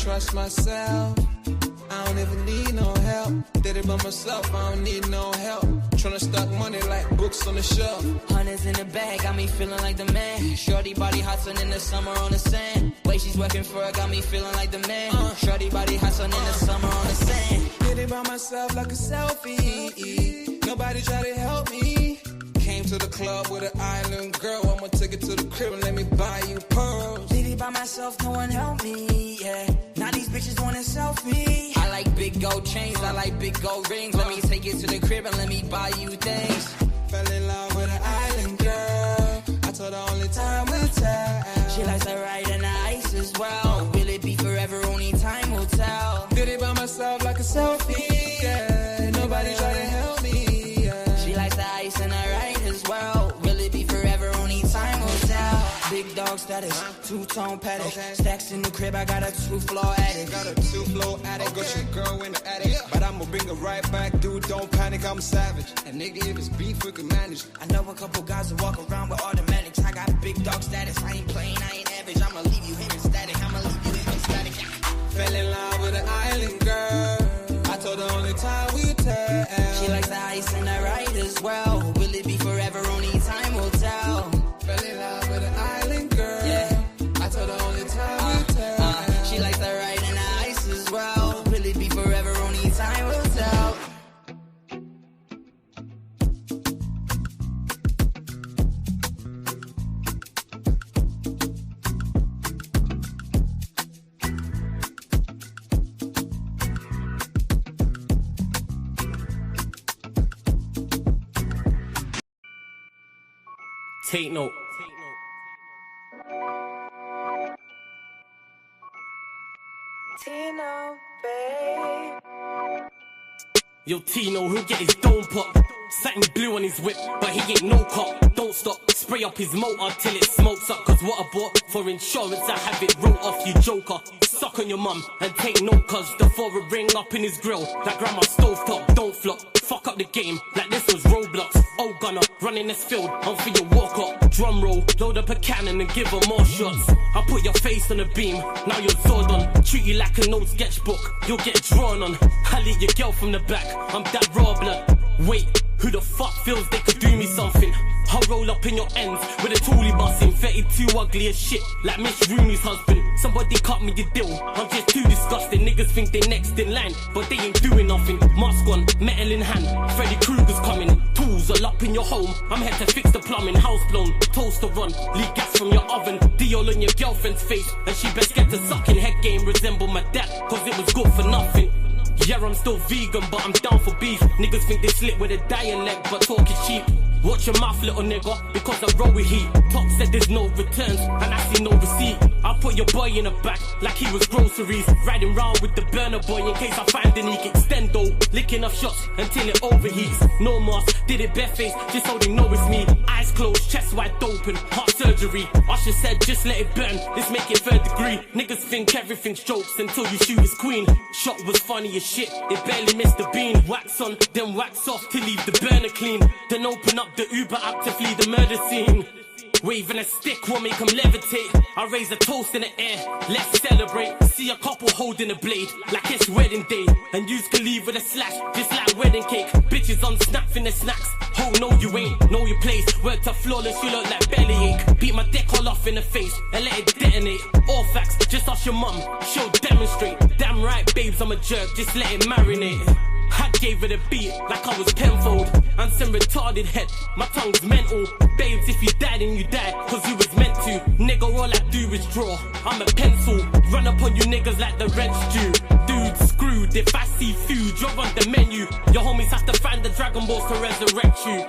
trust myself. I don't even need no help. Did it by myself, I don't need no help. Tryna stack money like books on the shelf. Hundreds in the bag, got me feeling like the man. Shorty body hot sun in the summer on the sand. Way she's working for it, got me feeling like the man. Shorty body hot sun in the summer on the sand. Did it by myself like a selfie. Nobody try to help me. Came to the club with an island girl. I'ma take it to the crib and let me buy you pearls. Did it by myself, no one helped me, yeah. Now these bitches want a selfie. I like big gold chains, I like big gold rings. Let me take it to the crib and let me buy you things. Fell in love with an island girl. I told her only time will tell. She likes to ride in the ice as well. Will it be forever? Only time will tell. Did it by myself like a selfie, yeah. Nobody try to help me, yeah. She likes the ice and the ride as well. Will it be forever? Only time will tell. Big dog status, two-tone paddock. Okay. Stacks in the crib, I got a two-floor attic. Got a two-floor attic, got your girl in the attic. But I'ma bring her right back, dude, don't panic, I'm savage. And nigga, if it's beef, we can manage. I know a couple guys who walk around with automatics. I got big dog status, I ain't playing, I ain't average. I'ma leave you in static, I'ma leave you in static. Fell in love with an island girl. I told her only time will tell. She likes the ice and the ride as well. Will it be forever? Only time will tell. Fell in love with an island girl. Yeah. I told her only time will tell. She likes the ride and the ice as well. Will it be forever? Only time will tell. Take note. Tino, babe. Yo, Tino, he'll get his dome pop. Satin blue on his whip, but he ain't no cop. Don't stop, spray up his motor till it smokes up. Cause what I bought for insurance, I have it wrote off, you joker. Suck on your mum and take note, cause the foreign ring up in his grill. Like grandma stovetop, don't flop. Fuck up the game, like this was Roblox. Oh gunner, running this field, I'm for your walk up. Drum roll, load up a cannon and give her more shots. I put your face on the beam, now you're Zordon. Treat you like an old sketchbook, you'll get drawn on. I lead your girl from the back, I'm that raw blood. Wait, who the fuck feels they could do me something? I'll roll up in your ends with a toolie busting. 32 ugly as shit, like Miss Rooney's husband. Somebody cut me a deal, I'm just too disgusting. Niggas think they next in line, but they ain't doing nothing. Mask on, metal in hand, Freddy Krueger's coming. Tools all up in your home, I'm here to fix the plumbing. House blown, toaster run, leak gas from your oven. Diol on your girlfriend's face, and she best get to sucking. Head game resemble my dad, cause it was good for nothing. Yeah, I'm still vegan, but I'm down for beef. Niggas think they slick with a dialect, but talk is cheap. Watch your mouth, little nigga, because I roll with heat. Top said there's no returns, and I see no receipt. I put your boy in the back, like he was groceries. Riding round with the burner boy in case I find any extendo. Licking off shots until it overheats. No mask, did it barefaced, just so they know it's me. Eyes closed, chest wide open, heart surgery. Usher said just let it burn, let's make it third degree. Niggas think everything's jokes until you shoot his queen. Shot was funny as shit, it barely missed the beam. Wax on, then wax off to leave the burner clean. Then open up the Uber app to flee the murder scene. Waving a stick will make them levitate. I raise a toast in the air, let's celebrate. See a couple holding a blade, like it's wedding day. And yous can leave with a slash, just like wedding cake. Bitches on snap in the snacks. Oh no you ain't, know your place. Worked up flawless, you look like bellyache. Beat my dick all off in the face, and let it detonate. All facts, just ask your mum, she'll demonstrate. Damn right babes, I'm a jerk, just let it marinate. I gave it a beat like I was Penfold. And some retarded head, my tongue's mental. Babes, if you die then you die, cause you was meant to. Nigga, all I do is draw, I'm a pencil. Run up on you niggas like the rent's due. Dude, screwed, if I see food, you're on the menu. Your homies have to find the Dragon Balls to resurrect you.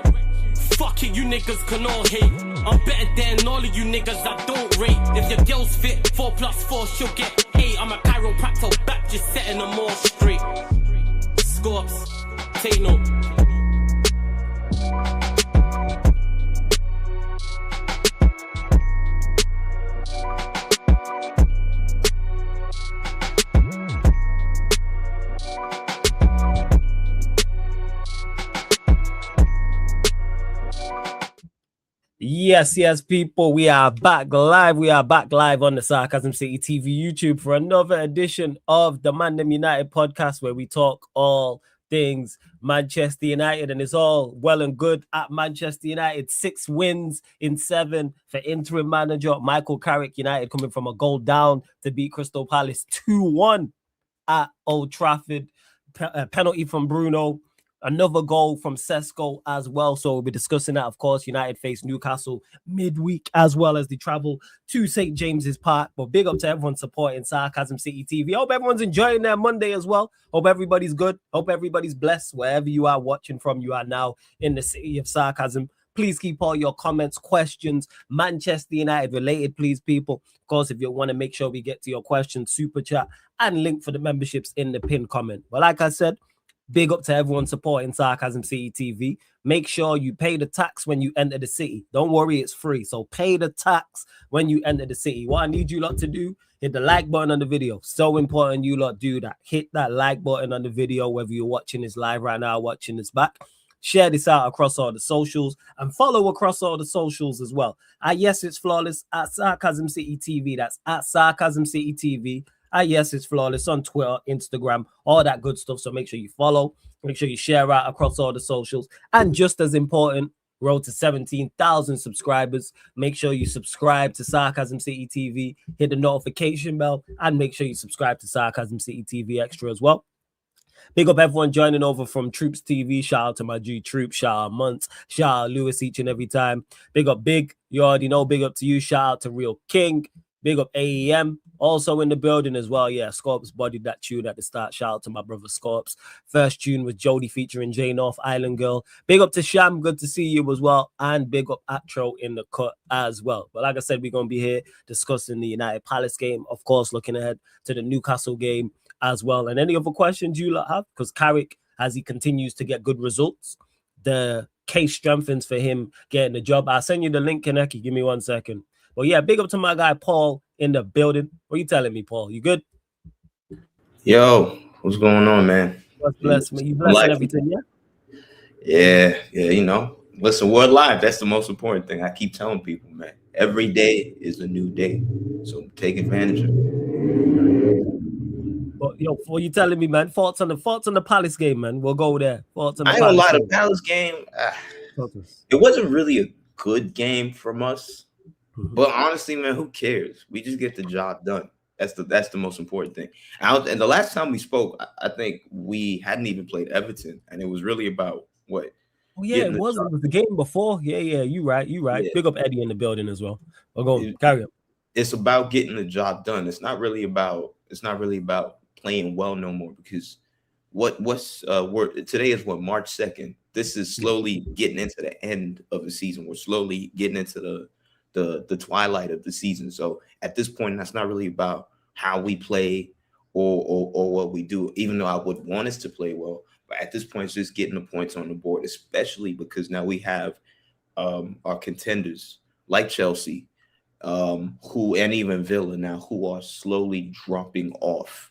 Fuck it, you niggas can all hate. I'm better than all of you niggas I don't rate. If your girl's fit, 4 plus 4, she'll get 8. I'm a chiropractor back, just setting them all straight. Scorps, take note. Yes, people. We are back live. We are back live on the Sarcasm City TV YouTube for another edition of the ManDem United podcast, where we talk all things Manchester United, and it's all well and good at Manchester United. 6 wins in 7 for interim manager Michael Carrick. United coming from a goal down to beat Crystal Palace 2-1 at Old Trafford. Penalty from Bruno. Another goal from Sesko as well. So we'll be discussing that. Of course, United face Newcastle midweek as well as they travel to St. James's Park. But big up to everyone supporting Sarcasm City TV. Hope everyone's enjoying their Monday as well. Hope everybody's good. Hope everybody's blessed wherever you are watching from. You are now in the city of Sarcasm. Please keep all your comments, questions, Manchester United related, please, people. Of course, if you want to make sure we get to your questions, super chat and link for the memberships in the pinned comment. But like I said, big up to everyone supporting Sarcasm City TV. Make sure you pay the tax when you enter the city. Don't worry, it's free. So pay the tax when you enter the city. What I need you lot to do, hit the like button on the video. So important you lot do that. Hit that like button on the video, whether you're watching this live right now, watching this back. Share this out across all the socials and follow across all the socials as well. Yes, it's flawless at Sarcasm City TV. That's at Sarcasm City TV. Yes, it's flawless on Twitter, Instagram, all that good stuff. So make sure you follow, make sure you share out across all the socials. And just as important, road to 17,000 subscribers. Make sure you subscribe to Sarcasm City TV, hit the notification bell, and make sure you subscribe to Sarcasm City TV Extra as well. Big up everyone joining over from Troops TV. Shout out to my G Troop. Shout out Muntz. Shout out Lewis each and every time. Big up Big. You already know. Big up to you. Shout out to Real King. Big up AEM. Also in the building as well. Yeah, Scorps bodied that tune at the start. Shout out to my brother Scorps. First tune was Jody featuring J North Island Girl. Big up to Sham. Good to see you as well. And big up Atro in the cut as well. But like I said, we're going to be here discussing the United Palace game. Of course, looking ahead to the Newcastle game as well. And any other questions you lot have, because Carrick, as he continues to get good results, the case strengthens for him getting the job. I'll send you the link, Kaneki. Give me 1 second. But yeah, big up to my guy Paul in the building. What are you telling me, Paul? You good? Yo, what's going on, man? What's blessed, man? You blessing everything, yeah? Yeah, you know. Listen, we're live. That's the most important thing. I keep telling people, man. Every day is a new day. So take advantage of it. But yo, what you telling me, man? Thoughts on the Palace game, man. We'll go there. Thoughts on the I ain't gonna lie, the Palace game, it wasn't really a good game from us. But honestly, man, who cares? We just get the job done. That's the most important thing. And the last time we spoke, I think we hadn't even played Everton, and it was really about what? Oh yeah, it was the game before. Yeah, you right. Yeah. Big up Eddie in the building as well. We'll go carry on. It's about getting the job done. It's not really about playing well no more, because today is what, March 2nd. This is slowly getting into the end of the season. We're slowly getting into the twilight of the season. So at this point, that's not really about how we play or what we do, even though I would want us to play well. But at this point, it's just getting the points on the board, especially because now we have our contenders like Chelsea, who, and even Villa now, who are slowly dropping off.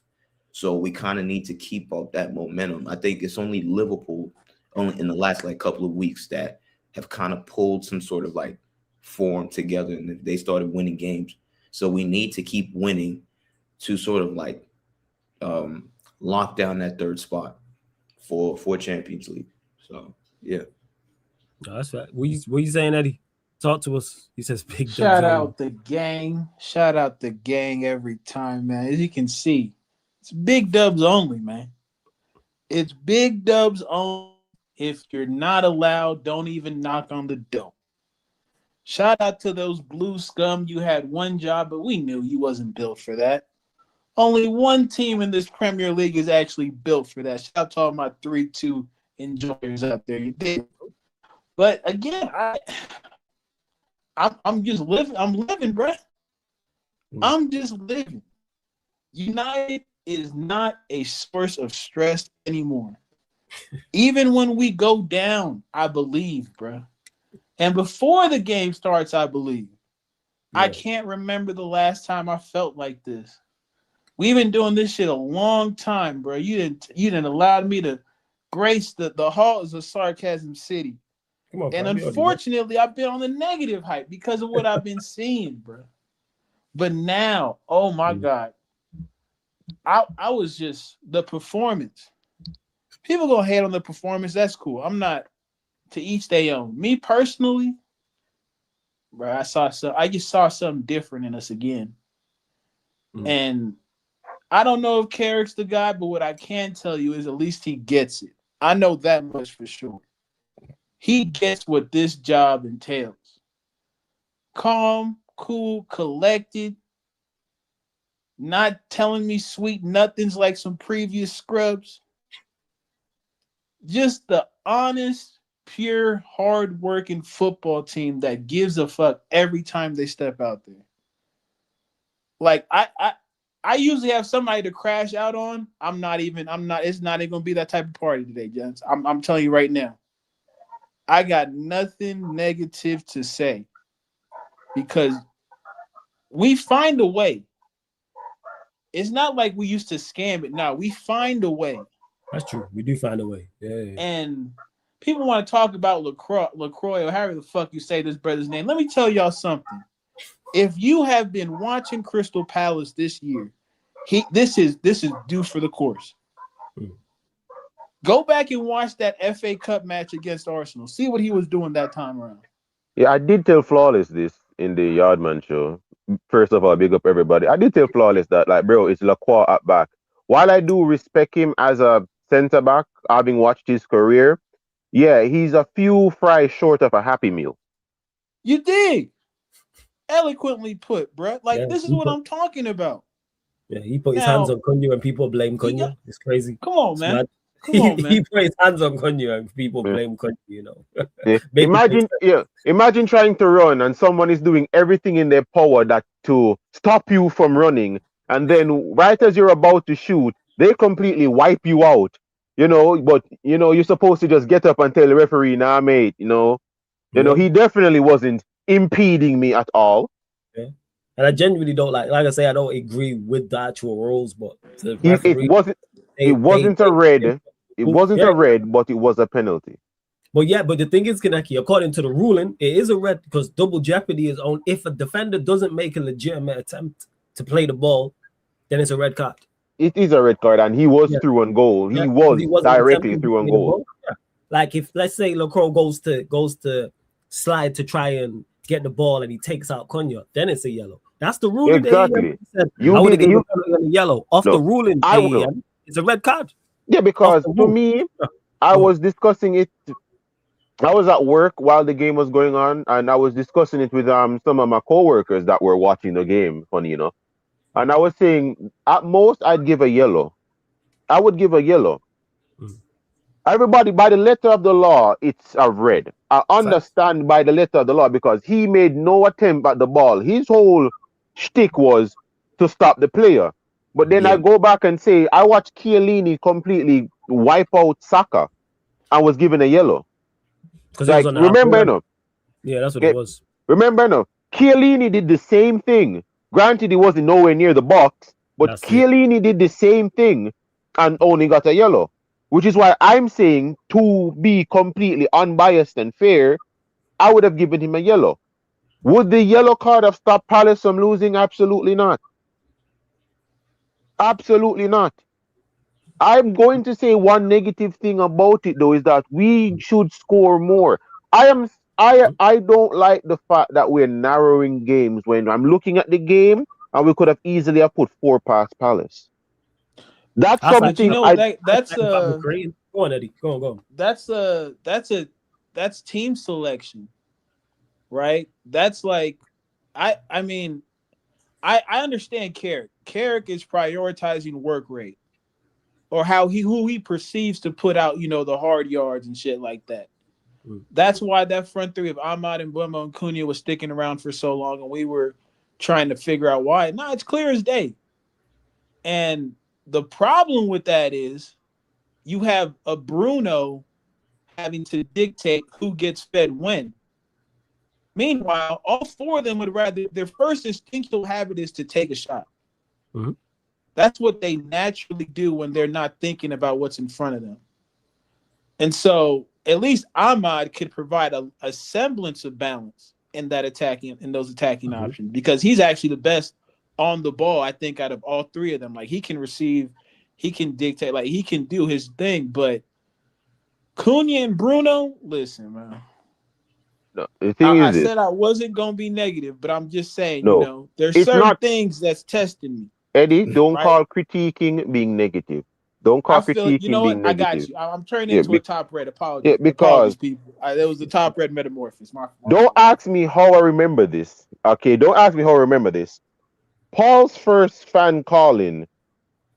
So we kind of need to keep up that momentum. I think it's only Liverpool, only in the last couple of weeks, that have kind of pulled some sort of form together, and they started winning games. So we need to keep winning to sort of lock down that third spot for Champions League. So yeah. No, that's right. What you saying, Eddie? Talk to us. He says big dubs. Shout out the gang. Shout out the gang every time, man. As you can see, it's big dubs only, man. It's big dubs only. If you're not allowed, don't even knock on the door. Shout out to those blue scum. You had one job, but we knew you wasn't built for that. Only one team in this Premier League is actually built for that. Shout out to all my 3-2 enjoyers out there. You did. But again, I'm just living. I'm living, bro. I'm just living. United is not a source of stress anymore. Even when we go down, I believe, bro. And before the game starts, I believe. Yeah. I can't remember the last time I felt like this. We've been doing this shit a long time, bro. You didn't allow me to grace the halls of Sarcasm City Come on, And fam, you already know. unfortunately, I've been on the negative hype because of what I've been seeing, bro. But now, oh my God, I was just the performance. People gonna hate on the performance. That's cool. I'm not, to each their own. Me personally, bro, I just saw something different in us again. And I don't know if Carrick's the guy, but what I can tell you is at least he gets it. I know that much for sure. He gets what this job entails. Calm, cool, collected, not telling me sweet nothings like some previous scrubs. Just the honest, pure, hard-working football team that gives a fuck every time they step out there. Like I usually have somebody to crash out on. It's not even gonna be that type of party today, gents. I'm telling you right now. I got nothing negative to say because we find a way. It's not like we used to scam it. No, we find a way. That's true. We do find a way. Yeah. And people want to talk about LaCroix or however the fuck you say this brother's name. Let me tell y'all something. If you have been watching Crystal Palace this year, this is due for the course. Go back and watch that FA Cup match against Arsenal. See what he was doing that time around. Yeah, I did tell Flawless this in the Yardman show. First of all, big up everybody. I did tell Flawless that, like, bro, it's Lacroix at back. While I do respect him as a centre back, having watched his career, yeah, he's a few fries short of a Happy Meal. You did. Eloquently put, bro. Like, this is what I'm talking about. Yeah, he put his hands on Cunha and people blame Cunha. It's crazy. Come on, man. Come on, man. He put his hands on Cunha and people blame Cunha, you know. Imagine trying to run and someone is doing everything in their power to stop you from running, and then right as you're about to shoot, they completely wipe you out. You know, but you know, you're supposed to just get up and tell the referee, nah, mate, you know, he definitely wasn't impeding me at all. Yeah. And I genuinely don't like I say, I don't agree with the actual rules, but the referee, it wasn't a red, but it was a penalty. But the thing is, Kaneki, according to the ruling, it is a red because double jeopardy is on. If a defender doesn't make a legitimate attempt to play the ball, then it's a red card. It is a red card, and he was through on goal. He was directly through on goal. Like if, let's say, Lacroix goes to slide to try and get the ball and he takes out Cunha, then it's a yellow. That's the ruling. Exactly. I would have given a yellow. The ruling, it's a red card. Yeah, because to me, I was discussing it. I was at work while the game was going on, and I was discussing it with some of my coworkers that were watching the game, funny enough. And I was saying, at most, I'd give a yellow. I would give a yellow. Everybody, by the letter of the law, it's a red. I understand by the letter of the law because he made no attempt at the ball. His whole shtick was to stop the player. But then I go back and say, I watched Chiellini completely wipe out Saka and was given a yellow. Like, remember, yeah, that's what it was. Remember, Chiellini did the same thing. Granted, he wasn't nowhere near the box, but Chiellini did the same thing and only got a yellow. Which is why I'm saying, to be completely unbiased and fair, I would have given him a yellow. Would the yellow card have stopped Palace from losing? Absolutely not. Absolutely not. I'm going to say one negative thing about it, though, is that we should score more. I don't like the fact that we're narrowing games when I'm looking at the game and we could have easily have put 4 past Palace. That's something. That's go on, Eddie. Go on. That's team selection, right? That's like, I understand Carrick. Carrick is prioritizing work rate, or who he perceives to put out, the hard yards and shit like that. That's why that front three of Ahmad and Mbeumo and Cunha was sticking around for so long, and we were trying to figure out why. No, it's clear as day. And the problem with that is you have a Bruno having to dictate who gets fed when. Meanwhile, all 4 of them would rather, their first instinctual habit is to take a shot. Mm-hmm. That's what they naturally do when they're not thinking about what's in front of them. And so at least Ahmad could provide a semblance of balance in those attacking options, because he's actually the best on the ball, I think, out of all three of them. Like, he can receive, he can dictate, like, he can do his thing. But Cunha and Bruno, listen, man. No, the thing I is this. said I wasn't gonna be negative, but I'm just saying, No, there's it's certain not. things that's testing me. Eddie, don't Right? call critiquing being negative. Don't call I feel, you know critiquing what? being I got negative. you. I'm turning Yeah, into a top red. yeah, Apologies, because people. There was the top red metamorphosis. My don't fault. ask me how I remember this. Okay, don't ask me how I remember this. Paul's first fan calling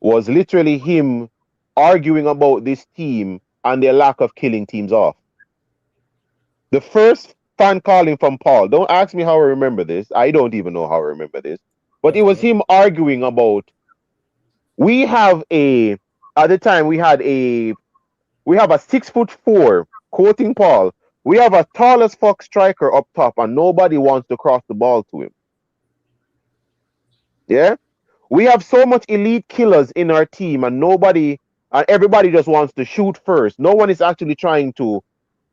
was literally him arguing about this team and their lack of killing teams off. The first fan calling from Paul, don't ask me how I remember this. I don't even know how I remember this. But it was him arguing about, at the time we have a 6'4", quoting Paul, we have a tall as fuck striker up top and nobody wants to cross the ball to him. Yeah? We have so much elite killers in our team and everybody just wants to shoot first. No one is actually trying to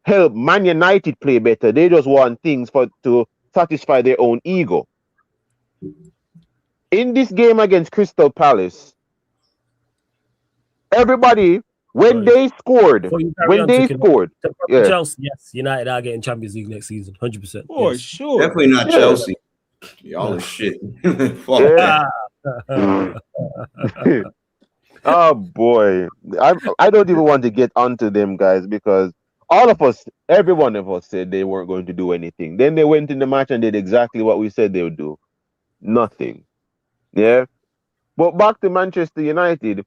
help Man United play better. They just want things to satisfy their own ego. In this game against Crystal Palace, everybody, when they scored, yeah. Chelsea, yes, United are getting Champions League next season, 100%. For sure. Definitely not Chelsea. Y'all are shit. Fuck that. Oh boy, I don't even want to get onto them guys, because every one of us said they weren't going to do anything. Then they went in the match and did exactly what we said they would do. Nothing. Yeah. But back to Manchester United.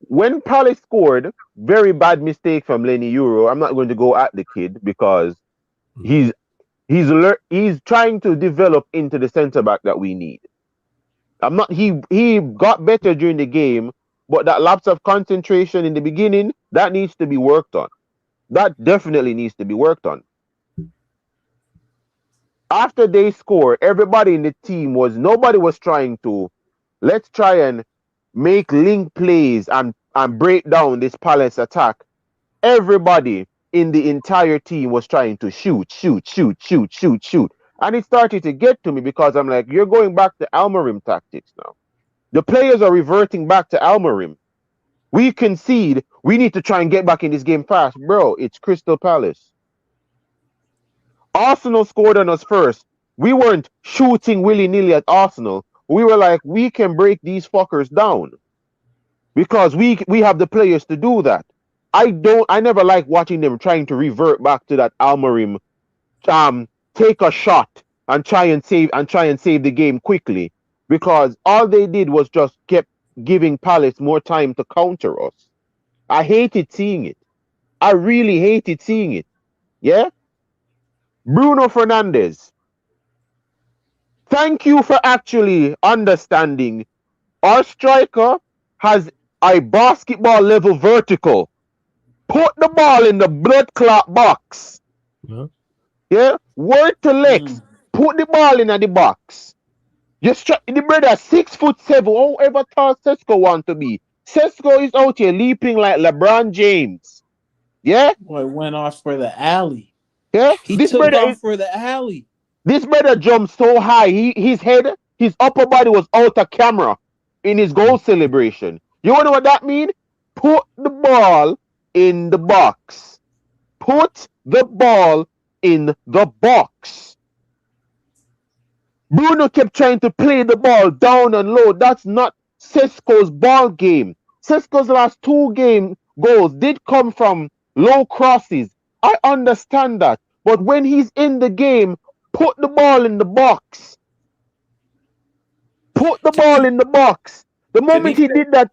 When Palace scored, very bad mistake from Lenny Euro. I'm not going to go at the kid because he's trying to develop into the centre back that we need. He got better during the game, but that lapse of concentration in the beginning, that needs to be worked on. That definitely needs to be worked on. After they score, everybody in the team nobody was trying to, let's try and make link plays and break down this Palace attack. Everybody in the entire team was trying to shoot. And it started to get to me because I'm like, you're going back to Almarim tactics now. The players are reverting back to Almarim. We concede. We need to try and get back in this game fast. Bro, it's Crystal Palace. Arsenal scored on us first. We weren't shooting willy-nilly at Arsenal. We were like, we can break these fuckers down. Because we have the players to do that. I never like watching them trying to revert back to that Almarim, take a shot and try and save the game quickly. Because all they did was just kept giving Palace more time to counter us. I hated seeing it. I really hated seeing it. Yeah? Bruno Fernandes. Thank you for actually understanding. Our striker has a basketball level vertical. Put the ball in the blood clot box. Yeah? Word to Lex. Put the ball in the box. The brother 6'7". However tall Sesko want to be. Sesko is out here leaping like LeBron James. Yeah? Boy, went off for the alley. Yeah? He took off for the alley. This brother jumped so high. His upper body was out of camera in his goal celebration. You know what that means? Put the ball in the box. Put the ball in the box. Bruno kept trying to play the ball down and low. That's not Sesko's ball game. Sesko's last 2 goals did come from low crosses. I understand that. But when he's in the game, put the ball in the box. Put the ball in the box. The moment he did that.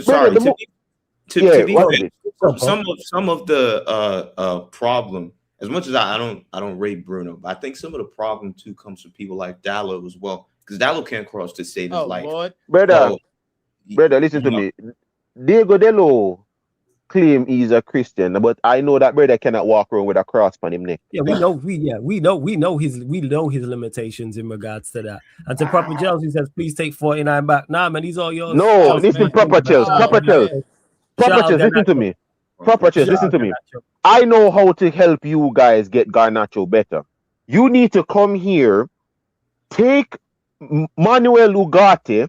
Sorry, to be fair, some of the problem, as much as I don't rate Bruno, but I think some of the problem too comes from people like Dallo as well, because Dallo can't cross to save his life. Lord. Brother, listen to me. Diego Dello claim he's a Christian, but I know that brother cannot walk around with a cross on him neck. Yeah, we know his limitations in regards to that. And to Proper Chelsea says, please take 49 back. Nah, man, these are yours. No, listen, Proper Chelsea. Proper Chelsea, listen to me. Proper chess. Listen to me. I know how to help you guys get Garnacho better. You need to come here, take Manuel Ugarte,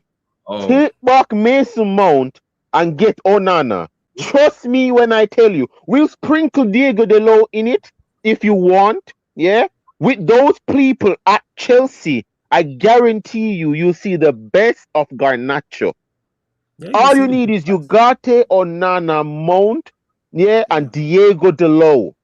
take back Mason Mount, and get Onana. Trust me when I tell you. We'll sprinkle Diego Delo in it if you want. Yeah? With those people at Chelsea, I guarantee you'll see the best of Garnacho. Yeah, all you need is Ugarte, Onana, Mount, and Diego Delo.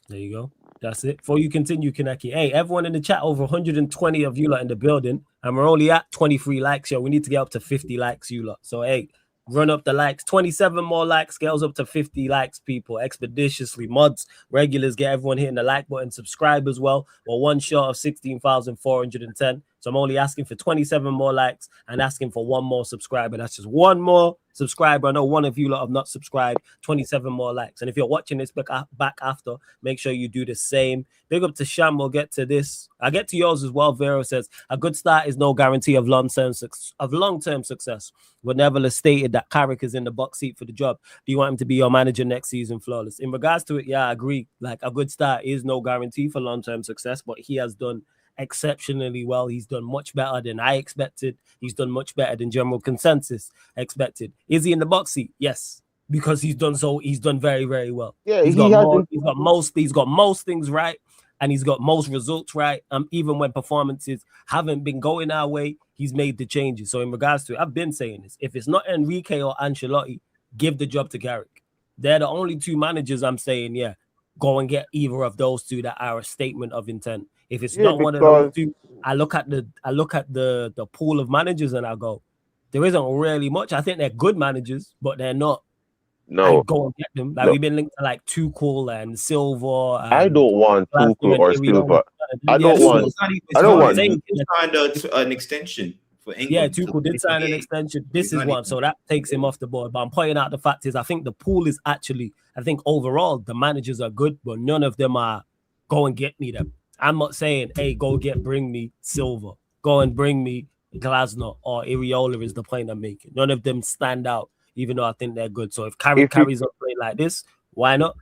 There you go. That's it. Before you continue, Kaneki. Hey, everyone in the chat, over 120 of you lot in the building, and we're only at 23 likes, yo. We need to get up to 50 likes, you lot. So, hey, run up the likes. 27 more likes, scales up to 50 likes, people, expeditiously. Mods, regulars, get everyone hitting the like button. Subscribe as well. We're one short of 16,410. So I'm only asking for 27 more likes and asking for one more subscriber. That's just one more subscriber. I know one of you lot have not subscribed. 27 more likes. And if you're watching this back after, make sure you do the same. Big up to Sham. We'll get to this. I'll get to yours as well. Vero says, a good start is no guarantee of long-term success. Whenever has stated that Carrick is in the box seat for the job. Do you want him to be your manager next season, flawless? In regards to it, yeah, I agree. Like, a good start is no guarantee for long-term success, but he has done exceptionally well. He's done much better than I expected. He's done much better than general consensus expected. Is he in the box seat? Yes, because he's done very, very well. Yeah, he's got most things right, and he's got most results right. Even when performances haven't been going our way, he's made the changes. So in regards to it, I've been saying this: if it's not Enrique or Ancelotti, give the job to Carrick. They're the only two managers I'm saying, yeah, go and get either of those two that are a statement of intent. If it's not one of those two, I look at the pool of managers and I go, there isn't really much. I think they're good managers, but they're not. No, go and get them. Like we've been linked to like Tuchel and Silva. I don't want Tuchel or Silva. I don't want. He signed an extension for England. Yeah, Tuchel did sign an extension. This is one, so that takes him off the board. But I'm pointing out the fact is, I think the pool is actually. I think overall the managers are good, but none of them are go and get me them. I'm not saying, hey, bring me Silva, go and bring me Glasner or Iriola is the point I'm making. None of them stand out, even though I think they're good. So if Carrick carries on playing like this, why not?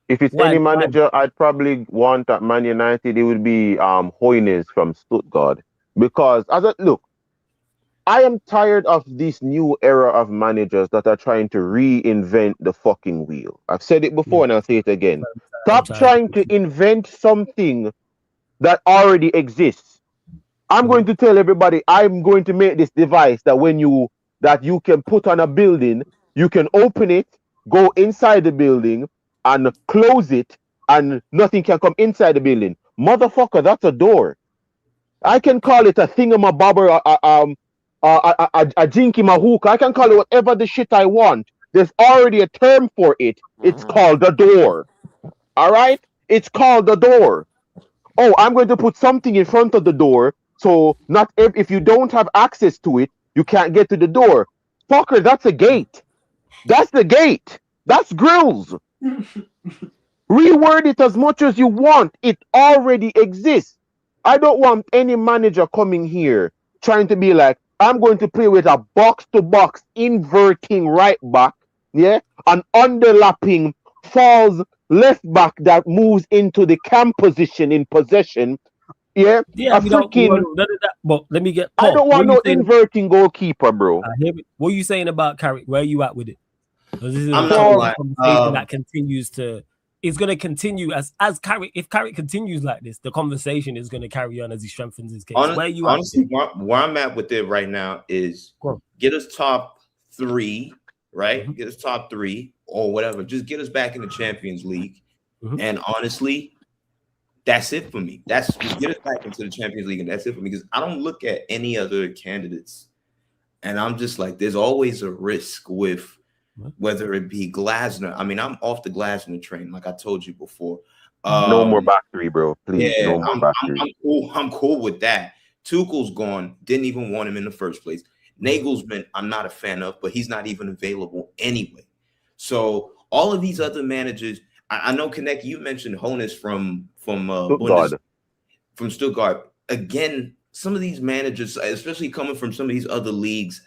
If it's any manager, I'd probably want at Man United, it would be Hoynes from Stuttgart. Because, I am tired of this new era of managers that are trying to reinvent the fucking wheel. I've said it before and I'll say it again. Stop trying to invent something that already exists. I'm going to tell everybody, I'm going to make this device that you can put on a building, you can open it, go inside the building and close it, and nothing can come inside the building. Motherfucker, that's a door. I can call it a thingamabobber, a jinky mahook. I can call it whatever the shit I want. There's already a term for it. It's called a door. All right? It's called a door. Oh, I'm going to put something in front of the door, so if you don't have access to it, you can't get to the door. Fucker, that's a gate. That's the gate. That's grills. Reword it as much as you want. It already exists. I don't want any manager coming here trying to be like, I'm going to play with a box-to-box inverting right back, an underlapping falls left back that moves into the cam position in possession. Yeah, but let me get. I don't want no inverting goalkeeper, bro. What are you saying about Carrick? Where are you at with it? This is I'm not like that continues to. It's going to continue as Carrick. If Carrick continues like this, the conversation is going to carry on as he strengthens his case. Where are you honestly, where I'm at with it right now is get us top 3, right? Mm-hmm. Get us top 3 or whatever. Just get us back in the Champions League. Mm-hmm. And honestly, that's it for me. Get us back into the Champions League, and that's it for me. Because I don't look at any other candidates, and I'm just like, there's always a risk with whether it be Glasner. I mean, I'm off the Glasner train, like I told you before. No more back 3, bro. Please, yeah, no more back 3. I'm cool with that. Tuchel's gone. Didn't even want him in the first place. Nagelsmann, I'm not a fan of, but he's not even available anyway. So all of these other managers, I know, Connect, you mentioned Hoeneß from Stuttgart. Again, some of these managers, especially coming from some of these other leagues,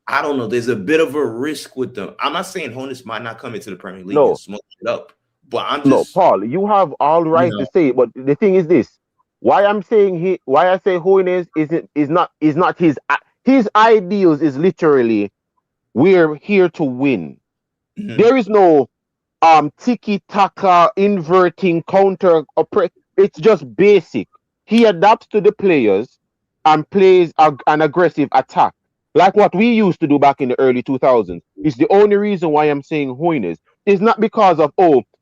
I don't know. There's a bit of a risk with them. I'm not saying Honus might not come into the Premier League and No, smoke it up, but I'm no, just, Paul, you have all you right to know, say it, but the thing is this: why I say Hoynes is not his ideals is literally we're here to win. mhm, There is no tiki taka inverting counter. It's just basic. He adapts to the players and plays an aggressive attack like what we used to do back in the early 2000s. It's the only reason why I'm saying Hoynes. It's not because of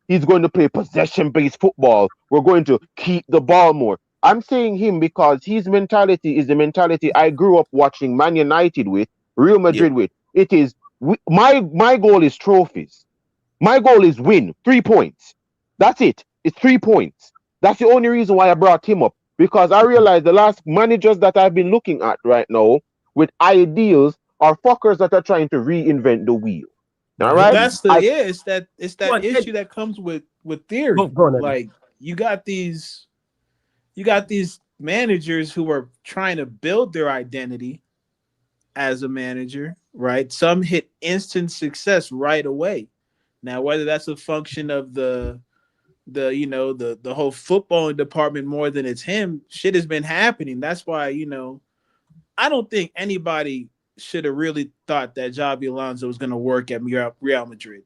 he's going to play possession based football. We're going to keep the ball more. I'm saying him because his mentality is the mentality I grew up watching Man United with, Real yeah, Madrid with. It is my goal is trophies. My goal is win 3 points. That's it. It's 3 points. That's the only reason why I brought him up because I realized the last managers that I've been looking at right now with ideals are fuckers that are trying to reinvent the wheel. All But right? Eddie, that's the I it's go that on, Eddie. issue that comes with theory. Go on, Eddie. Like you got these managers who are trying to build their identity as a manager, right? Some hit instant success right away. Now, whether that's a function of the whole footballing department more than it's him, shit has been happening. That's why, I don't think anybody should have really thought that Xabi Alonso was going to work at Real Madrid.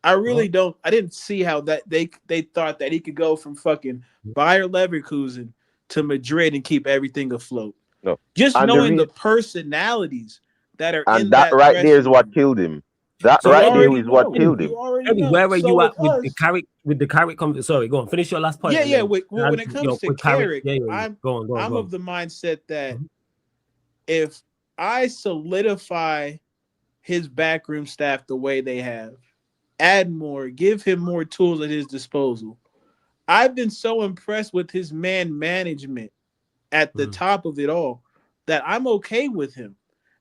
I really don't. I didn't see how that they thought that he could go from fucking Bayer Leverkusen to Madrid and keep everything afloat. no. Just And the knowing re- the personalities that are and in that that right there is dressing what room, killed him. That So you right there Eddie, already is what know. killed You him. already Eddie, know. where are So you with at with the us, Carrick Sorry, go on. Finish your last point, yeah, and yeah. then Well, when it comes to with Carrick. Carrick, Yeah. Go on, go on, I'm go of on. the mindset that Mhm. if I solidify his backroom staff the way they have, add more, give him more tools at his disposal. I've been so impressed with his man management at the Mm, top of it all that I'm okay with him.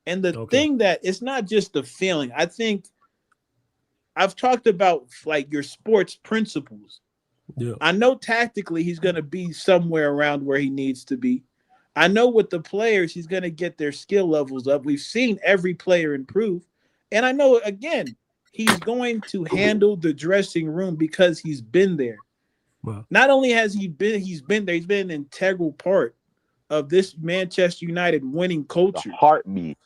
And the okay. thing that it's not just the feeling. I think I've talked about like your sports principles. Yeah. I know tactically he's going to be somewhere around where he needs to be. I know with the players he's going to get their skill levels up. We've seen every player improve. And I know again, he's going to handle the dressing room because he's been there. Well, Not only has he's been there, he's been an integral part of this Manchester United winning The culture. heartbeat.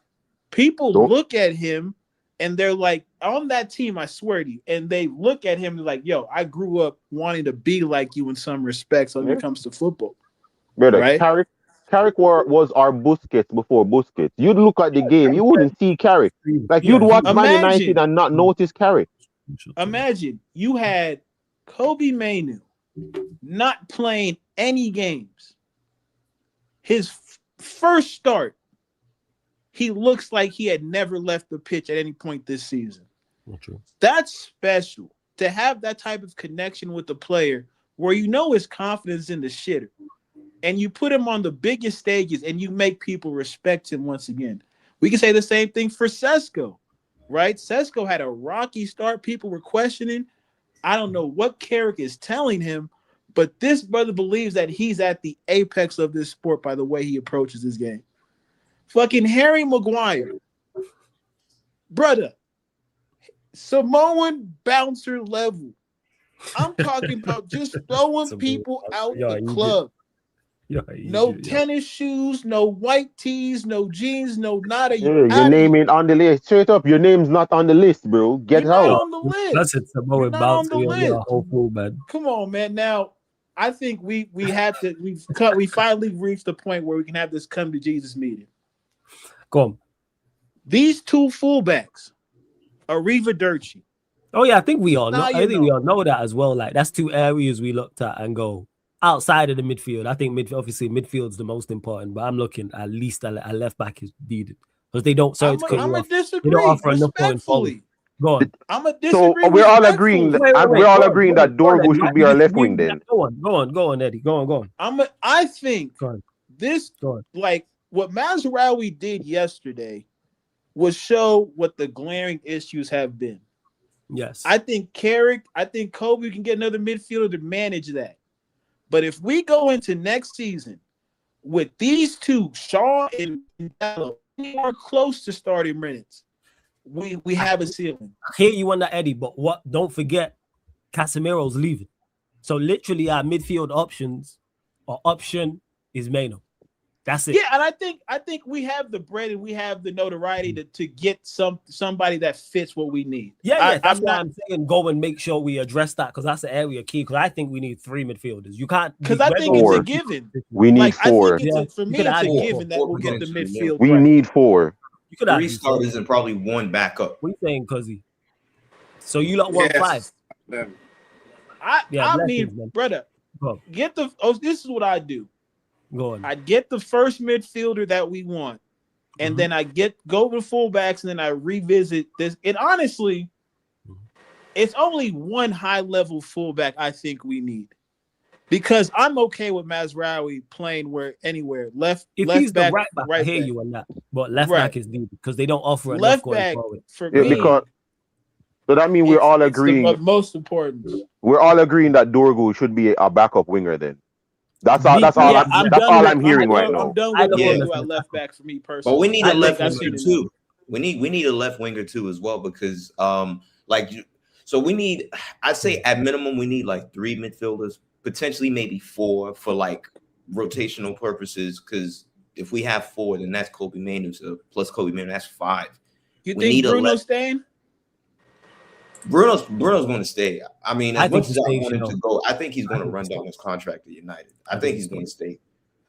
People Don't look at him and they're like, on that team, I swear to you, and they look at him like, yo, I grew up wanting to be like you in some respects when it yeah, comes to football, brother. right? Carrick was our Busquets before Busquets. You'd look at the game, you wouldn't see Carrick. Like yeah, you'd he watch was. Man United Imagine, and not notice Carrick. imagine you had Kobe Mainu not playing any games. His first start, he looks like he had never left the pitch at any point this season. Not true. That's special to have that type of connection with the player where you know his confidence in the shitter and you put him on the biggest stages and you make people respect him once again. We can say the same thing for Sesko, right? Sesko had a rocky start. People were questioning. I don't know what Carrick is telling him, but this brother believes that he's at the apex of this sport by the way he approaches this game. Fucking Harry Maguire, brother, Samoan bouncer level. I'm talking about just throwing people out Yeah, the you did. club. Yeah, No tennis shoes, no white tees, no jeans, no nada. You Yeah, your out of name here. ain't on the list. Straight up, your name's not on the list, bro. You're Get not out. on the That's list. it. You're Samoa not on bouncer. the You're list. a whole fool, man. Come on, man. Now, I think we have to. We finally reached the point where we can have this come to Jesus meeting. Go on. These two fullbacks, Arrivederci. Oh yeah, I think we all know. Now I you think we know. all know that as well. Like that's two areas we looked at and go outside of the midfield. I think obviously midfield's the most important, but I'm looking at least a left back is needed because they don't. Sorry to cut I'm you a off. They don't disagree offer enough going forward. respectfully. Go on. I'm a So disagree we're all agreeing, respectfully. and we're Wait. all Go on. agreeing that Go on, Dorgu Eddie. should Why be you our left disagree wing. with that? Then Go on, Eddie. Go on. I think Go on. this Go on. like what Mazraoui did yesterday was show what the glaring issues have been. Yes. I think Carrick, I think Kobe can get another midfielder to manage that. But if we go into next season with these two, Shaw and Gallo, anywhere close to starting minutes, we have a ceiling. I hear you on that, Eddie, but what? Don't forget, Casemiro's leaving. So literally, our midfield options or option is ManDem. That's it. Yeah, and I think we have the bread and we have the notoriety to get somebody that fits what we need. Yeah, that's why I'm saying go and make sure we address that because that's the area key. Because I think we need 3 midfielders. You can't because I think it's a given. We need 4. For me, it's a given that we'll get the midfield. We need 4. You could 3 starters and probably 1 backup. What you saying, Cuzzy? So you lot want 5? I mean, brother, get the. Oh, this is what I do. Go on. I get the first midfielder that we want, and then I go with fullbacks, and then I revisit this. And honestly, it's only one high level fullback I think we need, because I'm okay with Mazraoui playing anywhere left. If left he's back, the right back, I hear you on that. But left back is needed because they don't offer enough left going back forward. For me, because so that means we're all agreeing. The most important. We're all agreeing that Dorgu should be a backup winger. Then that's all. That's all. I'm hearing right now. I'm done with Dorgu at left back for me personally. But we need a left winger too. We need a left winger too as well because so we need. I'd say at minimum we need like 3 midfielders, potentially maybe 4 for like rotational purposes. Because if we have 4, then that's Kobe Manu plus Kobe Manu. That's 5. You think Bruno's staying? Bruno's going to stay. I mean, as much as I want him to go, I think he's going to run down his contract at United. I think he's going to stay.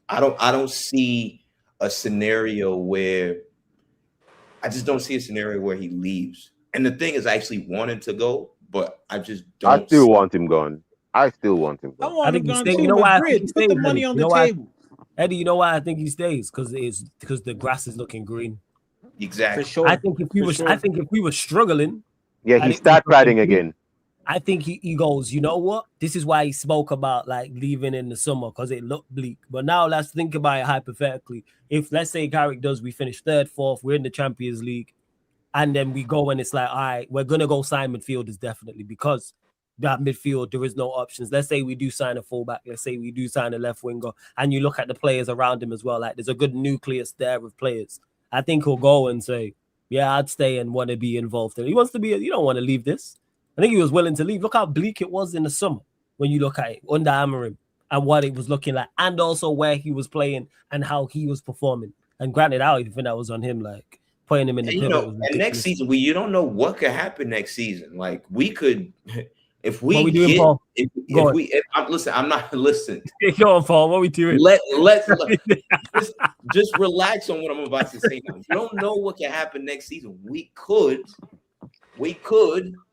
I don't see a scenario where he leaves. And the thing is, I actually want him to go, but I just don't. I still want him gone. I want him gone too. You know why? Put the money on the table. Eddie, you know why I think he stays? Because the grass is looking green. Exactly. For sure. I think if we were struggling. Yeah, he started riding again. I think he goes, you know what? This is why he spoke about like leaving in the summer because it looked bleak. But now let's think about it hypothetically. If let's say Carrick we finish 3rd, 4th, we're in the Champions League, and then we go and it's like, all right, we're gonna go sign midfielders definitely because that midfield there is no options. Let's say we do sign a fullback, let's say we do sign a left winger, and you look at the players around him as well. Like there's a good nucleus there of players. I think he'll go and say, yeah, I'd stay and want to be involved. And he wants to be. You don't want to leave this. I think he was willing to leave. Look how bleak it was in the summer when you look at it under Amorim and what it was looking like, and also where he was playing and how he was performing. And granted, I don't even think that was on him, like putting him in the pivot. And next season, you don't know what could happen next season. Like we could, if we what we doing, Paul? Listen, I'm not listening. Go on, Paul. What we doing? Let's just relax on what I'm about to say now. You don't know what can happen next season. We could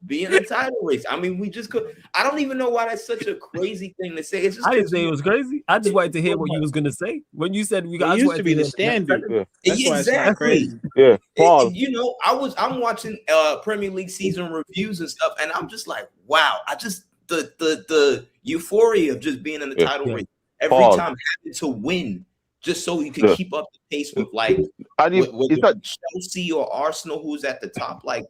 be in the title race. I mean, we just could. I don't even know why that's such a crazy thing to say. It's just I didn't say it was crazy. I just wanted to hear what you was gonna say when you said we got used to be the standard. Yeah. Exactly. Yeah, Paul. I'm watching Premier League season reviews and stuff, and I'm just like, wow. The euphoria of just being in the title race every time having to win just so you can keep up the pace with with Chelsea or Arsenal who's at the top. Like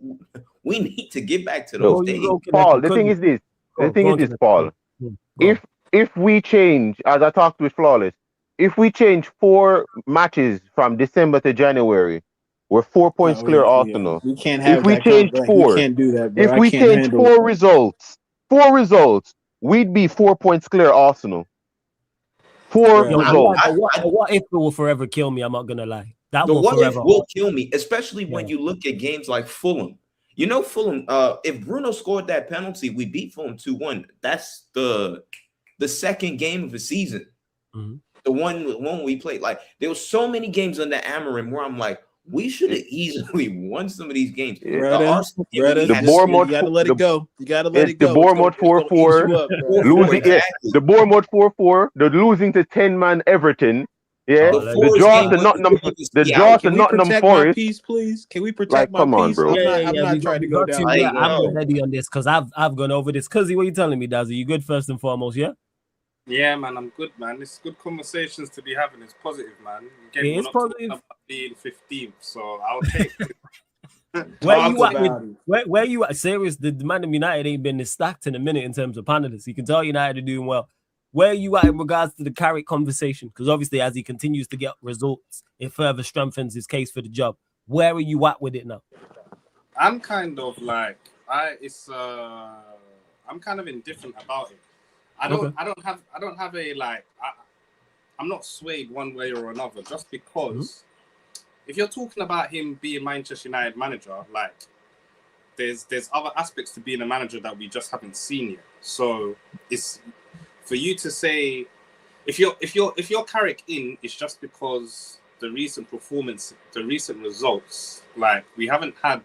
we need to get back to those days. Paul, the thing is this, Paul. If we change, as I talked with Flawless, if we change 4 matches from December to January, we're 4 points clear Arsenal. We can't have if we change 4, we can't do that, bro. If we change 4 results, we'd be 4 points clear Arsenal. 4 results. What if it will forever kill me? I'm not gonna lie. That the will what forever if will kill me, especially when you look at games like Fulham. You know, Fulham. If Bruno scored that penalty, we beat Fulham 2-1. That's the second game of the season. Mm-hmm. The one we played. Like there were so many games under Amorim where I'm like, we should have easily won some of these games. You gotta let it go. You gotta let it go. The Bournemouth 4-4, losing. The Bournemouth 4-4. The losing to 10-man Everton. Yeah, the draw to Nottingham Forest. Peace, please. Can we protect my come peace? On, bro. I'm not trying to go down. I'm ready on this because I've gone over this. Cuzzy, what are you telling me, Dazzy? You good first and foremost, yeah? Yeah, man, I'm good, man. It's good conversations to be having. It's positive, man. Again, it's positive. Being 15th, so I'll take it. Where you at? Serious, the ManDem United ain't been this stacked in a minute in terms of panelists. You can tell United are doing well. Where are you at in regards to the Carrick conversation? Because obviously, as he continues to get results, it further strengthens his case for the job. Where are you at with it now? I'm kind of like I'm kind of indifferent about it. I don't have a like. I'm not swayed one way or another just because if you're talking about him being Manchester United manager, like there's other aspects to being a manager that we just haven't seen yet. So it's for you to say if you're Carrick in, it's just because the recent performance, the recent results, like we haven't had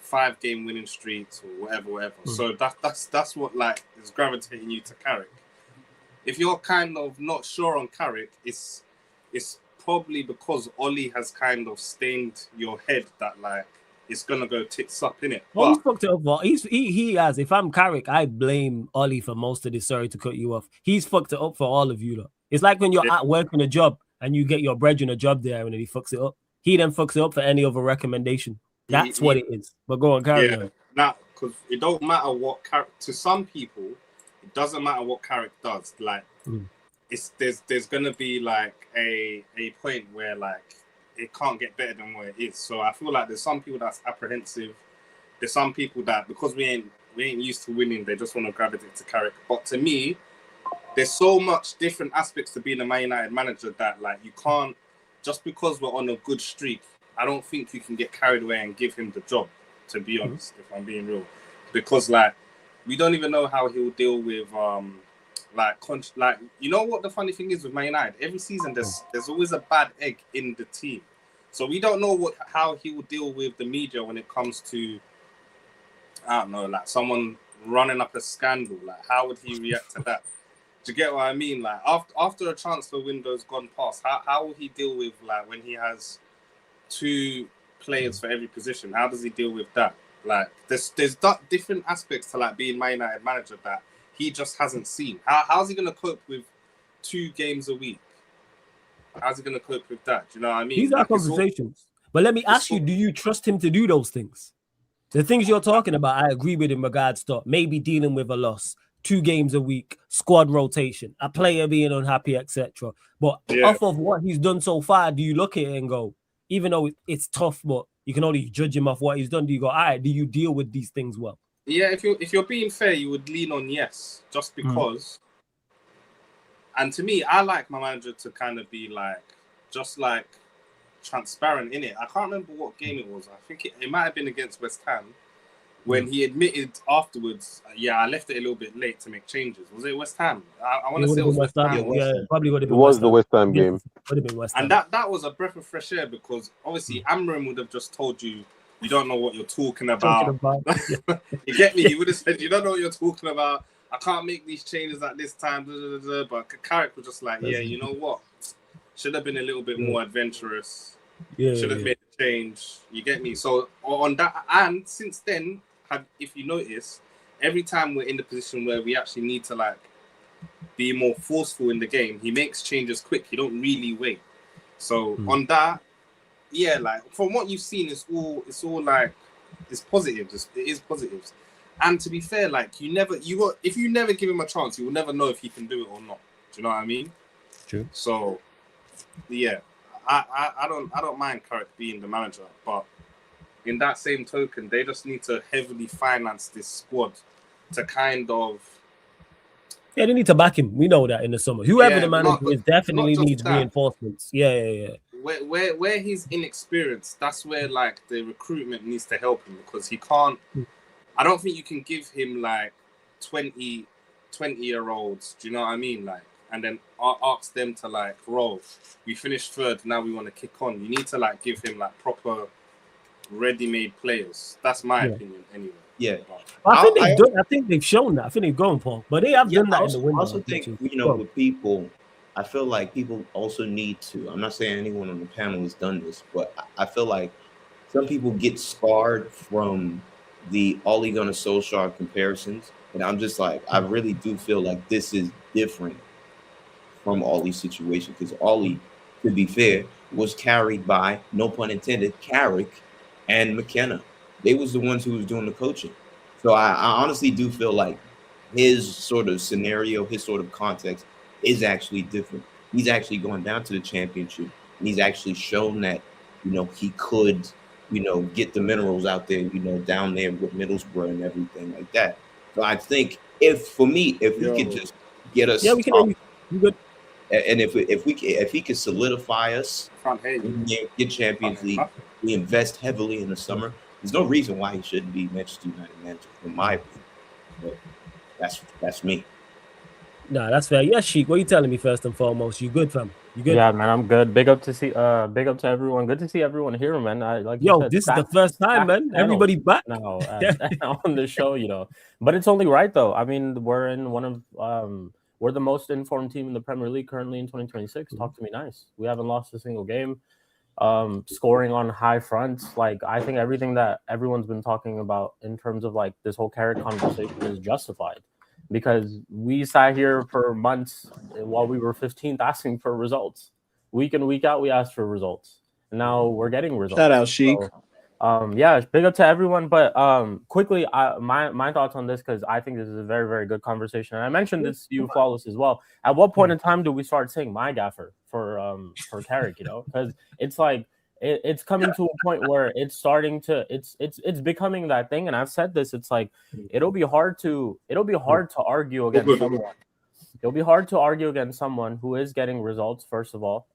5-game winning streaks or whatever. So that's what like is gravitating you to Carrick. If you're kind of not sure on Carrick, it's probably because Ollie has kind of stained your head that like it's gonna go tits up in it. Well, he's fucked it up. Well, he has. If I'm Carrick, I blame Ollie for most of this. Sorry to cut you off. He's fucked it up for all of you. Though. It's like when you're at work in a job and you get your brethren a job there and then he fucks it up. He then fucks it up for any other recommendation. That's what it is. But go on, carry on. Now, because it don't matter what to some people, it doesn't matter what Carrick does. Like, there's gonna be like a point where like it can't get better than what it is. So I feel like there's some people that's apprehensive. There's some people that because we ain't used to winning, they just want to gravitate to Carrick. But to me, there's so much different aspects to being a Man United manager that like you can't just because we're on a good streak. I don't think you can get carried away and give him the job, to be honest, if I'm being real. Because, like, we don't even know how he'll deal with, you know what the funny thing is with Man United? Every season, there's always a bad egg in the team. So we don't know how he will deal with the media when it comes to, I don't know, like someone running up a scandal. Like, how would he react to that? Do you get what I mean? Like, after a transfer window's gone past, how will he deal with, like, when he has 2 players for every position? How does he deal with that? Like, there's different aspects to like being Man United manager that he just hasn't seen. How's he gonna cope with 2 games a week? How's he gonna cope with that? Do you know what I mean? These are conversations. But let me ask you: do you trust him to do those things? The things you're talking about, I agree with in regards to maybe dealing with a loss, 2 games a week, squad rotation, a player being unhappy, etc. But off of what he's done so far, do you look at it and go, even though it's tough, but you can only judge him off what he's done, do you go, all right, do you deal with these things well? Yeah, if you're being fair, you would lean on yes, just because. And to me, I like my manager to kind of be like, just like transparent in it. I can't remember what game it was. I think it might have been against West Ham when he admitted afterwards, I left it a little bit late to make changes. Was it West Ham? I want to say it was West Ham. Yeah, probably would have been. It was the West Ham game. Would have been West Ham. And that was a breath of fresh air because obviously Amram would have just told you don't know what you're talking about. You get me? He would have said, you don't know what you're talking about. I can't make these changes at this time. But Carrick was just like, you know what? Should have been a little bit more adventurous. Should have made a change. You get me? So on that, and since then, if you notice, every time we're in the position where we actually need to like be more forceful in the game, he makes changes quick. He don't really wait. So on that, like from what you've seen, it's all like it's positives. It is positives. And to be fair, like if you never give him a chance, you will never know if he can do it or not. Do you know what I mean? True. So I don't mind Carrick being the manager, but in that same token, they just need to heavily finance this squad to kind of. Yeah, they need to back him. We know that in the summer. Whoever the manager is definitely needs reinforcements. Yeah. Where he's inexperienced, that's where like the recruitment needs to help him because he can't. I don't think you can give him like 20-year-olds. Do you know what I mean? Like, and then ask them to like roll. We finished 3rd. Now we want to kick on. You need to like give him like proper ready-made players. That's my opinion, anyway. Yeah, I think they've shown that. I think they've gone, Paul, but they have done that in the window. I also think with people, I feel like people also need to. I'm not saying anyone on the panel has done this, but I feel like some people get scarred from the Ole Gunnar Solskjaer comparisons, and I'm just like, I really do feel like this is different from Ole's situation because Ole, to be fair, was carried by, no pun intended, Carrick and McKenna. They was the ones who was doing the coaching. So I honestly do feel like his sort of scenario, his sort of context is actually different. He's actually gone down to the championship and he's actually shown that, he could, get the minerals out there, down there with Middlesbrough and everything like that. So I think if he could just get us, we can hear you. You good? And if he could solidify us, get Champions League, we invest heavily in the summer. There's no reason why he shouldn't be Manchester United manager, in my opinion. But that's me. Nah, that's fair. Yeah, Sheik, what are you telling me first and foremost? You good, fam? You good? Yeah, man, I'm good. Big up to everyone. Good to see everyone here, man. This is the first time, man. Everybody back now on the show, But it's only right though. I mean, we're in we're the most informed team in the Premier League currently in 2026. Talk to me nice. We haven't lost a single game. Scoring on high fronts. Like, I think everything that everyone's been talking about in terms of like this whole CARRICK conversation is justified. Because we sat here for months while we were 15th asking for results. Week in, week out, we asked for results. And now we're getting results. Shout out, Sheik. So, big up to everyone. But quickly, my thoughts on this, because I think this is a very, very good conversation. And I mentioned this to you, Flawless, as well. At what point in time do we start saying my gaffer for CARRICK, Because it's like, it's coming to a point where it's starting to it's becoming that thing. And I've said this, it's like it'll be hard to argue against someone. It'll be hard to argue against someone who is getting results, first of all,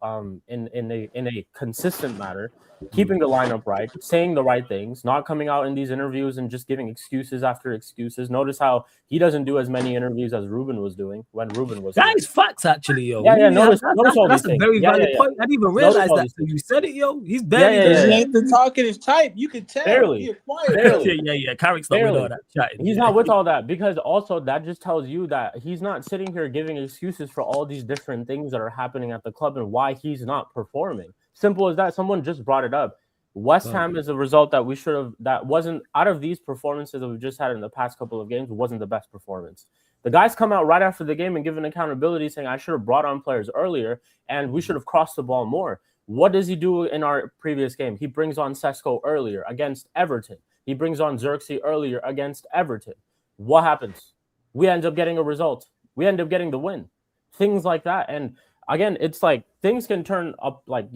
in a consistent manner, keeping the lineup right, saying the right things, not coming out in these interviews and just giving excuses after excuses. Notice how he doesn't do as many interviews as Ruben was doing when Ruben was. That is facts, actually, yo. Yeah. Notice all that's these a very valid point. I didn't even realize that. So you said it, yo. He's barely. The talkative type. You could tell. Barely. Yeah. Carrick's not with all that chatting. He's not with all that, because also that just tells you that he's not sitting here giving excuses for all these different things that are happening at the club and why he's not performing. Simple as that. Someone just brought it up. West Ham is a result that we should have, that wasn't, out of these performances that we've just had in the past couple of games, wasn't the best performance. The guys come out right after the game and give an accountability saying, I should have brought on players earlier and we should have crossed the ball more. What does he do in our previous game? He brings on Sesko earlier against Everton. He brings on Xerxes earlier against Everton. What happens? We end up getting a result. We end up getting the win. Things like that. And again, it's like things can turn up, like,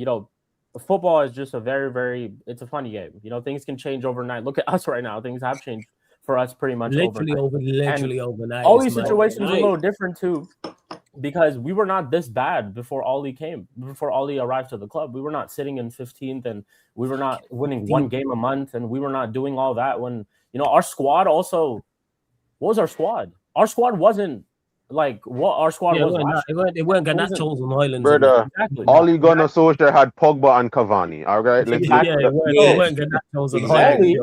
football is just a very, very, it's a funny game. Things can change overnight. Look at us right now. Things have changed for us pretty much literally overnight. All these situations are a little different too, because we were not this bad before Ollie arrived to the club. We were not sitting in 15th and we were not winning one game a month and we were not doing all that when, our squad also, what was our squad? Our squad wasn't like what our squad was. It weren't Garnachos and Highlands. Brother, exactly. Ole Gunnar Solskjaer had Pogba and Cavani. All right, it weren't Garnachos and Highlands.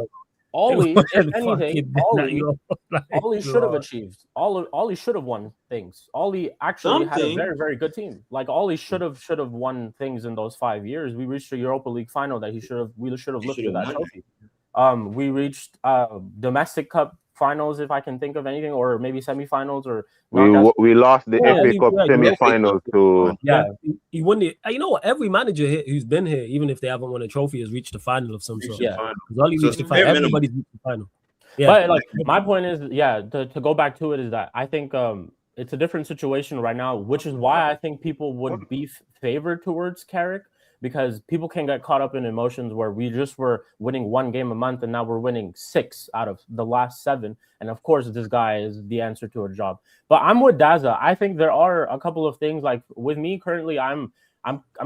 Ollie, if anything, Ollie should have achieved. Ollie should have won things. Ollie actually had a very, very good team. Like Ollie should have won things in those 5 years. We reached a Europa League final that we should have lifted that trophy. We reached domestic cup finals, if I can think of anything, or maybe semifinals, or we lost the FA Cup semifinals to he won it. You know what? Every manager here who's been here, even if they haven't won a trophy, has reached the final of some sort. Everybody's reached the final. But like my point is, to go back to it, is that I think it's a different situation right now, which is why I think people would be favored towards CARRICK. Because people can get caught up in emotions where we just were winning one game a month and now we're winning 6 out of the last 7. And of course, this guy is the answer to a job. But I'm with Daza. I think there are a couple of things, like with me currently, I'm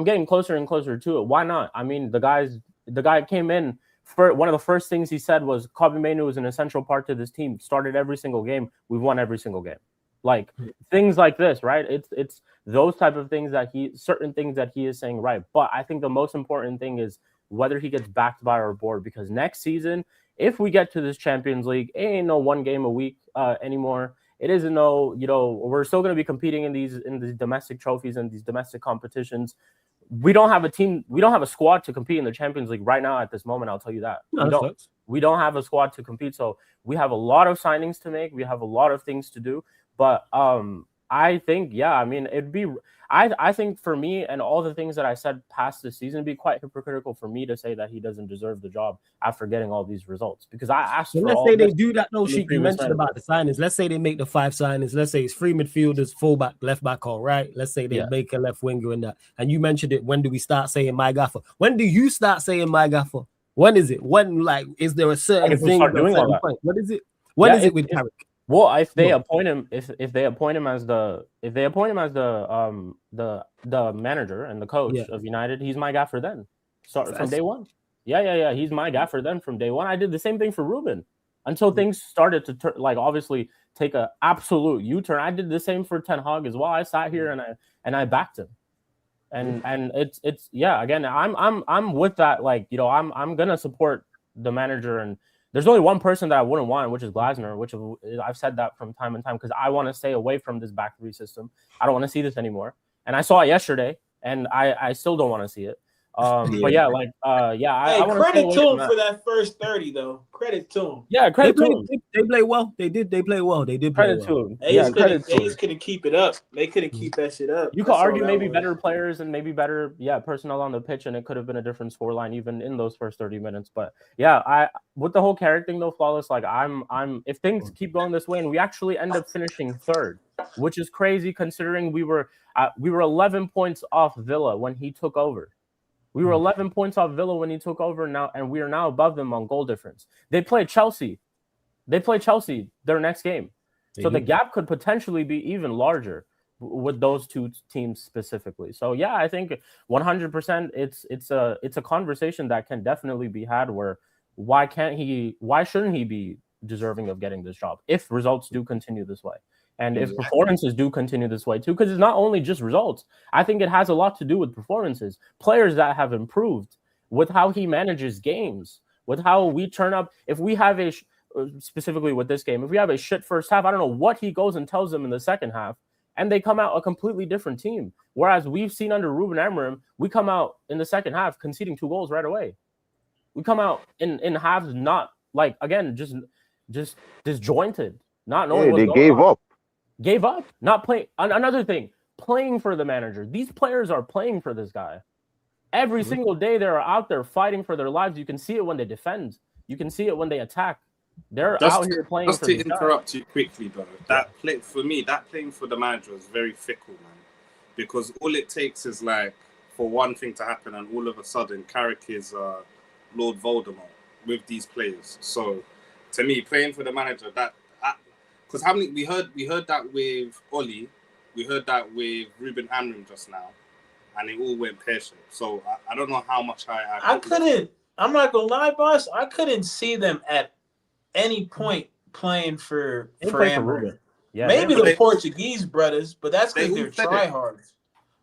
getting closer and closer to it. Why not? I mean, the guy came in. One of the first things he said was Kobbie Mainoo is an essential part to this team. Started every single game. We've won every single game. Like things like this, right? It's those type of things certain things that he is saying, right? But I think the most important thing is whether he gets backed by our board, because next season, if we get to this Champions League, it ain't no one game a week anymore. It isn't no, we're still going to be competing in these domestic trophies and these domestic competitions. We don't have a team. We don't have a squad to compete in the Champions League right now at this moment. I'll tell you that. We don't have a squad to compete. So we have a lot of signings to make. We have a lot of things to do. But I think, I think for me and all the things that I said past this season, it'd be quite hypocritical for me to say that he doesn't deserve the job after getting all these results. Because I asked for let's say they do that, though, Sheik, you mentioned about the signings. Let's say they make the 5 signings. Let's say it's 3 midfielders, fullback, left back, all right. Let's say they make a left winger in that. And you mentioned it. When do we start saying my gaffer? When do you start saying my gaffer? When is it? When, like, is there a certain if we thing, start a doing all certain that. point? What is it? When Yeah, is it with Carrick? Well, if they No. appoint him, if they appoint him as the the manager and the coach Yeah. of United, he's my guy for then. Start from That's- day one. Yeah. He's my guy for them from day one. I did the same thing for Ruben until things started to like obviously take a absolute U-turn. I did the same for Ten Hag as well. I sat here and I backed him. And it's yeah, again, I'm with that, like, you know, I'm gonna support the manager, and there's only one person that I wouldn't want, which is Glasner, which I've said that from time and time, because I want to stay away from this back three system. I don't want to see this anymore. And I saw it yesterday, and I still don't want to see it. But yeah, like I want credit to to him for that first 30 though. Credit to him. Yeah, credit to him. They play well. They play well. They did play Credit well. to him. They just couldn't keep it up. They couldn't keep that shit up. You could argue maybe better players and maybe better personnel on the pitch, and it could have been a different scoreline even in those first 30 minutes. But yeah, I with the whole Carrick thing though, Flawless, like I'm if things keep going this way and we actually end up finishing third, which is crazy considering we were 11 points off Villa when he took over. We were 11 points off Villa when he took over now, and we are now above them on goal difference. They play Chelsea their next game. So the gap could potentially be even larger with those two teams specifically. So yeah, I think 100% it's a conversation that can definitely be had where why shouldn't he be deserving of getting this job if results do continue this way? And if performances do continue this way too, because it's not only just results. I think it has a lot to do with performances. Players that have improved with how he manages games, with how we turn up. If we have specifically with this game, if we have a shit first half, I don't know what he goes and tells them in the second half, and they come out a completely different team. Whereas we've seen under Ruben Amorim, we come out in the second half conceding 2 goals right away. We come out in halves not like, again, just disjointed, not knowing what's going on. Gave up, not playing. Another thing, playing for the manager. These players are playing for this guy. Every single day they're out there fighting for their lives. You can see it when they defend. You can see it when they attack. They're out here playing just for to this interrupt guy. you quickly, brother. That playing for the manager is very fickle, man. Because all it takes is like for one thing to happen, and all of a sudden, Carrick is Lord Voldemort with these players. So, to me, playing for the manager, because how many we heard that with Oli, we heard that with Ruben Amorim just now, and it all went pear-shaped. So I don't know how much I couldn't. I'm not gonna lie, boss. I couldn't see them at any point playing for Amorim. Yeah, maybe the Portuguese brothers, but that's because they're tryhards.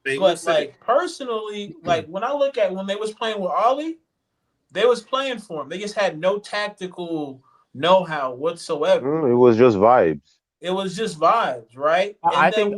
But like personally, like when I look at when they was playing with Oli, they was playing for him. They just had no tactical know-how whatsoever. It was just vibes. It was just vibes, right? I think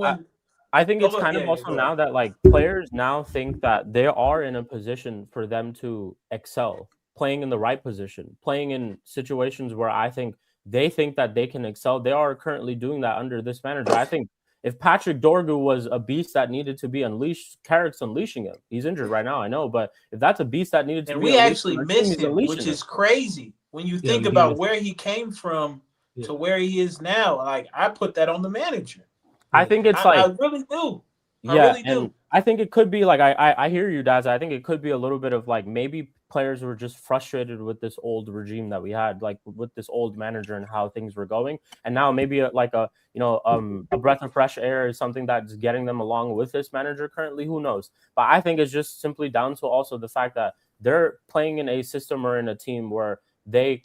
it's kind of also now that like players now think that they are in a position for them to excel, playing in the right position, playing in situations where I think they think that they can excel. They are currently doing that under this manager. I think if Patrick Dorgu was a beast that needed to be unleashed, Carrick's unleashing him. He's injured right now, I know, but if that's a beast that needed to be unleashed, we actually missed him, which is crazy when you think about where he came from to where he is now. Like I put that on the manager. I think it's I really do. I really do. I think it could be like I hear you, Daz. I think it could be a little bit of like maybe players were just frustrated with this old regime that we had, like with this old manager and how things were going, and now maybe a breath of fresh air is something that's getting them along with this manager currently. Who knows? But I think it's just simply down to also the fact that they're playing in a system or in a team where they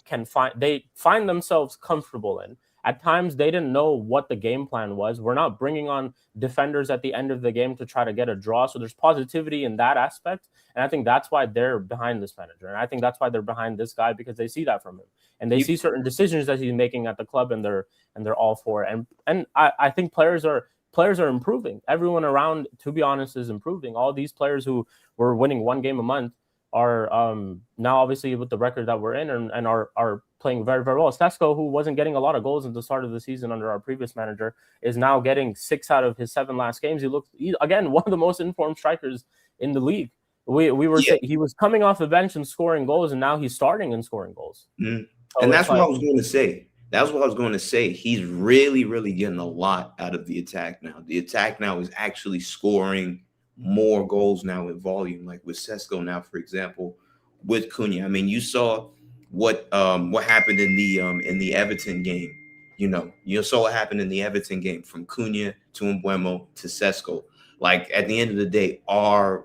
find themselves comfortable in. At times, they didn't know what the game plan was. We're not bringing on defenders at the end of the game to try to get a draw. So there's positivity in that aspect. And I think that's why they're behind this manager. And I think that's why they're behind this guy, because they see that from him. And they see certain decisions that he's making at the club, and they're all for it. And I think players are improving. Everyone around, to be honest, is improving. All these players who were winning 1 game a month are now obviously with the record that we're in and are playing very, very well. Stasco, who wasn't getting a lot of goals at the start of the season under our previous manager, is now getting 6 out of his 7 last games. He again, one of the most informed strikers in the league. We were saying he was coming off the bench and scoring goals, and now he's starting and scoring goals. So and that's what I was going to say. That's what I was going to say. He's really, really getting a lot out of the attack now. The attack now is actually scoring more goals now in volume, like with Sesko now, for example. with Cunha. I mean, you saw what happened in the Everton game. You saw what happened in the Everton game from Cunha to Mbeumo to Sesko. Like at the end of the day, our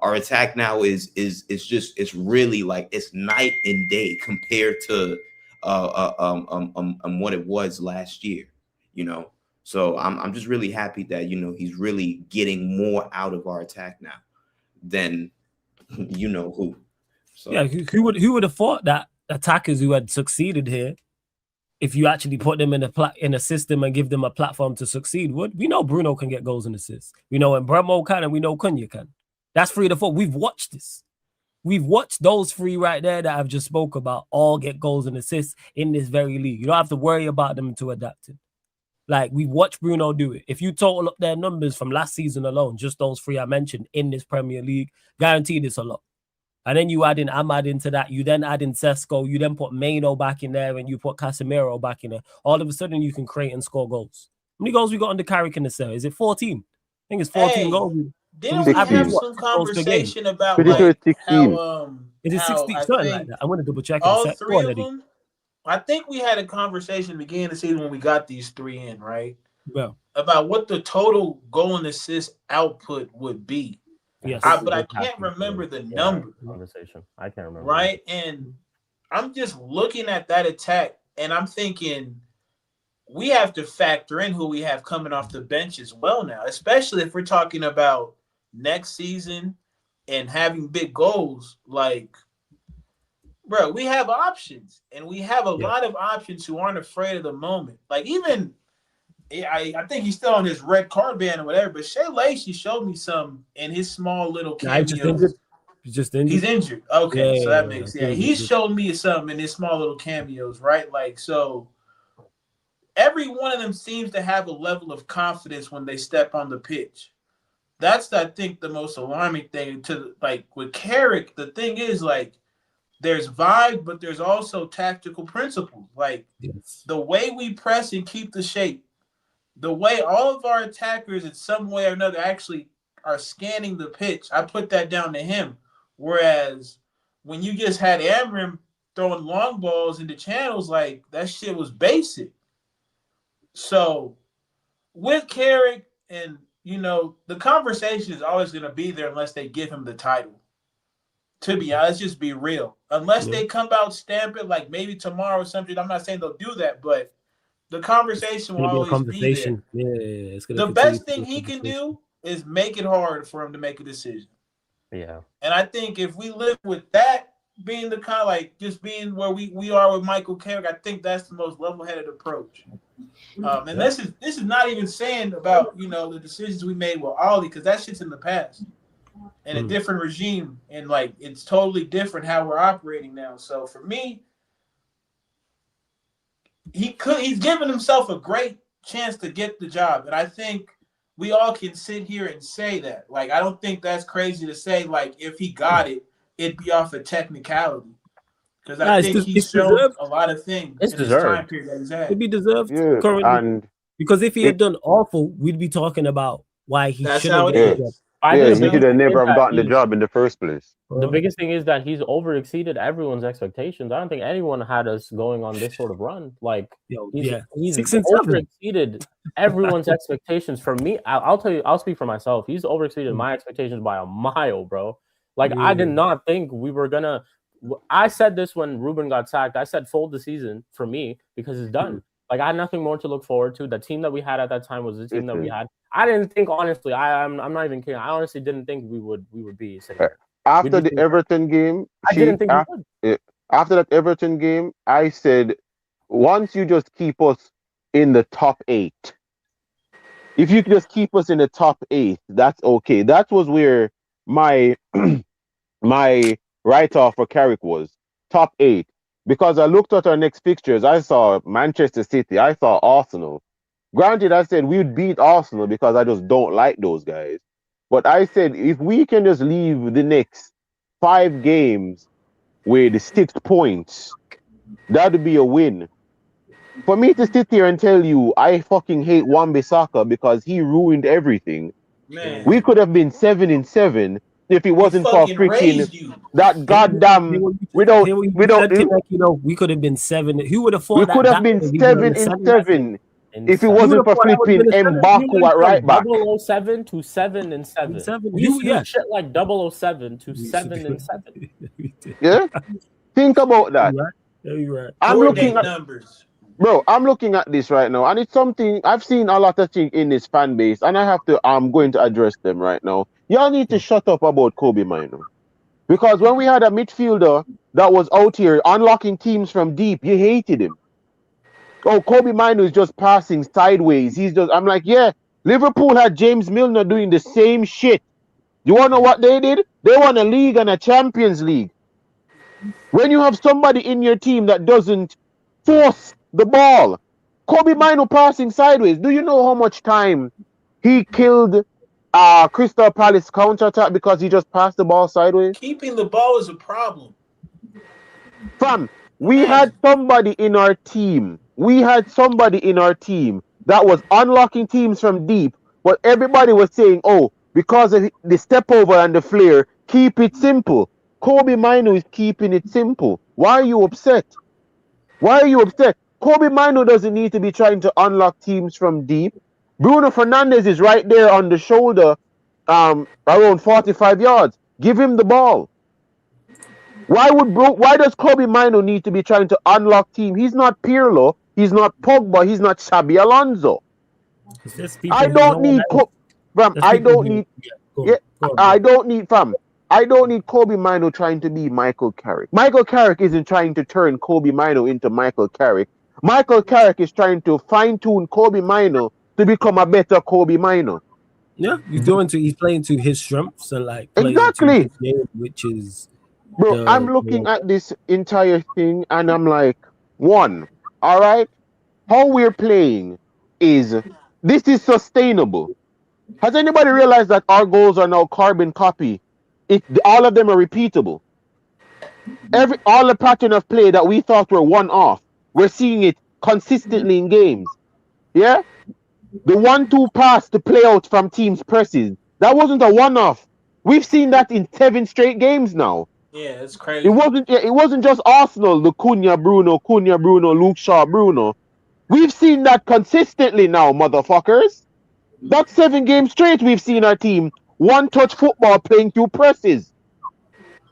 our attack now is it's really like it's night and day compared to what it was last year. You know, so I'm just really happy that he's really getting more out of our attack now than who. So. Yeah, who would have thought that attackers who had succeeded here, if you actually put them in a system and give them a platform to succeed, we know Bruno can get goals and assists. We know Mbeumo can, and we know Cunha can. That's 3 to 4. We've watched this. We've watched those 3 right there that I've just spoke about all get goals and assists in this very league. You don't have to worry about them to adapt it. Like, we've watched Bruno do it. If you total up their numbers from last season alone, just those 3 I mentioned in this Premier League, guaranteed it's a lot. And then you add in Ahmad into that. You then add in Sesko. You then put Maino back in there, and you put Casemiro back in there. All of a sudden, you can create and score goals. How many goals we got under Carrick in the cell? Is it 14? I think it's 14 goals. Didn't we have some conversation about like how is it 16? Something like that. I'm gonna double check. All 3 of them. I think we had a conversation at the beginning of the season when we got these 3 in, right? Well, about what the total goal and assist output would be. Yes, but I can't remember the number. Conversation. I can't remember. Right, and I'm just looking at that attack, and I'm thinking we have to factor in who we have coming off the bench as well now, especially if we're talking about next season and having big goals. Like, bro, we have options, and we have a lot of options who aren't afraid of the moment. Like, even I think he's still on his red card ban or whatever, but Shea Lacey showed me some in his small little cameos. He's just injured. He's injured. Okay, so that makes He showed me some in his small little cameos, right? Like, so every one of them seems to have a level of confidence when they step on the pitch. That's, I think, the most alarming thing. Like with Carrick, the thing is, like, there's vibe, but there's also tactical principles. Like the way we press and keep the shape, the way all of our attackers in some way or another actually are scanning the pitch, I put that down to him. Whereas when you just had Amram throwing long balls into channels, like, that shit was basic. So with Carrick, and, the conversation is always going to be there unless they give him the title. To be honest, just be real. Unless they come out, stamp it, like maybe tomorrow or something. I'm not saying they'll do that, but the conversation will always be there. Yeah, the best thing he can do is make it hard for him to make a decision. Yeah. And I think if we live with that being the kind of like just being where we are with Michael Carrick, I think that's the most level-headed approach. And this is not even saying about, the decisions we made with Ollie, because that shit's in the past. And a different regime, and like it's totally different how we're operating now. So for me, he's given himself a great chance to get the job. And I think we all can sit here and say that. Like, I don't think that's crazy to say, like, if he got it, it'd be off a technicality. Because I think he's shown a lot of things in this time period that he's had. It'd be deserved currently. Because if he had done awful, we'd be talking about why he should have gotten the job. He should have never gotten the job in the first place. The biggest thing is that he's over-exceeded everyone's expectations. I don't think anyone had us going on this sort of run. Like, he's over-exceeded everyone's expectations. For me, I'll tell you, I'll speak for myself. He's over-exceeded my expectations by a mile, bro. Like, I did not think we were going to... I said this when Ruben got sacked. I said fold the season for me because it's done. Like, I had nothing more to look forward to. The team that we had at that time was the team that we had. I didn't think, honestly, I'm not even kidding. I honestly didn't think we would be sitting. After the Everton game, I didn't think we would. After that Everton game, I said, once you just keep us in the top 8, if you just keep us in the top 8, that's okay. That was where my my write-off for Carrick was, top 8. Because I looked at our next fixtures, I saw Manchester City, I saw Arsenal. Granted, I said we'd beat Arsenal because I just don't like those guys. But I said if we can just leave the next 5 games with 6 points, that would be a win. For me to sit here and tell you I fucking hate Wan-Bissaka because he ruined everything. Man. We could have been 7-7 if it wasn't for fucking freaking raised you. that goddamn. We don't. Like, you know, we could have been 7. Who would have thought We that? could have been would have been 7-7 In if it seven. wasn't for thought that would have flipping been a 7. Mbaku at right back. 007 to 7-7. 7. We used to Yeah. do shit like 007 to 7-7. Yeah, think about that. You're right. I'm looking at numbers. Bro, I'm looking at this right now, and it's something I've seen a lot of things in this fan base, and I'm going to address them right now. Y'all need to shut up about Kobe Mino. Because when we had a midfielder that was out here unlocking teams from deep, you hated him. Oh, Kobe Mino is just passing sideways. I'm like, yeah, Liverpool had James Milner doing the same shit. You want to know what they did? They won a league and a Champions League. When you have somebody in your team that doesn't force the ball, Kobe Mino passing sideways. Do you know how much time he killed Crystal Palace counter-attack because he just passed the ball sideways? Keeping the ball is a problem. Fam, we had somebody in our team. That was unlocking teams from deep, but everybody was saying, oh, because of the step over and the flare, keep it simple. Kobe Mino is keeping it simple. Why are you upset? Kobe Mino doesn't need to be trying to unlock teams from deep. Bruno Fernandes is right there on the shoulder, around 45 yards. Give him the ball. Why does Kobe Mino need to be trying to unlock team? He's not Pirlo. He's not Pogba. He's not Xabi Alonso. I don't need Kobe Mino trying to be Michael Carrick. Michael Carrick isn't trying to turn Kobe Mino into Michael Carrick. Michael Carrick is trying to fine-tune Kobe Mino to become a better Kobe Mino. Yeah, he's playing to his strengths and like exactly to his game, which is I'm looking at this entire thing and I'm like, one, all right, how we're playing is sustainable. Has anybody realized that our goals are now carbon copy? All of them are repeatable. All the pattern of play that we thought were one off, we're seeing it consistently in games. Yeah? The 1-2 pass to play out from teams' presses, that wasn't a one-off. We've seen that in 7 straight games now. Yeah, it's crazy. It wasn't just Arsenal, the Cunha Bruno, Luke Shaw Bruno. We've seen that consistently now, motherfuckers. That's 7 games straight we've seen our team one-touch football playing through presses.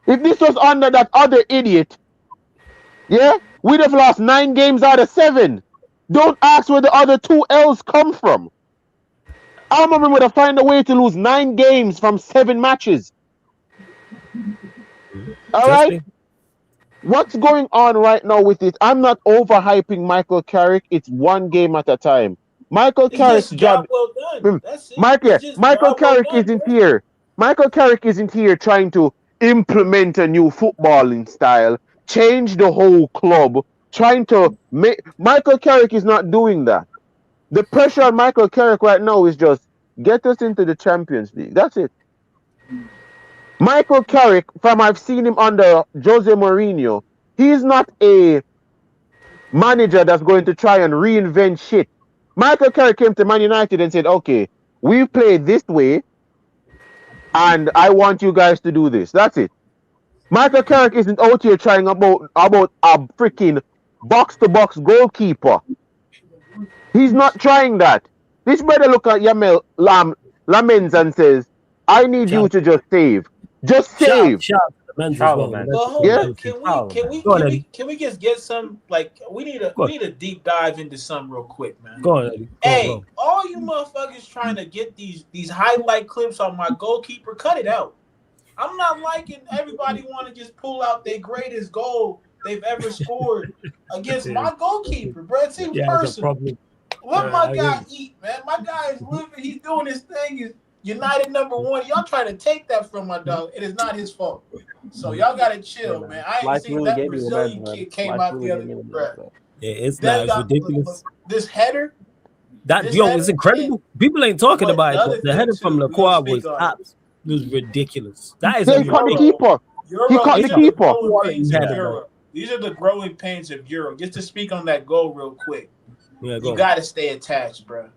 If this was under that other idiot, yeah, we'd have lost 9 games out of 7. Don't ask where the other 2 L's come from. Almond would have found a way to lose 9 games from 7 matches. All right? What's going on right now with it? I'm not overhyping Michael Carrick. It's 1 game at a time. Michael Carrick's job. Well done. That's it. Michael Carrick isn't here. Michael Carrick isn't here trying to implement a new footballing style, change the whole club, trying to make. Michael Carrick is not doing that. The pressure on Michael Carrick right now is just get us into the Champions League. That's it. Michael Carrick, I've seen him under Jose Mourinho, he's not a manager that's going to try and reinvent shit. Michael Carrick came to Man United and said, okay, we play this way, and I want you guys to do this. That's it. Michael Carrick isn't out here trying about a freaking box-to-box goalkeeper. He's not trying that. This brother look at Yamel Lamens and says, I need you to just save. Just save. Well, hold on. Can we just get some, like, we need a deep dive into something real quick, man. Go on, Eddie. Hey, all you motherfuckers trying to get these highlight clips on my goalkeeper, cut it out. I'm not liking everybody want to just pull out their greatest goal they've ever scored against my goalkeeper, bro. It seems personal. Let my guy eat, man. My guy is living. He's doing his thing. He's United #1. Y'all trying to take that from my dog. It is not his fault. So y'all gotta chill, man. I ain't seen that Brazilian kid came out the other day, bro. Yeah, it's ridiculous. This header. It's incredible. People ain't talking about it, but the header from Lacroix was ridiculous. That is he caught the keeper. He caught the keeper. These are the growing pains of Euro. Just to speak on that goal real quick. Yeah, you got to stay attached, bro.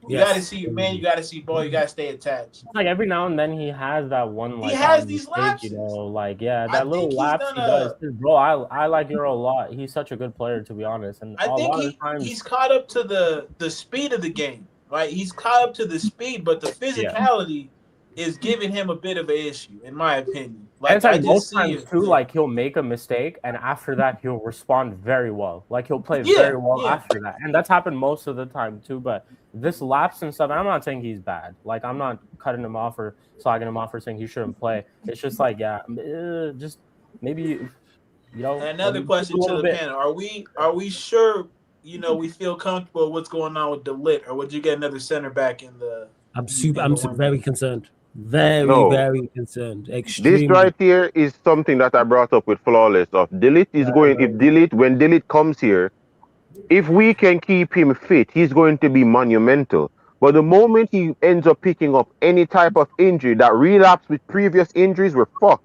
You got to see man. You got to see ball. You got to stay attached. Like every now and then he has that one. Like he has these lapses. You know, like that little lapse he does. Bro, I like Euro a lot. He's such a good player, to be honest. And I think he's caught up to the speed of the game. Right, he's caught up to the speed, but the physicality is giving him a bit of an issue, in my opinion. Like, it's like most times too, like he'll make a mistake, and after that he'll respond very well. Like he'll play very well after that, and that's happened most of the time too. But this lapse and stuff, and I'm not saying he's bad. Like I'm not cutting him off or slagging him off or saying he shouldn't play. It's just like just maybe you know. And another question to the panel: Are we sure? You know, we feel comfortable with what's going on with DeLitt, or would you get another center back in the? I'm very concerned. Very concerned. Extremely. This right here is something that I brought up with Flawless. Of DeLitt is going. When DeLitt comes here, if we can keep him fit, he's going to be monumental. But the moment he ends up picking up any type of injury that relapse with previous injuries, we're fucked.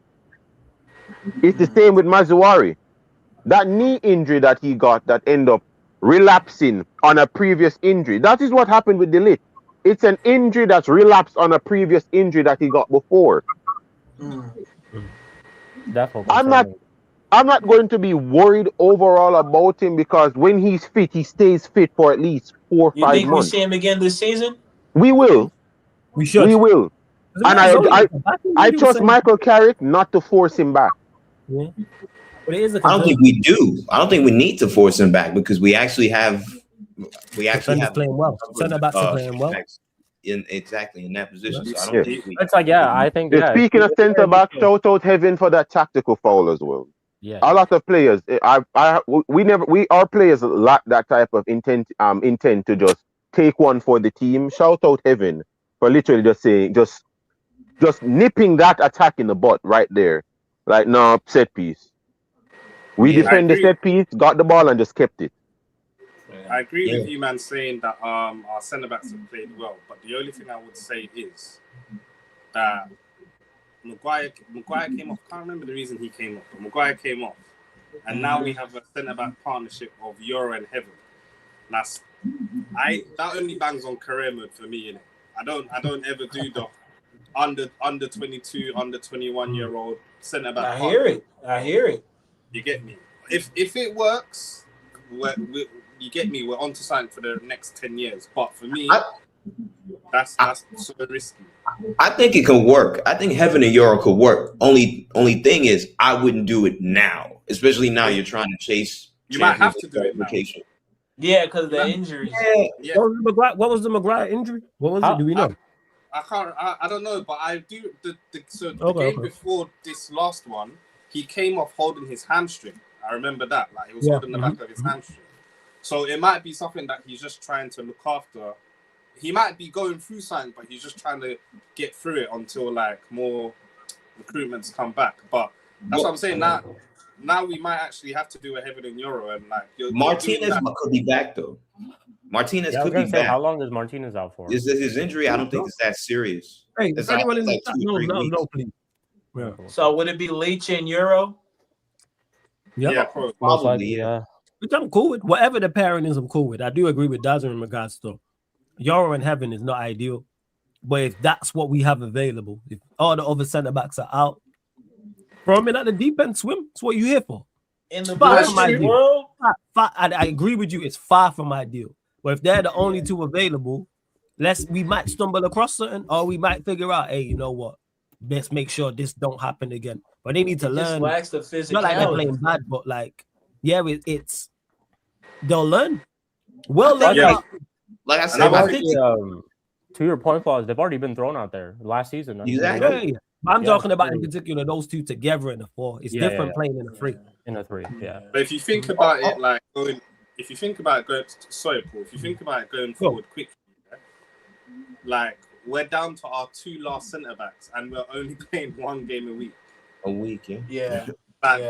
It's the same with Mazuari. That knee injury that he got that end up relapsing on a previous injury. That is what happened with DeLitt. It's an injury that's relapsed on a previous injury that he got before. Definitely. I'm not going to be worried overall about him because when he's fit, he stays fit for at least 4 or 5 months. You think we'll see him again this season? We will. We should. We will. And I trust Michael Carrick not to force him back. Yeah. But I don't think we do. I don't think we need to force him back because we actually have playing well. Center backs are playing well. In that position. So I don't think we. It's like I think. Speaking of center back, shout out Heaven for that tactical foul as well. Yeah. A lot of players. Our players lack that type of intent to just take one for the team. Shout out Heaven for literally just saying just nipping that attack in the butt right there. Like no set piece. We defend the set piece, got the ball, and just kept it. I agree with you, man, saying that our centre backs have played well. But the only thing I would say is that Maguire came off. I can't remember the reason he came off, but Maguire came off, and now we have a centre back partnership of Euro and Heaven. That only bangs on career mode for me. Innit? I don't ever do the under 22, under 21-year-old centre back. I hear it. You get me? If it works, you get me? We're on to sign for the next 10 years. But for me, that's so risky. I think it can work. I think Heaven and Euro could work. Only thing is, I wouldn't do it now, especially now you're trying to chase. You might have to do it now. Yeah, because the injuries. Yeah. What was the Maguire injury? What was it? Do we know? I don't know, but I do. The game before this last one, he came off holding his hamstring. I remember that. Like he was holding the back of his hamstring. So it might be something that he's just trying to look after. He might be going through something, but he's just trying to get through it until like more recruitments come back. But that's what I'm saying. Now we might actually have to do a Heaven in Euro and like Martinez could be back though. Martinez could be back. How long is Martinez out for? Is his injury? I don't think it's that serious. Hey, if anyone is no, please. Yeah. So would it be Leach and Euro? Yeah, probably. Which I'm cool with. Whatever the pairing is, I'm cool with. I do agree with Dazer in regards to Euro and Heaven is not ideal. But if that's what we have available, if all the other centre backs are out, throw them in at the deep end, swim. That's what you're here for. In the world, I agree with you. It's far from ideal. But if they're the only two available, we might stumble across something, or we might figure out, hey, you know what? Let's make sure this don't happen again. But they need to learn. Just the physicality. Not like they're playing bad, but like, it's they'll learn. Well, like I said, I think to your point, Claus, they've already been thrown out there last season. Exactly. Yeah. I'm talking about in particular those two together in the 4. It's different playing in the 3. In a 3, yeah. But if you think about it, like going, if you think about going, sorry, Paul. If you think about it going forward quickly, like we're down to our 2 last centre backs, and we're only playing 1 game a week. A week, yeah.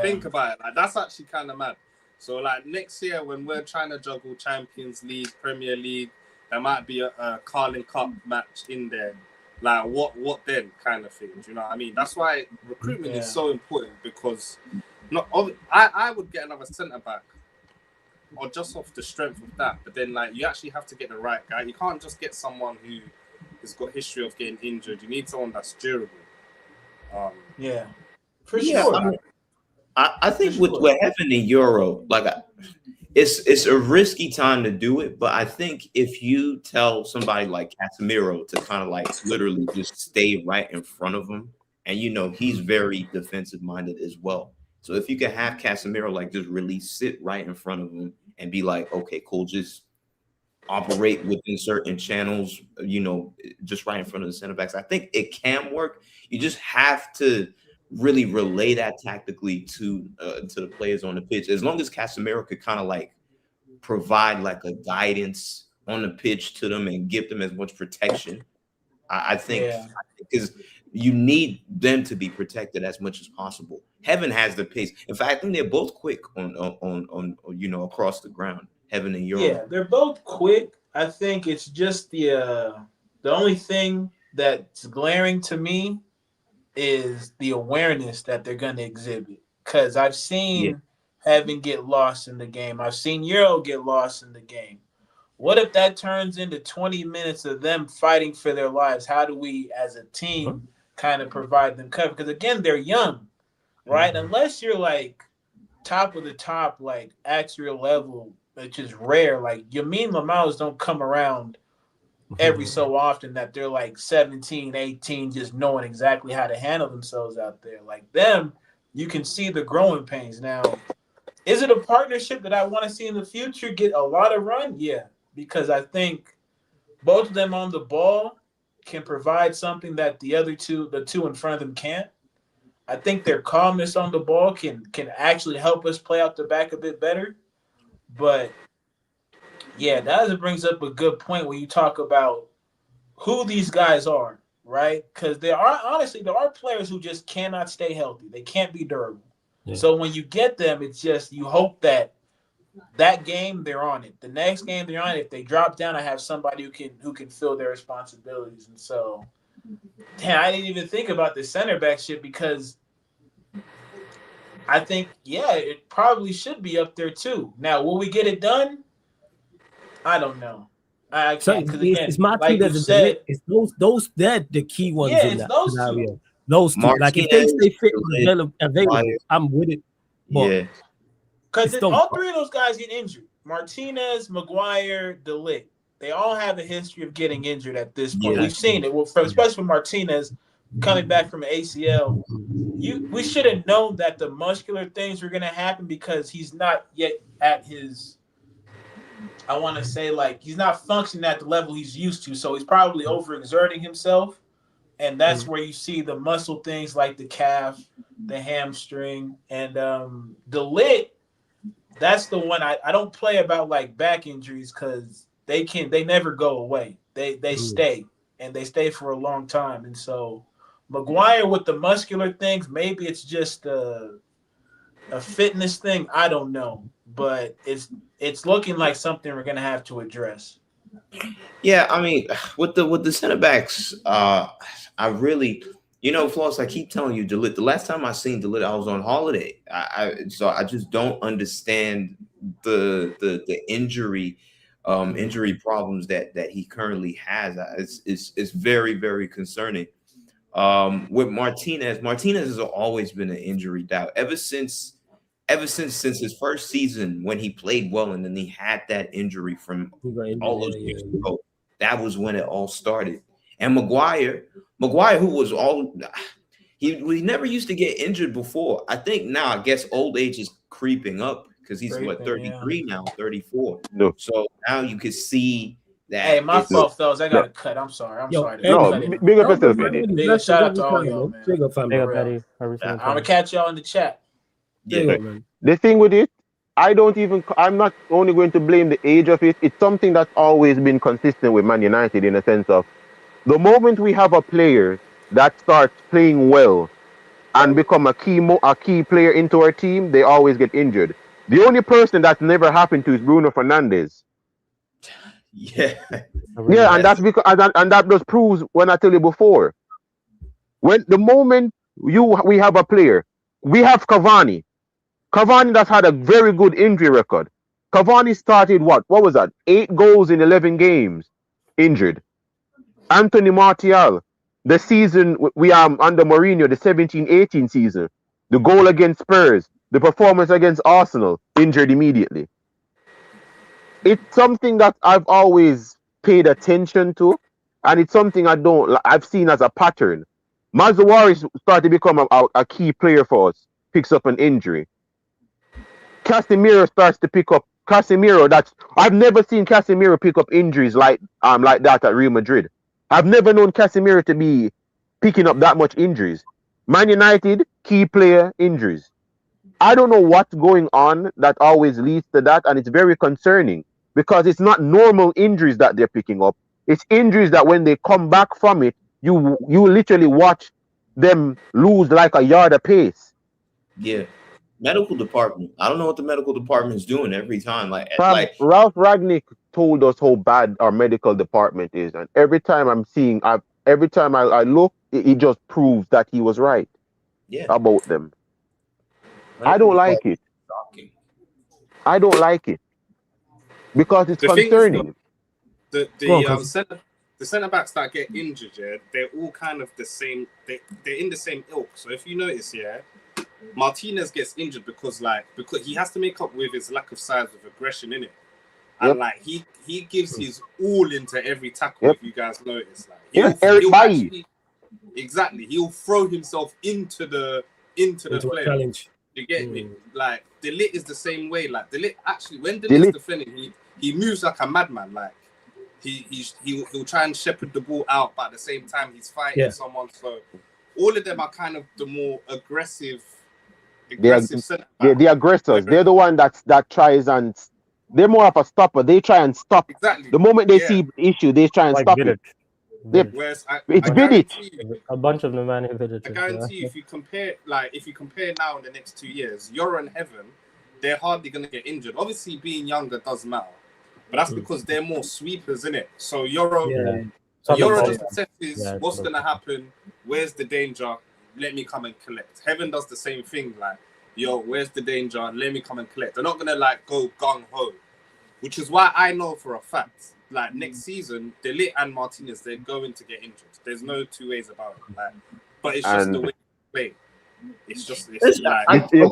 Think about it. Like that's actually kind of mad. So like next year, when we're trying to juggle Champions League, Premier League, there might be a Carling Cup match in there. Like what then kind of thing. Do you know what I mean? That's why recruitment is so important because I would get another centre back or just off the strength of that. But then, like, you actually have to get the right guy. You can't just get someone who has got history of getting injured. You need someone that's durable. Yeah, for Yeah, sure. I mean, I think For with sure. what happened in Euro, like it's a risky time to do it, but I think if you tell somebody like Casemiro to kind of like literally just stay right in front of him, and you know he's very defensive minded as well. So if you can have Casemiro like just really sit right in front of him and be like, okay, cool, just operate within certain channels, you know, just right in front of the center backs. I think it can work. You just have to really relay that tactically to the players on the pitch. As long as Casemiro could kind of like provide like a guidance on the pitch to them and give them as much protection, I think because you need them to be protected as much as possible. Heaven has the pace. In fact, I think they're both quick on you know across the ground. Heaven and Euro. Yeah, they're both quick. I think it's just the only thing that's glaring to me is the awareness that they're going to exhibit. Because I've seen Heaven get lost in the game. I've seen Euro get lost in the game. What if that turns into 20 minutes of them fighting for their lives? How do we, as a team, kind of provide them cover? Because, again, they're young, right? Unless you're, like, top of the top, like, actual level, which is rare. Like, Yamin Lamals don't come around every so often that they're, like, 17, 18, just knowing exactly how to handle themselves out there. Like, them, you can see the growing pains. Now, is it a partnership that I want to see in the future get a lot of run? Yeah. Because I think both of them on the ball can provide something that the two in front of them can't. I think their calmness on the ball can actually help us play out the back a bit better. But, yeah, that brings up a good point when you talk about who these guys are, right? Because there are players who just cannot stay healthy. They can't be durable. Yeah. So when you get them, it's just you hope that game they're on it. The next game they're on it. If they drop down, I have somebody who can fill their responsibilities. And so, I didn't even think about the center back shit because I think it probably should be up there too. Now, will we get it done? I don't know. I can't because again, it's my like team you said, it's those they're the key ones in that scenario. Two. Those two, Martinez, like if they stay fit and available, I'm with it. But because all three of those guys get injured. Martinez, Maguire, De Ligt. They all have a history of getting injured at this point. We've seen it. Well, especially for Martinez coming back from ACL. We should have known that the muscular things were going to happen because he's not yet at his, I want to say, like, he's not functioning at the level he's used to. So he's probably overexerting himself. And that's where you see the muscle things like the calf, the hamstring, and De Ligt. That's the one I don't play about like back injuries because they never go away. They stay and they stay for a long time. And so Maguire with the muscular things, maybe it's just a fitness thing. I don't know, but it's looking like something we're gonna have to address. Yeah, I mean, with the center backs, I really, Floss, I keep telling you, De Ligt, the last time I seen De Ligt, I was on holiday. So I just don't understand the injury problems that he currently has. It's very, very concerning. With Martinez has always been an injury doubt ever since his first season when he played well and then he had that injury from all those years ago. That was when it all started. And Maguire, who was he never used to get injured before. I think now, I guess old age is creeping up because he's 33 now, 34. No. So now you can see that. Hey, my fault, fellas. I got to cut. I'm sorry. Big up yourself, Eddie. Big shout out to all y'all, man. Big up, Eddie. I'm gonna catch y'all in the chat. Yeah. The thing with it, I'm not only going to blame the age of it. It's something that's always been consistent with Man United in a sense of the moment we have a player that starts playing well and become a key player into our team, they always get injured. The only person that's never happened to is Bruno Fernandes. Yeah, and that's because and that just proves when I tell you before. When the moment we have a player, we have Cavani that's had a very good injury record. Cavani started what? What was that? 8 goals in 11 games, injured. Anthony Martial, the season we are under Mourinho, the 17-18 season, the goal against Spurs, the performance against Arsenal, injured immediately. It's something that I've always paid attention to, and it's something I've seen as a pattern. Mazawari started to become a key player for us, picks up an injury. Casemiro starts to pick up. I've never seen Casemiro pick up injuries like that at Real Madrid. I've never known Casemiro to be picking up that much injuries. Man United, key player injuries. I don't know what's going on that always leads to that, and it's very concerning because it's not normal injuries that they're picking up. It's injuries that when they come back from it, you literally watch them lose like a yard of pace. Yeah. Medical department. I don't know what the medical department is doing every time. Like Ralph Ragnick told us how bad our medical department is, and every time I look, it just proves that he was right. Yeah. About them. I don't like it. I don't like it because it's concerning. The centre backs that get injured, yeah, they're all kind of the same. They're in the same ilk. So if you notice, yeah, Martinez gets injured because he has to make up with his lack of size with aggression in it, and he gives his all into every tackle. If you guys notice, he'll throw himself into the player. Challenge. You get me? Like De Ligt is the same way. Like De Ligt actually, when De Ligt's defending, he moves like a madman. Like he'll try and shepherd the ball out, but at the same time he's fighting someone. So all of them are kind of the more aggressive. They're the aggressors. They're the one that tries and they're more of a stopper. They try and stop. Exactly. The moment they see issue, they try and stop it. Whereas it's Vidic. A bunch of them, man. I guarantee you, if you compare now in the next 2 years, Euro and Heaven, they're hardly going to get injured. Obviously, being younger does matter, but that's because they're more sweepers, innit? So Euro just assesses what's going to happen. Where's the danger? Let me come and collect. Heaven does the same thing. Like, where's the danger? Let me come and collect. They're not going to go gung ho, which is why I know for a fact. Like next season, De Ligt and Martinez, they're going to get injured. There's no two ways about it. Like, but it's just the way they play.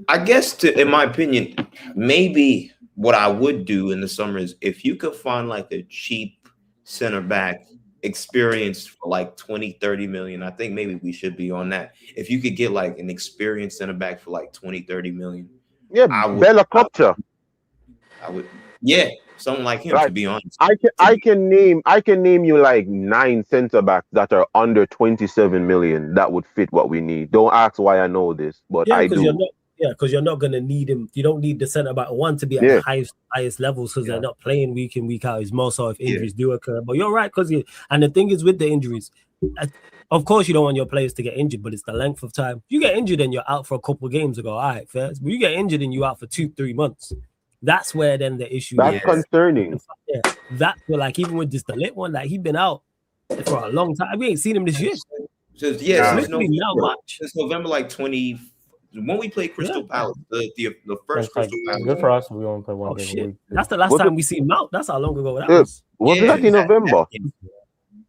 I guess, in my opinion, maybe what I would do in the summer is if you could find like a cheap center back, experienced for like 20-30 million. I think maybe we should be on that. If you could get like an experienced center back for like 20-30 million. Yeah, Bella Kopcha. I would. Yeah. Something like him, to be honest. I can name you like 9 center backs that are under 27 million that would fit what we need. Don't ask why I know this, but I do. Because you're not gonna need him. You don't need the center back one to be at the highest levels because they're not playing week in, week out. It's more so if injuries do occur. But you're right, and the thing is with the injuries, of course you don't want your players to get injured, but it's the length of time. You get injured and you're out for a couple of games ago. All right, fair. But you get injured and you're out for 2-3 months. That's where then the issue is. That's concerning. Yeah, that's where even with this the lit one, like he's been out for a long time. We ain't seen him this year. Since November 20 when we played Crystal Palace, the first Crystal Palace. Good for us. We only play one game. That's the last time we seen Mount. That's how long ago that was. Was that in November?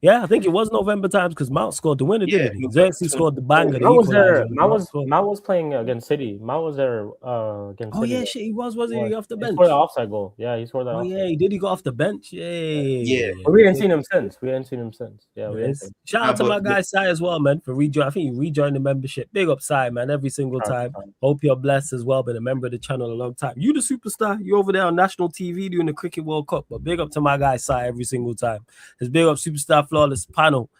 Yeah, I think it was November times because Mount scored the winner, didn't he? Xerxes scored the banger. Mount was playing against City. Mount was there against City. Oh, yeah, shit, he was. Wasn't he off the bench? He scored the offside goal. Yeah, he scored that. Oh, yeah, he did. He got off the bench. Yeah. But we ain't seen him since. Yeah, Shout out to my guy, Sai, as well, man, for rejoining. I think he rejoined the membership. Big up, Sai, man, every single time. Hope you're blessed as well. Been a member of the channel a long time. You the superstar. You over there on national TV doing the Cricket World Cup. But big up to my guy, Sai, every single time. His big up Superstar Flawless panel.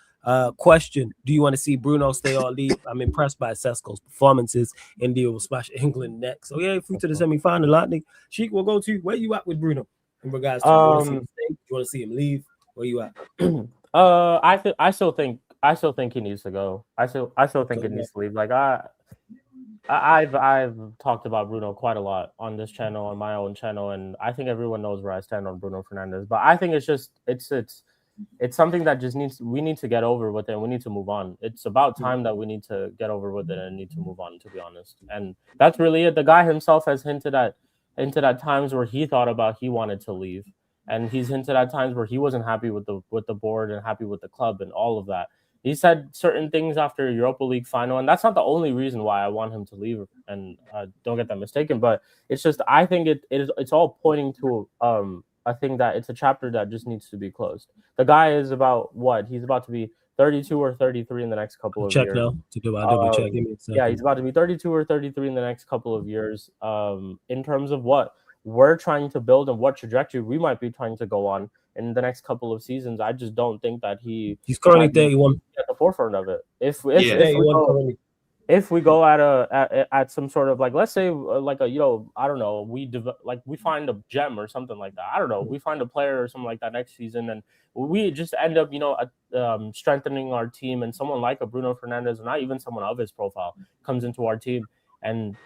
Question: do you want to see Bruno stay or leave? I'm impressed by Sesko's performances. India will smash England next. So yeah, through to the semi-final, aren't they? Sheik, we'll go to where you at with Bruno in regards to you want to see him leave? Where you at? I still think he needs to go. I still think it needs to leave. Like I've talked about Bruno quite a lot on this channel, on my own channel, and I think everyone knows where I stand on Bruno Fernandes. But I think it's something that we need to get over with it. And we need to move on. It's about time that we need to get over with it and need to move on, to be honest. And that's really it. The guy himself has hinted at hinted at times where he thought about he wanted to leave, and he's hinted at times where he wasn't happy with the board and happy with the club and all of that. He said certain things after Europa League final, and that's not the only reason why I want him to leave. And don't get that mistaken, but it's just I think it's all pointing to I think that it's a chapter that just needs to be closed. The guy is about what? He's about to be 32 or 33 in the next couple of check years. now to do a double check. Give me a second. Yeah, he's about to be 32 or 33 in the next couple of years. In terms of what we're trying to build and what trajectory we might be trying to go on in the next couple of seasons, I just don't think that he's currently 31 at the forefront of it. If we go at some sort of like, let's say like a, you know, I don't know, we find a gem or something like that. I don't know, we find a player or something like that next season, and we just end up, you know, strengthening our team, and someone like a Bruno Fernandes, or not even someone of his profile, comes into our team and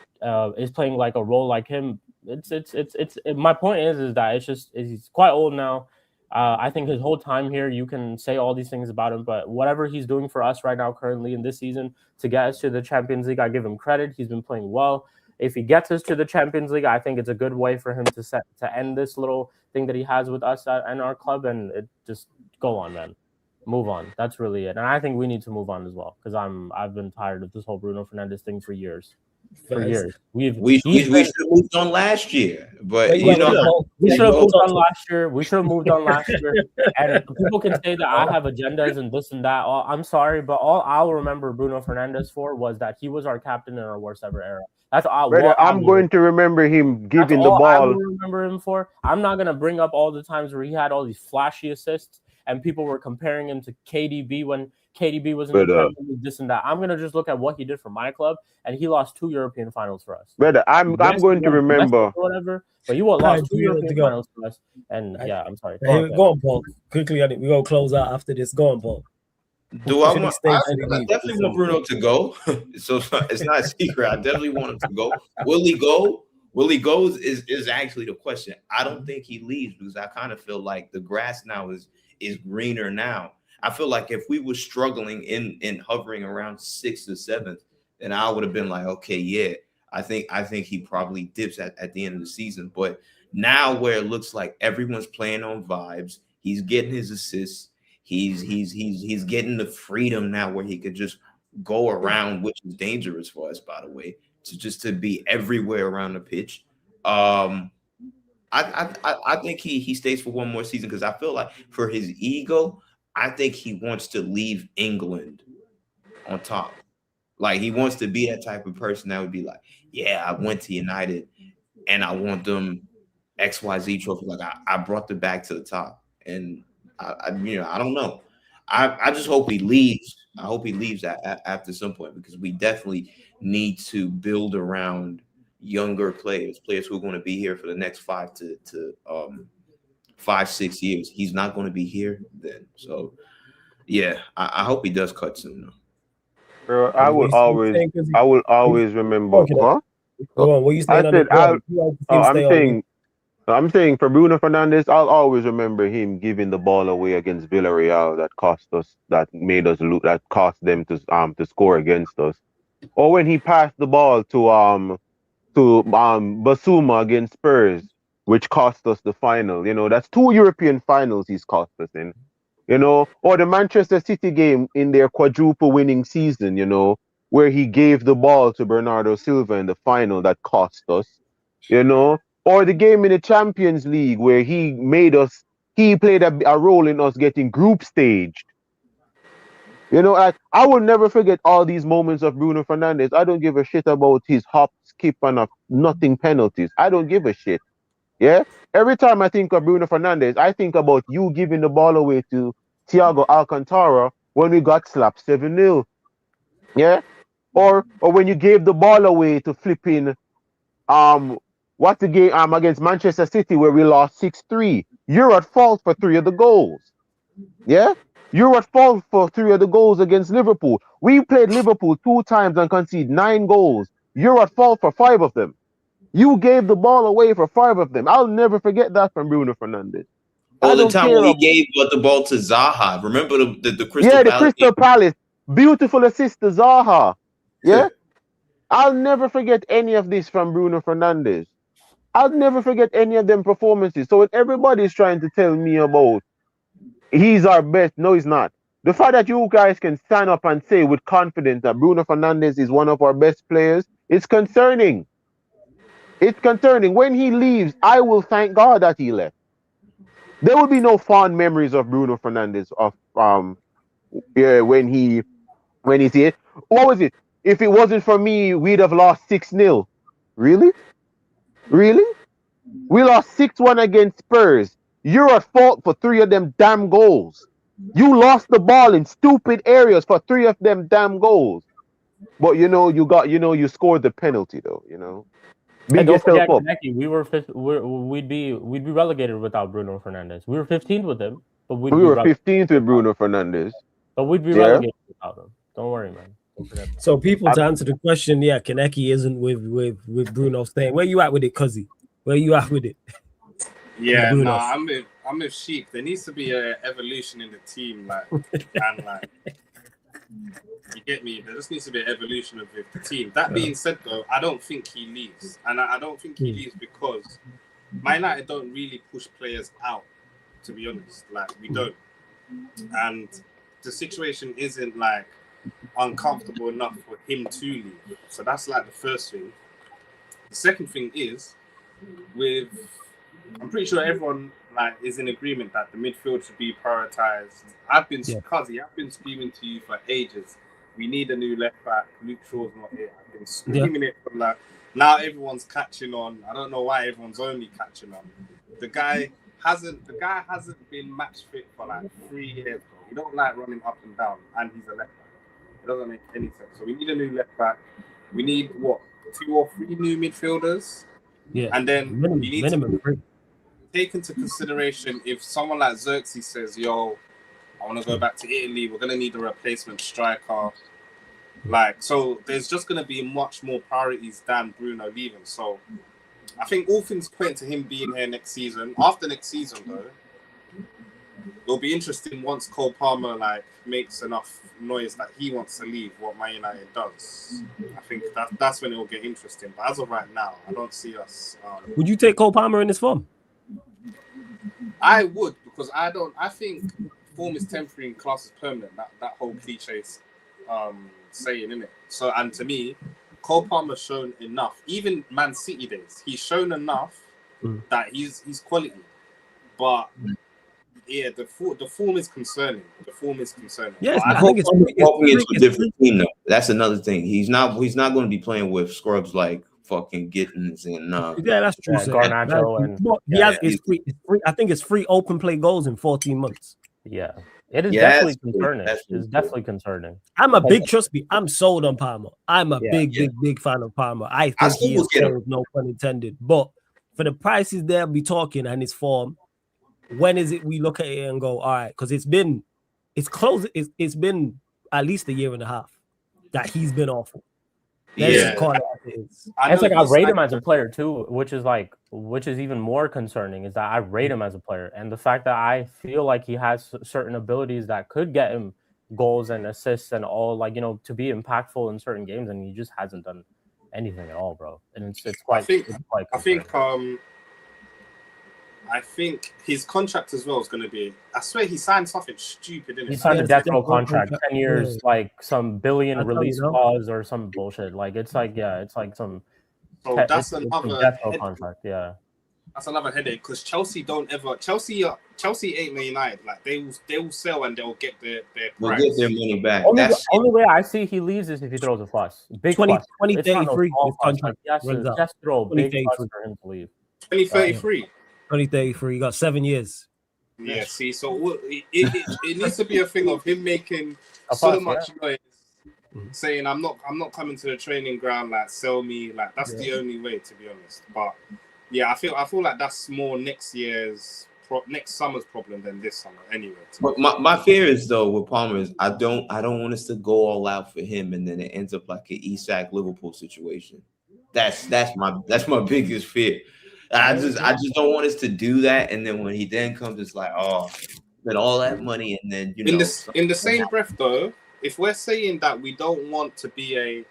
is playing like a role like him. My point is that he's quite old now. I think his whole time here, you can say all these things about him, but whatever he's doing for us right now, currently in this season, to get us to the Champions League, I give him credit. He's been playing well. If he gets us to the Champions League, I think it's a good way for him to end this little thing that he has with us and our club, and it just go on, man. Move on. That's really it. And I think we need to move on as well, because I've been tired of this whole Bruno Fernandes thing for years. We should have moved on last year, but we should have moved on last year. We should have moved on last year. And people can say that I have agendas and this and that. I'm sorry, but all I'll remember Bruno Fernandes for was that he was our captain in our worst ever era. That's all. Brother, I'm going to remember him giving the ball. I remember him for. I'm not gonna bring up all the times where he had all these flashy assists and people were comparing him to KDB when KDB was in the Premier League, this and that. I'm gonna just look at what he did for my club, and he lost 2 European finals for us. Brother, I'm going to remember whatever, but you lost 2 European finals for us. And yeah, I'm sorry. Go on, Paul. Quickly, we gonna close out after this. Go on, Paul. I definitely want Bruno to go. So it's not a secret. I definitely want him to go. Will he go? Will he go is actually the question. I don't think he leaves, because I kind of feel like the grass now is greener now. I feel like if we were struggling in hovering around 6th or 7th, then I would have been like, okay, yeah, I think he probably dips at the end of the season. But now where it looks like everyone's playing on vibes, he's getting his assists, he's getting the freedom now where he could just go around, which is dangerous for us, by the way, to be everywhere around the pitch. I think he stays for one more season, because I feel like for his ego, I think he wants to leave England on top. Like, he wants to be that type of person that would be like, yeah, I went to United and I want them XYZ trophy. Like, I brought them back to the top. And I don't know. I just hope he leaves. I hope he leaves after some point, because we definitely need to build around younger players who are going to be here for the next 5 to 5-6 years. He's not going to be here then. So yeah, I hope he does cut soon though. Bro, I will always remember. Huh? Go on, what you saying? I'm saying for Bruno Fernandes, I'll always remember him giving the ball away against Villarreal that made us lose, that cost them to score against us. Or when he passed the ball to Basuma against Spurs, which cost us the final. You know, that's 2 European finals he's cost us in. You know, or the Manchester City game in their quadruple winning season, you know, where he gave the ball to Bernardo Silva in the final that cost us, you know, or the game in the Champions League where he played a role in us getting group staged. You know, I will never forget all these moments of Bruno Fernandes. I don't give a shit about his hop, skip, and nothing penalties. I don't give a shit. Yeah? Every time I think of Bruno Fernandes, I think about you giving the ball away to Thiago Alcantara when we got slapped 7-0. Yeah? Or when you gave the ball away to flipping what's the game against Manchester City where we lost 6-3. You're at fault for 3 of the goals. Yeah? You're at fault for 3 of the goals against Liverpool. We played Liverpool 2 times and conceded 9 goals. You're at fault for 5 of them. You gave the ball away for 5 of them. I'll never forget that from Bruno Fernandes. All the time when he gave the ball to Zaha. Remember the Crystal Palace? Yeah, the Crystal Palace. Beautiful assist to Zaha. Yeah? I'll never forget any of this from Bruno Fernandes. I'll never forget any of them performances. So when everybody's trying to tell me about he's our best, no, he's not. The fact that you guys can stand up and say with confidence that Bruno Fernandes is one of our best players, it's concerning. It's concerning. When he leaves, I will thank God that he left. There will be no fond memories of Bruno Fernandes of when he's here. What was it? If it wasn't for me, we'd have lost 6-0. Really? Really? We lost 6-1 against Spurs. You're at fault for 3 of them damn goals. You lost the ball in stupid areas for 3 of them damn goals. But you scored the penalty though. Hey, Big don't yourself forget, up. Kaneki, we'd be relegated without Bruno Fernandes. We were 15th with him, but we'd We be were relegated. 15th with Bruno Fernandes. But we'd be Yeah. relegated without him. Don't worry, man. Don't forget that. So people to answer the question, yeah, Kaneki isn't with Bruno staying. Where you at with it, Cuzzy? Where you at with it? Yeah, Bruno. nah, I'm with Sheep. There needs to be an evolution in the team, and you get me. There just needs to be an evolution of the team. That being said, though, I don't think he leaves, and I don't think he leaves because Man United don't really push players out. To be honest, we don't, and the situation isn't uncomfortable enough for him to leave. So that's the first thing. The second thing is I'm pretty sure everyone is in agreement that the midfield should be prioritized. I've been screaming to you for ages. We need a new left back. Luke Shaw's not here. I've been screaming it from now everyone's catching on. I don't know why everyone's only catching on. The guy hasn't been match fit for 3 years, bro. He don't like running up and down, and he's a left back. It doesn't make any sense. So we need a new left back. We need 2 or 3 new midfielders. Yeah. And then you need minimum to take into consideration if someone like Xerxes says, yo, I want to go back to Italy, we're going to need a replacement striker. So there's just going to be much more priorities than Bruno leaving. So I think all things point to him being here next season. After next season, though, it'll be interesting once Cole Palmer makes enough noise that he wants to leave what Man United does. I think that's when it will get interesting. But as of right now, I don't see us. Would you take Cole Palmer in this form? I would, because I think form is temporary and class is permanent. That whole cliche saying, innit? So, and to me, Cole Palmer's shown enough. Even Man City days, he's shown enough that he's quality. But yeah, the form is concerning. The form is concerning. Yes, I think it's walking into a different team though. That's another thing. He's not going to be playing with scrubs like fucking Gittins and yeah, that's true. Garnacho it's free. I think it's free open play goals in 14 months. Yeah, it is definitely concerning. It's definitely concerning. I'm a big trust me. I'm sold on Palmer. I'm a big fan of Palmer. I think he is sold, no pun intended. But for the prices they'll be talking and his form, when is it we look at it and go, all right? Because it's been at least a year and a half that he's been awful. It's I rate him as a player too, which is even more concerning. Is that I rate him as a player, and the fact that I feel like he has certain abilities that could get him goals and assists and all, to be impactful in certain games, and he just hasn't done anything at all, bro. And it's quite. I think his contract as well is going to be. I swear he signed something stupid. He signed a death row contract, 10 years, some billion release clause or some bullshit. It's some. So that's another death row contract. Yeah, that's another headache because Chelsea ain't Man United. They will sell and they'll get their price. They'll get their money back. Only way I see he leaves is if he throws a fuss. Big 2033 contract. Just throw a big fuss for him to leave. 2033. 2033, you got 7 years. Yeah, see, so it needs to be a thing of him making so much noise, saying I'm not coming to the training ground, sell me, that's the only way, to be honest. But yeah, I feel like that's more next summer's problem than this summer anyway. But my fear is though with Palmer is I don't want us to go all out for him and then it ends up like an Isak Liverpool situation. That's my biggest fear. I just don't want us to do that, and then when he then comes, it's like, oh, then all that money, and then in the same breath, though, if we're saying that we don't want to be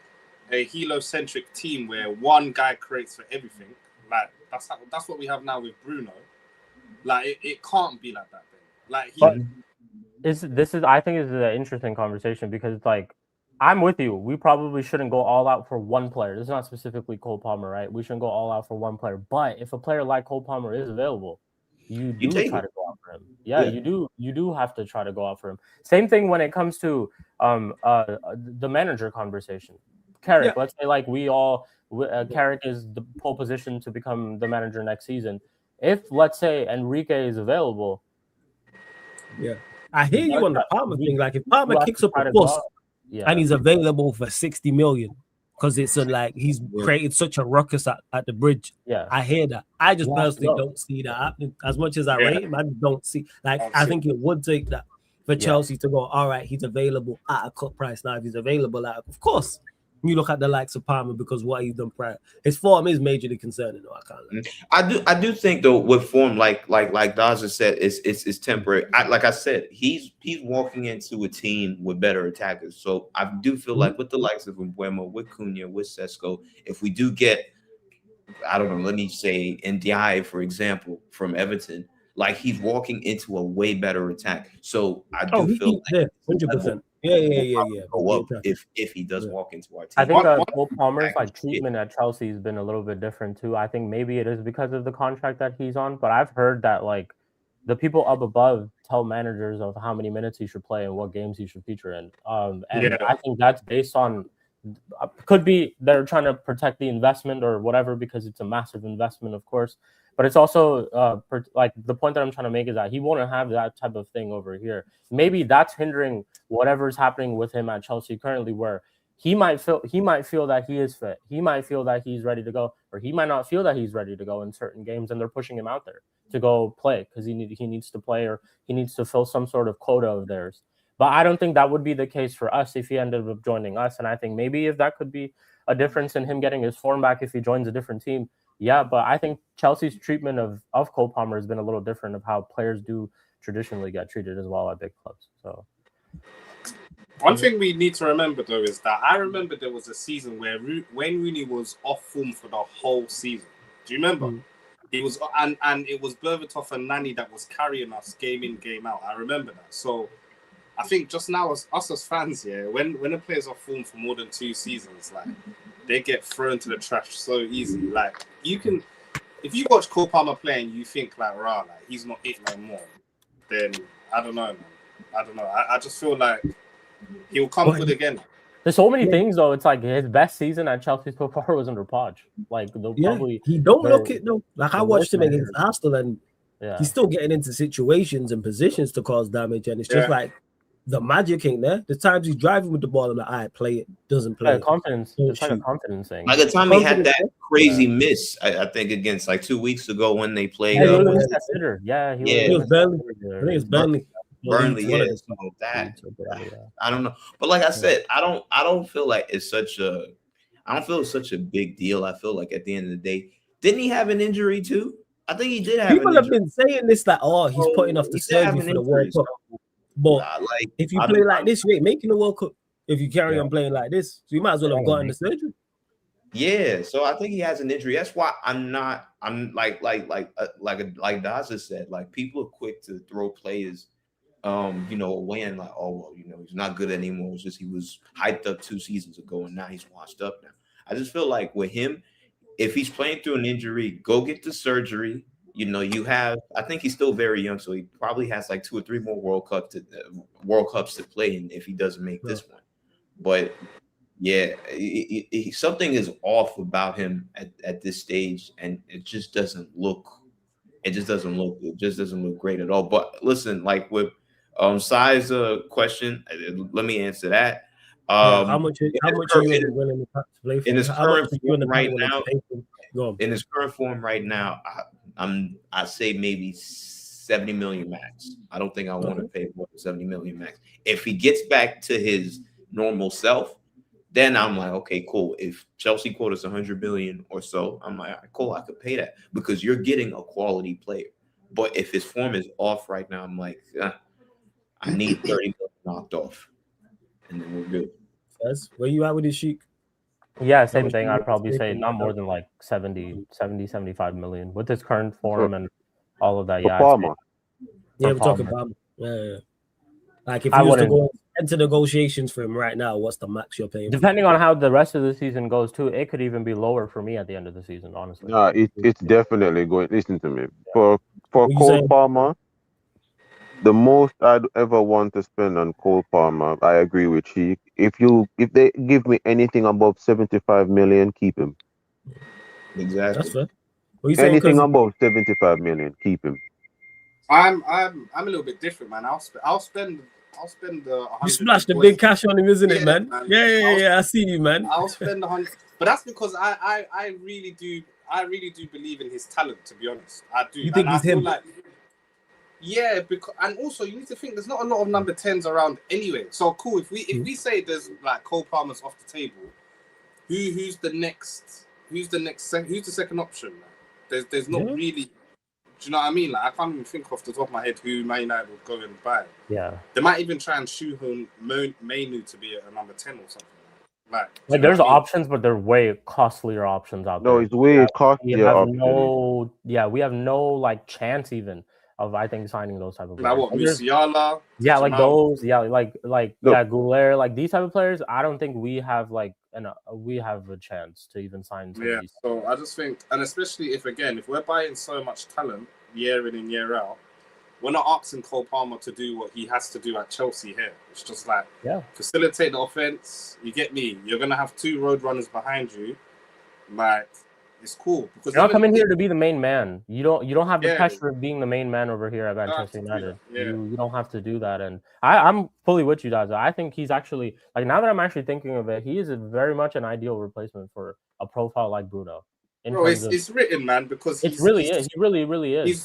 a heliocentric team where one guy creates for everything, That's what we have now with Bruno. Like it can't be like that. Then. Like I think is an interesting conversation because it's like I'm with you. We probably shouldn't go all out for one player. This is not specifically Cole Palmer, right? We shouldn't go all out for one player. But if a player like Cole Palmer is available, you do try to go out for him. Yeah, you do. You do have to try to go out for him. Same thing when it comes to the manager conversation. CARRICK, let's say like CARRICK is the pole position to become the manager next season. If let's say Enrique is available, I hear you on the Palmer thing. Like if Palmer kicks up a fuss and he's available for 60 million because it's like he's created such a ruckus at the bridge. Yeah, I hear that. I just personally don't see that happening. As much as I rate him, I don't see. Like I think it would take that for Chelsea to go. All right, he's available at a cut price now. If he's available at, of course. You look at the likes of Palmer because what he's done prior, his form is majorly concerning. Though I can't. I do think though with form, like Daza said, it's temporary. Like I said, he's walking into a team with better attackers. So I do feel like with the likes of Mbeumo, with Cunha, with Sesko, if we do get, I don't know, let me say Ndiaye, for example, from Everton, like he's walking into a way better attack. So I do feel like 100%. Yeah. Go up if he does walk into our team. I think Cole Palmer's like treatment at Chelsea has been a little bit different too. I think maybe it is because of the contract that he's on, but I've heard that like the people up above tell managers of how many minutes he should play and what games he should feature in. I think that's based on could be they're trying to protect the investment or whatever because it's a massive investment, of course. But it's also like the point that I'm trying to make is that he won't have that type of thing over here. Maybe that's hindering whatever's happening with him at Chelsea currently, where he might feel that he is fit. He might feel that he's ready to go, or he might not feel that he's ready to go in certain games, and they're pushing him out there to go play because he needs to play or he needs to fill some sort of quota of theirs. But I don't think that would be the case for us if he ended up joining us. And I think maybe if that could be a difference in him getting his form back if he joins a different team. Yeah, but I think Chelsea's treatment of Cole Palmer has been a little different of how players do traditionally get treated as well at big clubs. So one thing we need to remember though is that I remember there was a season where Wayne Rooney was off form for the whole season. Do you remember? He was, and it was Berbatov and Nani that was carrying us game in, game out. I remember that. So I think just now as us as fans, when a player's off form for more than 2 seasons, like they get thrown to the trash so easy. Like you can, if you watch Cole Palmer play and you think like, like he's not it no more, then I don't know, man. I don't know. I just feel like he'll come good again. There's so many things though. It's like his best season at Chelsea so far was under Podge. Like he don't look it though. Like I watched him against Arsenal and he's still getting into situations and positions to cause damage, and it's just like the magic ain't there. The times he's driving with the ball, I'm like, all right, play it. Doesn't play it. Confidence. It's like a confidence thing. Like the time he had that crazy miss, I think against like 2 weeks ago when they played. He was Burnley. I think it's Burnley. Burnley, so that I don't know, but like I said, I don't feel like it's such a, I don't feel it's such a big deal. I feel like at the end of the day, didn't he have an injury too? I think he did have. People have been saying this like, oh, he's putting off the surgery for the World Cup. But if you play like this, you ain't making the World Cup. If you carry on playing like this, so you might as well have gotten the surgery. Yeah, so I think he has an injury. That's why I'm like Daza said, like people are quick to throw players. Away and like, oh well, he's not good anymore. It's just he was hyped up 2 seasons ago and now he's washed up now. I just feel like with him, if he's playing through an injury, go get the surgery. I think he's still very young, so he probably has like 2 or 3 more World Cups to play in if he doesn't make this one. But yeah, something is off about him at this stage, and it just doesn't look great at all. But listen, like with Sai's question, let me answer that. How much are you willing to play for? In his current form right now? In his current form right now, I say maybe 70 million max. I don't think I want to pay more than 70 million max. If he gets back to his normal self, then I'm like, okay, cool. If Chelsea quote us 100 million or so, I'm like, all right, cool, I could pay that because you're getting a quality player. But if his form is off right now, I'm like, I need 30 million knocked off, and then we're good. Where you at with this Sheik? Yeah, same thing. I'd probably say not more than like 75 million with his current form and all of that. For Yeah, Palmer. Yeah, for we're talking Palmer. about. Yeah. Like if I you was to wouldn't. go into negotiations for him right now, what's the max you're paying? Depending on how the rest of the season goes, too, it could even be lower for me at the end of the season. Honestly. Nah, it's definitely going. Listen to me. For What you Cole saying? Palmer, the most I'd ever want to spend on Cole Palmer, I agree with Sheik. If they give me anything above 75 million, keep him. That's Exactly. fair. What you saying? Anything Because above 75 million, keep him. I'm a little bit different, man. I'll spend the you 100. splashed the big cash on him, isn't it, Yeah, man? man. Yeah. I see you, man. I'll spend 100, but that's because I really do believe in his talent. To be honest, I do. You think and he's I feel him? like, yeah, because and also you need to think there's not a lot of number 10s around anyway. So cool. If we say there's like Cole Palmer's off the table, who's the second option? Man? There's not really. Do you know what I mean? Like I can't even think off the top of my head who Man United would go and buy. Yeah. They might even try and shoehorn Mainu to be a number 10 or something. Like there's options, but they're way costlier options out there. No, it's way costlier options. We have no like chance even of I think signing those type of players. Like what, Musiala? Yeah, like those. Yeah, like Look. Goulart, like these type of players. I don't think we have we have a chance to even sign. Yeah, so I just think, and especially if we're buying so much talent year in and year out, we're not asking Cole Palmer to do what he has to do at Chelsea here. It's just like facilitate the offense. You get me? You're gonna have two road runners behind you. Like it's cool because you're not coming here to be the main man. You don't have the pressure of being the main man over here at Manchester United. You don't have to do that. And I'm fully with you guys. I think he's actually like now that I'm actually thinking of it, he is very much an ideal replacement for a profile like Bruno. Bro, it's written, man, because he really is.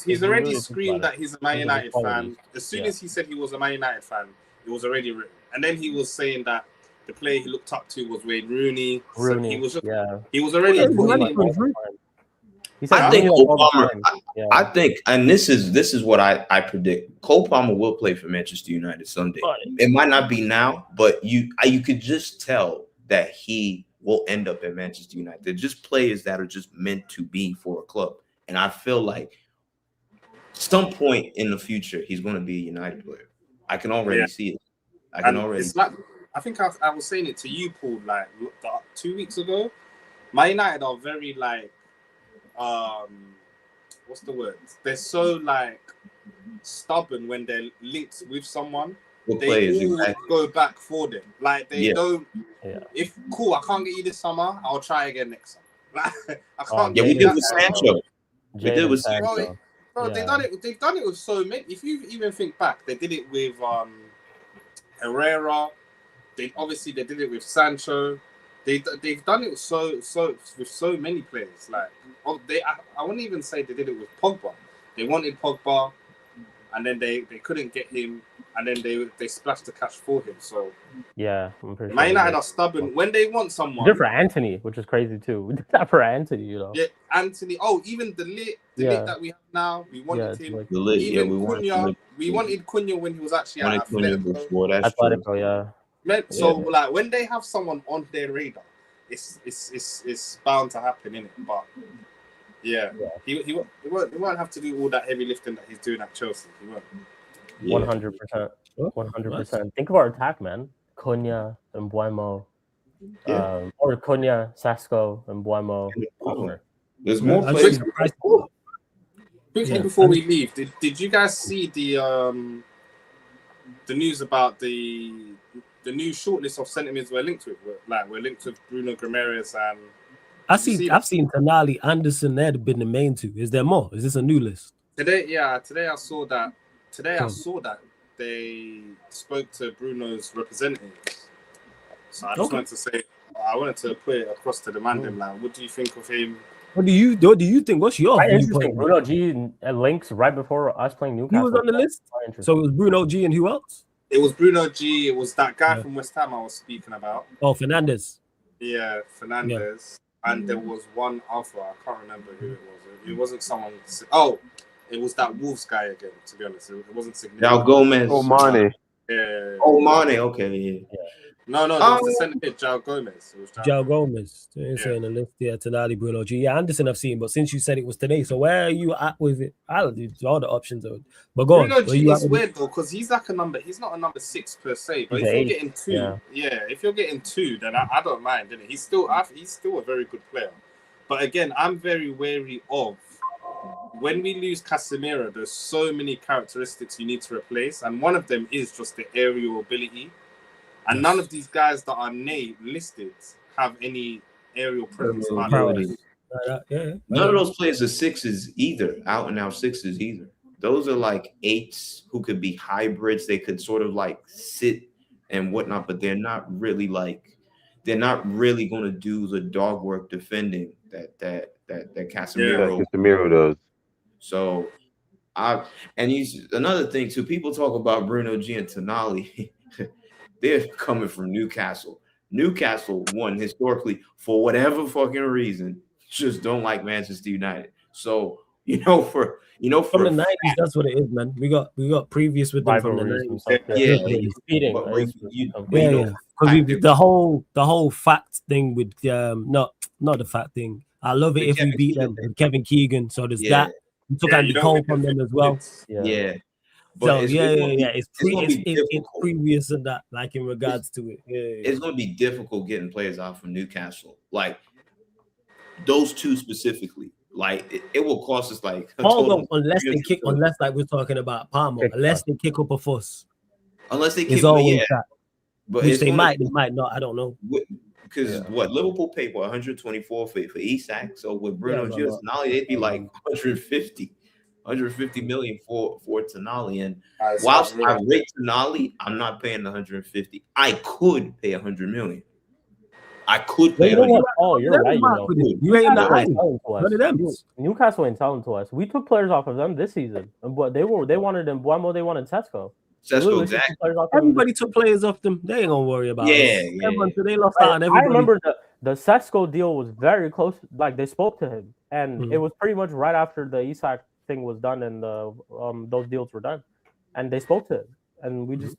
He's already screamed that he's a Man United fan. As soon as he said he was a Man United fan, it was already written. And then he was saying that the player he looked up to was Wayne Rooney. So he was already I think Cole Palmer. I think, and this is what I predict. Cole Palmer will play for Manchester United someday. It might not be now, but you could just tell that he will end up at Manchester United. They're just players that are just meant to be for a club, and I feel like some point in the future he's going to be a United player. I can already see it. It's like, I think I was saying it to you, Paul, like 2 weeks ago. Man United are very like, what's the word? They're so like stubborn when they're linked with someone. They all go back for them. Like they don't. Yeah. If cool, I can't get you this summer. I'll try again next summer. Like, I can't. We did with Sancho. We did with Sancho. Bro, they've done it with so many. If you even think back, they did it with Herrera. They did it with Sancho. They've done it with so many players. Like I wouldn't even say they did it with Pogba. They wanted Pogba, and then they couldn't get him, and then they splashed the cash for him. So yeah, I'm pretty Man United are stubborn when they want someone. We did for Anthony, which is crazy too. We did that for Anthony, you know. Yeah, Anthony. Oh, even the lit that we have now, we wanted him. The lit, even Cunha, we wanted Cunha when he was actually at Atletico, yeah. So like when they have someone on their radar, it's bound to happen, innit? But he won't have to do all that heavy lifting that he's doing at Chelsea. He won't. 100%. 100%. Think of our attack, man. Cunha and Mbuemo. Or Cunha, Sasco, and Mbuemo. There's more players. Quickly before we leave, did you guys see the news about the new shortlist of centre-mids we're linked with? We're linked with Bruno Guimaraes and I've seen Tonali, Anderson, they've been the main two. Is there more? Is this a new list? Today I saw that they spoke to Bruno's representatives. So I just wanted to say, I wanted to put it across to the ManDem. Like, what do you think of him? What do you think? What's your interesting? Bruno G links right before us playing Newcastle. He was on the list. So it was Bruno G and who else? It was Bruno G. It was that guy from West Ham I was speaking about. Oh, Fernandez. Yeah, Fernandez. Yeah. And there was one other. I can't remember who it was. It wasn't someone. Oh, it was that Wolves guy again. To be honest, it wasn't significant. Now Gomez. Oh, Mane. Yeah. Oh, Mane. Okay. Yeah. No, there was the centre mid, João Gomez. It was João Gomez. Saying the list, yeah, Tonali, Bruno G. Yeah, Anderson I've seen, but since you said it was today, so where are you at with it? I'll do all the options. But go Bruno on. G is weird though, because he's like a number. He's not a number 6 per se, but if you're getting 2, if you're getting 2, then I don't mind. Innit? He's still a very good player. But again, I'm very wary of when we lose Casemiro. There's so many characteristics you need to replace, and one of them is just the aerial ability. And none of these guys that are listed have any aerial presence. None of those players are 6s either, out and out 6s either. Those are like 8s who could be hybrids. They could sort of like sit and whatnot, but they're not really going to do the dog work defending that Casemiro does. So he's another thing too. People talk about Bruno G and Tonali. They're coming from Newcastle. Newcastle won historically for whatever fucking reason. Just don't like Manchester United. So from the 90s, that's what it is, man. We got previous with them from the 90s. Because the whole fact thing with not the fact thing. I love it if we beat them with Kevin Keegan. So there's that. We took Andy Cole from them as well. Yeah. So it's previous and that, like in regards to it. It's going to be difficult getting players out from Newcastle, like those two specifically. Like it will cost us like unless like we're talking about Palmer, unless they kick up a fuss. Unless they kick that. But which they might not. I don't know. Because Liverpool paid 124 for Isak. So with Bruno G and Tonali, they'd be like 150 million for Tonali. And whilst I rate Tonali, I'm not paying 150. I could pay 100 million. I could pay. You're right. You ain't Newcastle ain't telling to us. We took players off of them this season, but they wanted Mbeumo, they wanted Tesco. Exactly. Everybody took players off them. They ain't gonna worry about it. They lost out on everybody. I remember the Sesko deal was very close. Like they spoke to him, and it was pretty much right after the Isak thing was done and those deals were done, and they spoke to him, and we just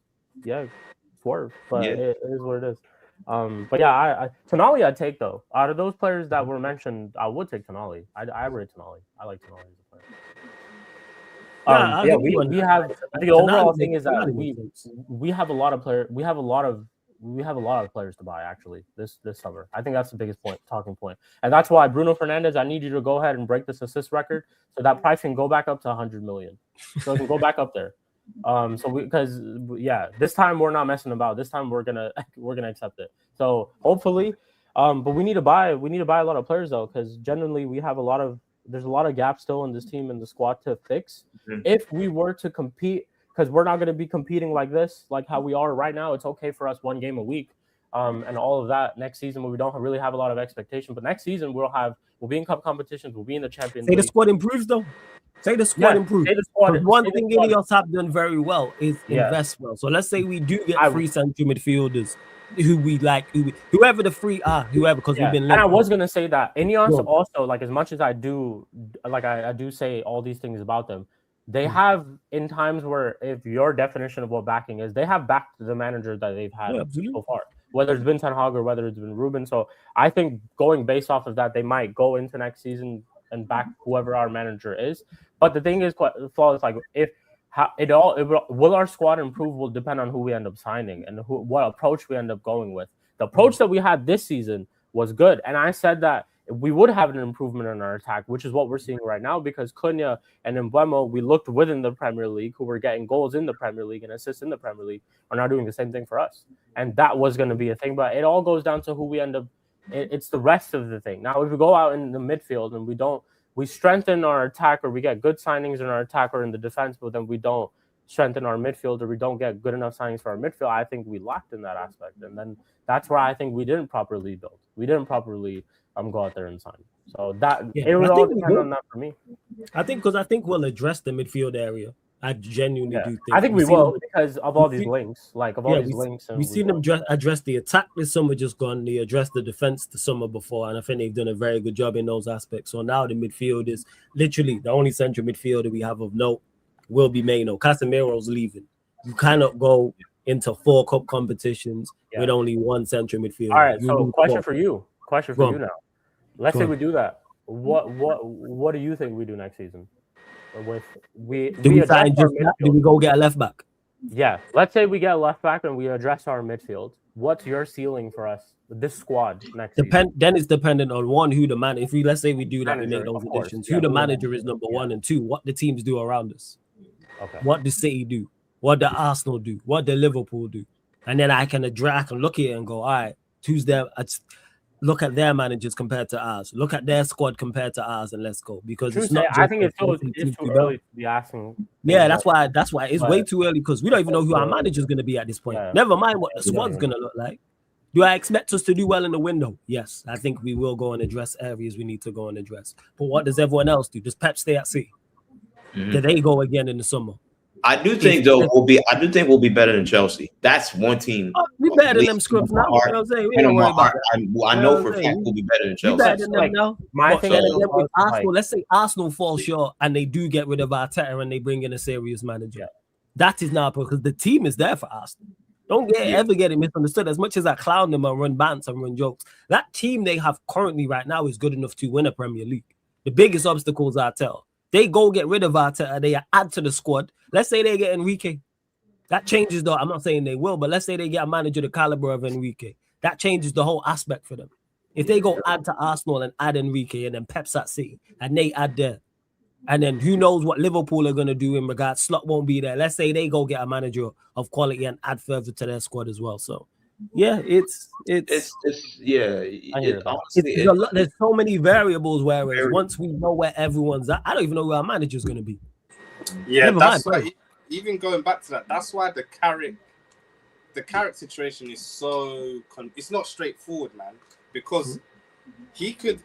swerved. But it is what it is. But I Tonali I'd take though. Out of those players that were mentioned, I would take Tonali. I rate Tonali. I like Tonali as a player. We have the overall thing is that we have a lot of players. We have a lot of players to buy actually this summer. I think that's the biggest talking point, and that's why Bruno Fernandes. I need you to go ahead and break this assist record so that price can go back up to 100 million. So it can go back up there. This time we're not messing about. This time we're gonna accept it. So hopefully, but we need to buy a lot of players though, because generally there's a lot of gaps still in this team and the squad to fix. If we were to compete, because we're not going to be competing like this, like how we are right now. It's okay for us 1 game a week, and all of that next season where we don't really have a lot of expectation. But next season we'll be in cup competitions. We'll be in the Champions League. The squad improves though. Say the squad improves. One thing Ineos have done very well is invest well. So let's say we do get free central midfielders who we like, whoever the free are, because we've been. And I was gonna say that Ineos also, like as much as I do, like I do say all these things about them, they have in times where if your definition of what backing is, they have backed the manager that they've had so far. Whether it's been Ten Hag or whether it's been Ruben. So I think going based off of that, they might go into next season and back whoever our manager is. But the thing is, flawless. Like will our squad improve will depend on who we end up signing and what approach we end up going with. The approach that we had this season was good, and I said that we would have an improvement in our attack, which is what we're seeing right now because Cunha and Mbeumo, we looked within the Premier League, who were getting goals in the Premier League and assists in the Premier League, are now doing the same thing for us, and that was going to be a thing. But it all goes down to who we end up. It's the rest of the thing. Now, if we go out in the midfield and we strengthen our attack or we get good signings in our attack or in the defense, but then we don't strengthen our midfield or we don't get good enough signings for our midfield, I think we lacked in that aspect. And then that's where I think we didn't properly build. We didn't properly go out there and sign. So it would all depend on that for me. I think we'll address the midfield area. I genuinely do think. I think we will because of all these links. We've seen them address the attack this summer just gone. They addressed the defense the summer before, and I think they've done a very good job in those aspects. So now the midfield is literally the only central midfielder we have of note will be Maino. Casemiro's leaving. You cannot go into 4 cup competitions with only 1 central midfielder. All right, You so lose question 4. for you. Question Go for you on. now. Let's Go say on. we do that. What do you think we do next season? With we Do we address sign our just that? Do midfield. we go get a left back? Yeah, let's say we get a left back and we address our midfield. What's your ceiling for us, this squad next season? Then it's dependent on one, who the man. If we let's say we do that, we make Manager, those of course. additions. Yeah, Who the who the manager is manager, number yeah. 1, and 2, what the teams do around us. Okay. What the City do, what the Arsenal do, what the Liverpool do, and then I can look at it and go, all right, who's there? Look at their managers compared to ours. Look at their squad compared to ours, and let's go. Because True it's say, not I just think it's too early to be asking. Yeah, things that's why it's but- way too early, because we don't even know who our manager is going to be at this point. Yeah. Never mind what the squad's going to look like. Do I expect us to do well in the window? Yes, I think we will go and address areas we need to go and address. But what does everyone else do? Does Pep stay at sea? Do they go again in the summer? I do think we'll be better than Chelsea. That's one team. We better than them scrubs now. You know what I'm saying? We ain't worried about that. I know for a fact we'll be better than We Chelsea. better than them now. My But thing then is, again, with like- Arsenal, let's say Arsenal fall short and they do get rid of Arteta and they bring in a serious manager. That is now because the team is there for Arsenal. Don't ever get it misunderstood. As much as I clown them and run bants and run jokes, that team they have currently right now is good enough to win a Premier League. The biggest obstacle is Arteta. They go get rid of Arteta, they add to the squad. Let's say they get Enrique. That changes though. I'm not saying they will, but let's say they get a manager the caliber of Enrique. That changes the whole aspect for them. If they go add to Arsenal and add Enrique and then Pep's at City and they add there, and then who knows what Liverpool are going to do in regards, Slot won't be there. Let's say they go get a manager of quality and add further to their squad as well. So yeah, honestly, there's so many variables. Whereas once we know where everyone's at, I don't even know who our manager's going to be. Yeah, Never that's mind, why. Even going back to that, that's why the Carrick situation is so. It's not straightforward, man, because he could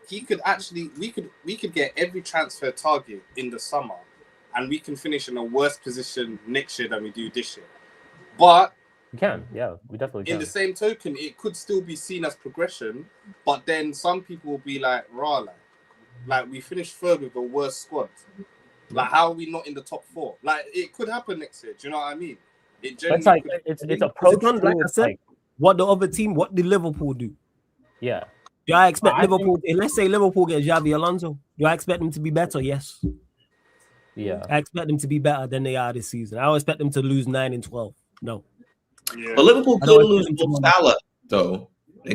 actually we could get every transfer target in the summer, and we can finish in a worse position next year than we do this year. But We can, yeah, we definitely can. in the same token, it could still be seen as progression, but then some people will be like, "Rah, like we finished third with a worse squad. Like, how are we not in the top 4? Like, it could happen next year. Do you know what I mean? It It's like could. it's approach Like I to, said, like, what the other team, what did Liverpool do? yeah. Do I expect I Liverpool? Let's say Liverpool get Xavi Alonso. Do I expect them to be better? Yes. Yeah. I expect them to be better than they are this season. I don't expect them to lose 9 and 12. No. Yeah. But Liverpool I could don't lose expect them Mo to win. Salah though. They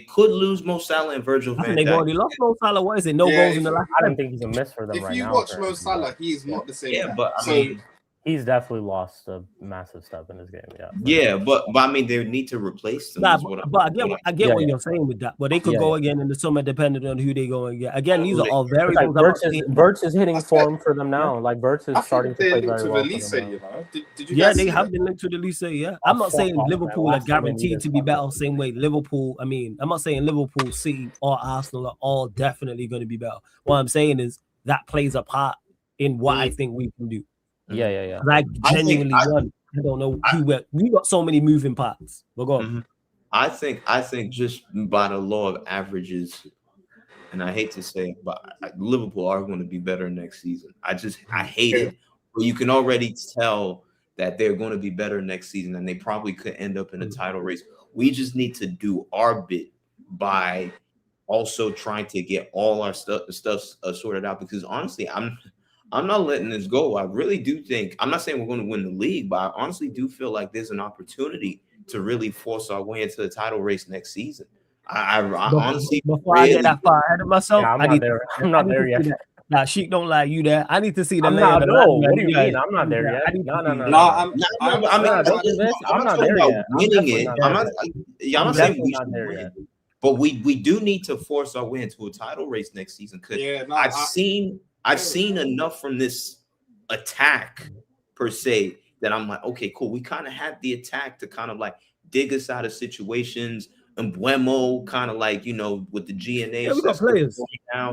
could lose Mo Salah and Virgil I van think they've already Dijk. lost Mo Salah. What is it? No Yeah, goals in the last I don't think he's a miss for them If right you now. watch apparently, Mo Salah, but he is not the same. Yeah, guy. but I So mean, he's definitely lost a massive step in his game. Yeah. yeah, but I mean, they need to replace them. Nah, is what but I'm- I get Yeah, what yeah. you're saying with that. But they could Yeah, go yeah. again in the summer, depending on who they go and get. Again, these are all It's like variables. I'm not Verts is, saying- Verts is hitting I form for them now. Like Verts is I starting think to they're play linked very to well. Elise, For them you now. know. Did you Yeah, guys they see have that? been linked to the Lisa. Yeah, I'm not fuck saying off, man. Liverpool are Last time they guaranteed needed to be better. someone. Same way Liverpool. I mean, I'm not saying Liverpool, City, or Arsenal are all definitely going to be better. What I'm saying is that plays a part in what I think we can do. Yeah, yeah, yeah. 'Cause I genuinely want. I don't know who we got so many moving parts. We're going. I think just by the law of averages, and I hate to say it, but Liverpool are going to be better next season. I hate it, but you can already tell that they're going to be better next season, and they probably could end up in a title race. We just need to do our bit by also trying to get all our stuff sorted out. Because honestly, I'm not letting this go. I really do think, I'm not saying we're going to win the league, but I honestly do feel like there's an opportunity to really force our way into the title race next season. I honestly, before I get that far ahead of myself, Yeah, I'm not there yet. Nah, Sheik don't like you there. I need to see the I'm lay of not. the No, land, what do you man. mean? I'm not there yet. I need to No, no, see no, that. no. I'm not talking there about yet. Winning it. I'm not saying definitely we not should there win. yet. But we do need to force our way into a title race next season, because I've seen enough from this attack per se that I'm like, okay, cool. We kind of had the attack to kind of like dig us out of situations. And Buemo kind of like, with the GNA. Yeah, we got players.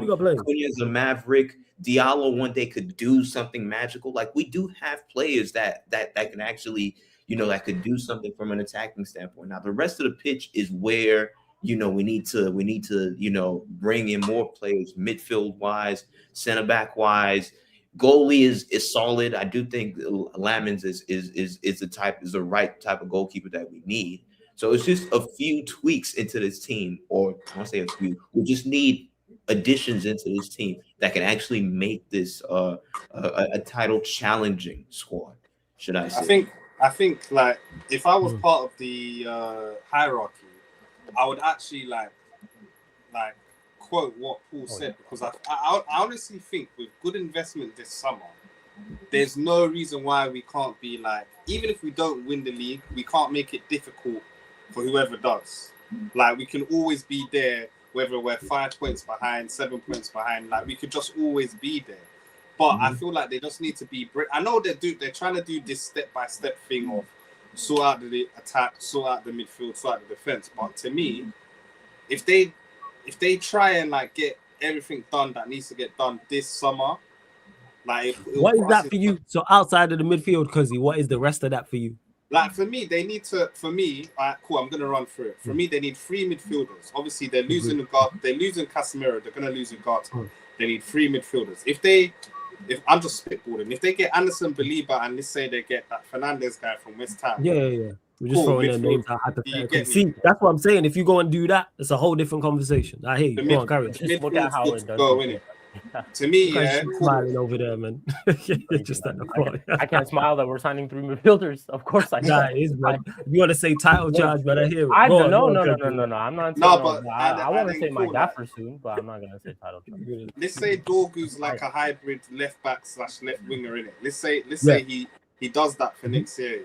We got players. Cunha's a maverick. Diallo one day could do something magical. Like, we do have players that can actually, that could do something from an attacking standpoint. Now, the rest of the pitch is where, we need to, bring in more players, midfield wise, center back wise, Goalie is solid. I do think Lamens is the right type of goalkeeper that we need. So it's just a few tweaks into this team, or I won't say a few. We just need additions into this team that can actually make this a title challenging squad. Should I say? I think like if I was part of the hierarchy, I would actually like quote what Paul said, because I honestly think with good investment this summer, there's no reason why we can't be like, even if we don't win the league, we can't make it difficult for whoever does. Like we can always be there, whether we're 5 points behind, 7 points behind. Like we could just always be there. But I feel like they just need to be. I know they're trying to do this step-by-step thing of sort out the attack, sort out the midfield, sort out the defense. But to me, if they try and like get everything done that needs to get done this summer, like what is that for you? So outside of the midfield, Cuzzy, what is the rest of that for you? Like for me, they need to. For me, cool. I'm gonna run through it. For me, they need 3 midfielders. Obviously, they're losing the guard. They're losing Casemiro. They're gonna lose the guard. They need 3 midfielders. If I'm just spitballing, if they get Anderson, Belieber, and let's say they get that Fernandez guy from West Ham, yeah. We're just throwing their names out hypothetically. See, that's what I'm saying. If you go and do that, it's a whole different conversation. I hear you. Go on, carry on. Just look at how it does. To me, smiling over there, man. Just at the front. I can't smile that we're signing 3 midfielders. Of course, I know. It is, man. You want to say title charge, but I hear it. No. I'm not. I want to say my gaffer soon, but I'm not gonna say title charge. Let's say Dorgu's like a hybrid left back / left winger in it. Let's say he does that for next year. Yeah.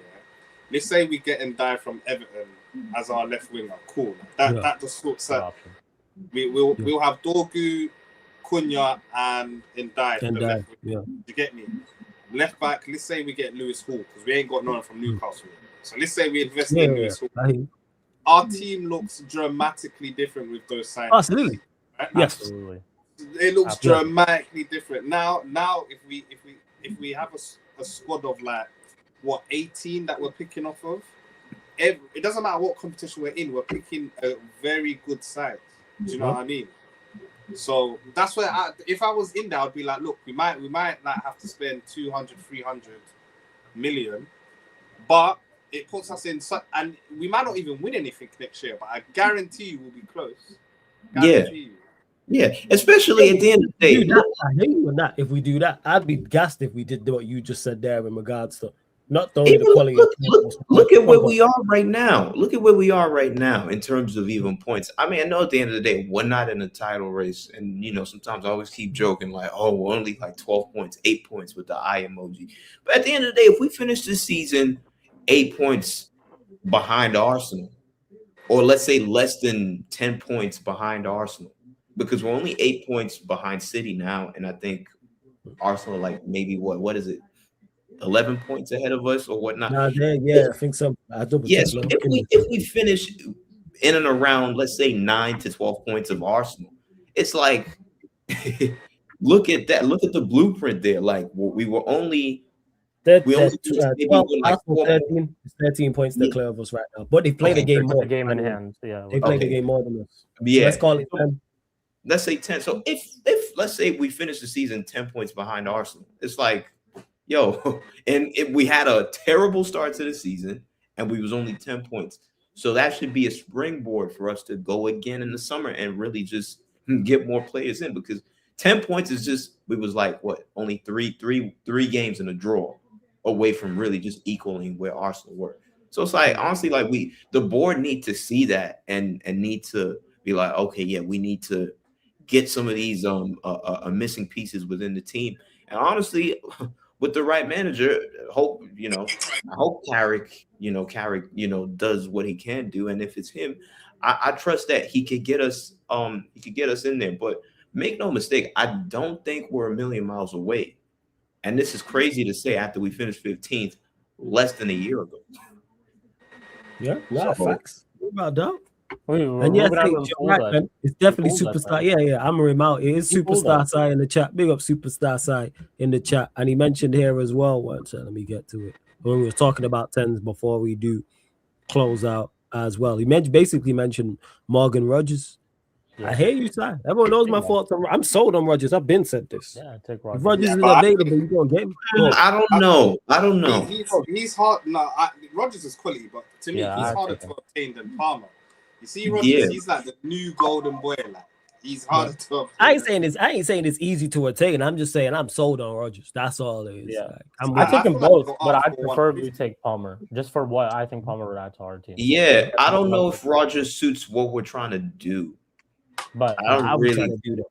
Let's say we get Ndiaye from Everton as our left winger. Cool. That just sorts out. We'll have Dorgu, Cunha, and Ndiaye for the left winger. You get me? Left back, let's say we get Lewis Hall, because we ain't got no one from Newcastle. So let's say we invest in Lewis Hall. Our team looks dramatically different with those signings. Absolutely. Right? Yes. Absolutely. It looks dramatically different. Now if we have a squad of like 18 that we're picking off of, it doesn't matter what competition we're in, we're picking a very good side. Do you know what I mean? So that's where if I was in there, I'd be like, look, we might like have to spend 200, 300 million, but it puts us in and we might not even win anything next year, but I guarantee you we'll be close. Yeah, especially at the end of the day. I hate you on that. If we do that, I'd be gassed if we did what you just said there in regards to not only the quality. Look at where we are right now. Look at where we are right now in terms of even points. I mean, I know at the end of the day, we're not in a title race. And, sometimes I always keep joking like, oh, we're only like 12 points, 8 points with the eye emoji. But at the end of the day, if we finish this season 8 points behind Arsenal, or let's say less than 10 points behind Arsenal, because we're only 8 points behind City now. And I think Arsenal, like maybe what is it? 11 points ahead of us or whatnot. I think so. Yes, if we finish in and around, let's say 9 to 12 points of Arsenal, it's like look at that. Look at the blueprint there. Like we were only 13 points the clear of us right now, but they played the game more. The game in hand. Yeah, they played the game more than us. Yeah, let's call it 10. Let's say 10. So if let's say we finish the season 10 points behind Arsenal, it's like, yo, and we had a terrible start to the season and we was only 10 points. So that should be a springboard for us to go again in the summer and really just get more players in, because 10 points is just, we was like, what, only three games in a draw away from really just equaling where Arsenal were. So it's like, honestly, like the board need to see that and need to be like, okay, yeah, we need to get some of these missing pieces within the team. And honestly, with the right manager, I hope CARRICK, does what he can do. And if it's him, I trust that he could get us in there. But make no mistake, I don't think we're a million miles away. And this is crazy to say after we finished 15th less than a year ago. Yeah, facts. What about that? And yes, it's definitely superstar. Yeah, I'm him out. It is superstar side in the chat. Big up superstar side in the chat. And he mentioned here as well. Let me get to it. When we were talking about 10s before we do close out as well. He basically mentioned Morgan Rogers. I hear you, Si. Everyone knows my thoughts. I'm sold on Rodgers. I've been said this. Yeah, take If Rodgers. Rodgers is available, you gonna get him. I don't know. He's hard. No, Rodgers is quality, but to me, he's harder to obtain than Palmer. You see, Rodgers, he's like the new golden boy. Like he's harder to obtain. I ain't saying it's easy to attain. I'm just saying I'm sold on Rodgers. That's all it is. Yeah, like, I take them both, but I preferably take Palmer just for what I think Palmer would add to our team. Yeah, I don't know if Rodgers suits what we're trying to do. But I don't really do that.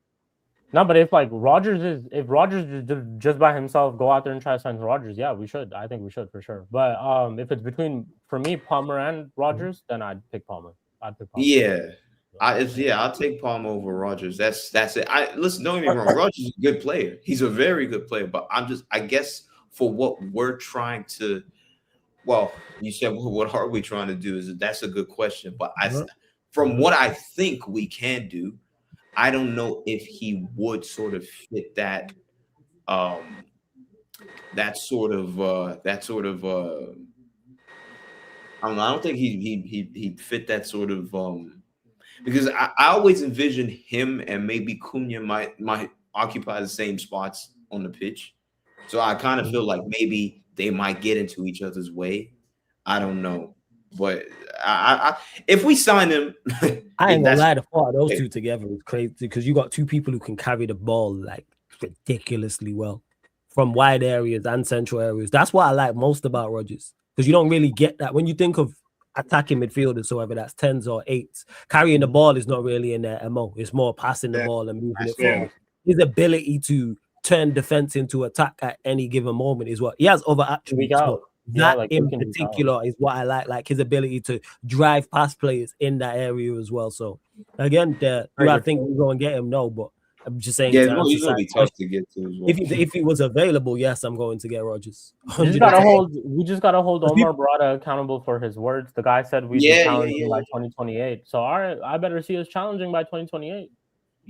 No, but if Rodgers is just by himself, go out there and try to sign Rodgers, yeah, we should. I think we should for sure. But if it's between for me Palmer and Rodgers, then I'd pick Palmer. Yeah. I'll take Palmer over Rodgers. That's it. Listen, don't get me wrong. Rodgers is a good player. He's a very good player. But I guess for what we're trying to, well, you said what are we trying to do? That's a good question. But from what I think we can do, I don't know if he would sort of fit that sort of I don't think he'd fit that sort of because I always envision him and maybe Cunha might occupy the same spots on the pitch. So I kind of feel like maybe they might get into each other's way. I don't know. But if we sign him, I ain't gonna lie, the thought of those two together is crazy because you got two people who can carry the ball like ridiculously well from wide areas and central areas. That's what I like most about Rodgers because you don't really get that when you think of attacking midfielders, so whether that's 10s or 8s, carrying the ball is not really in their MO. It's more passing the ball and moving it forward. His ability to turn defense into attack at any given moment is what he has other attributes. That in particular is what I like. Like his ability to drive past players in that area as well. So again, do I think we go and get him? No, but I'm just saying. Yeah, he's gonna be tough to get to as well. If he was available, yes, I'm going to get Rodgers. We just gotta hold Omar Barada accountable for his words. The guy said we'd be challenging by 2028. So all right, I better see us challenging by 2028.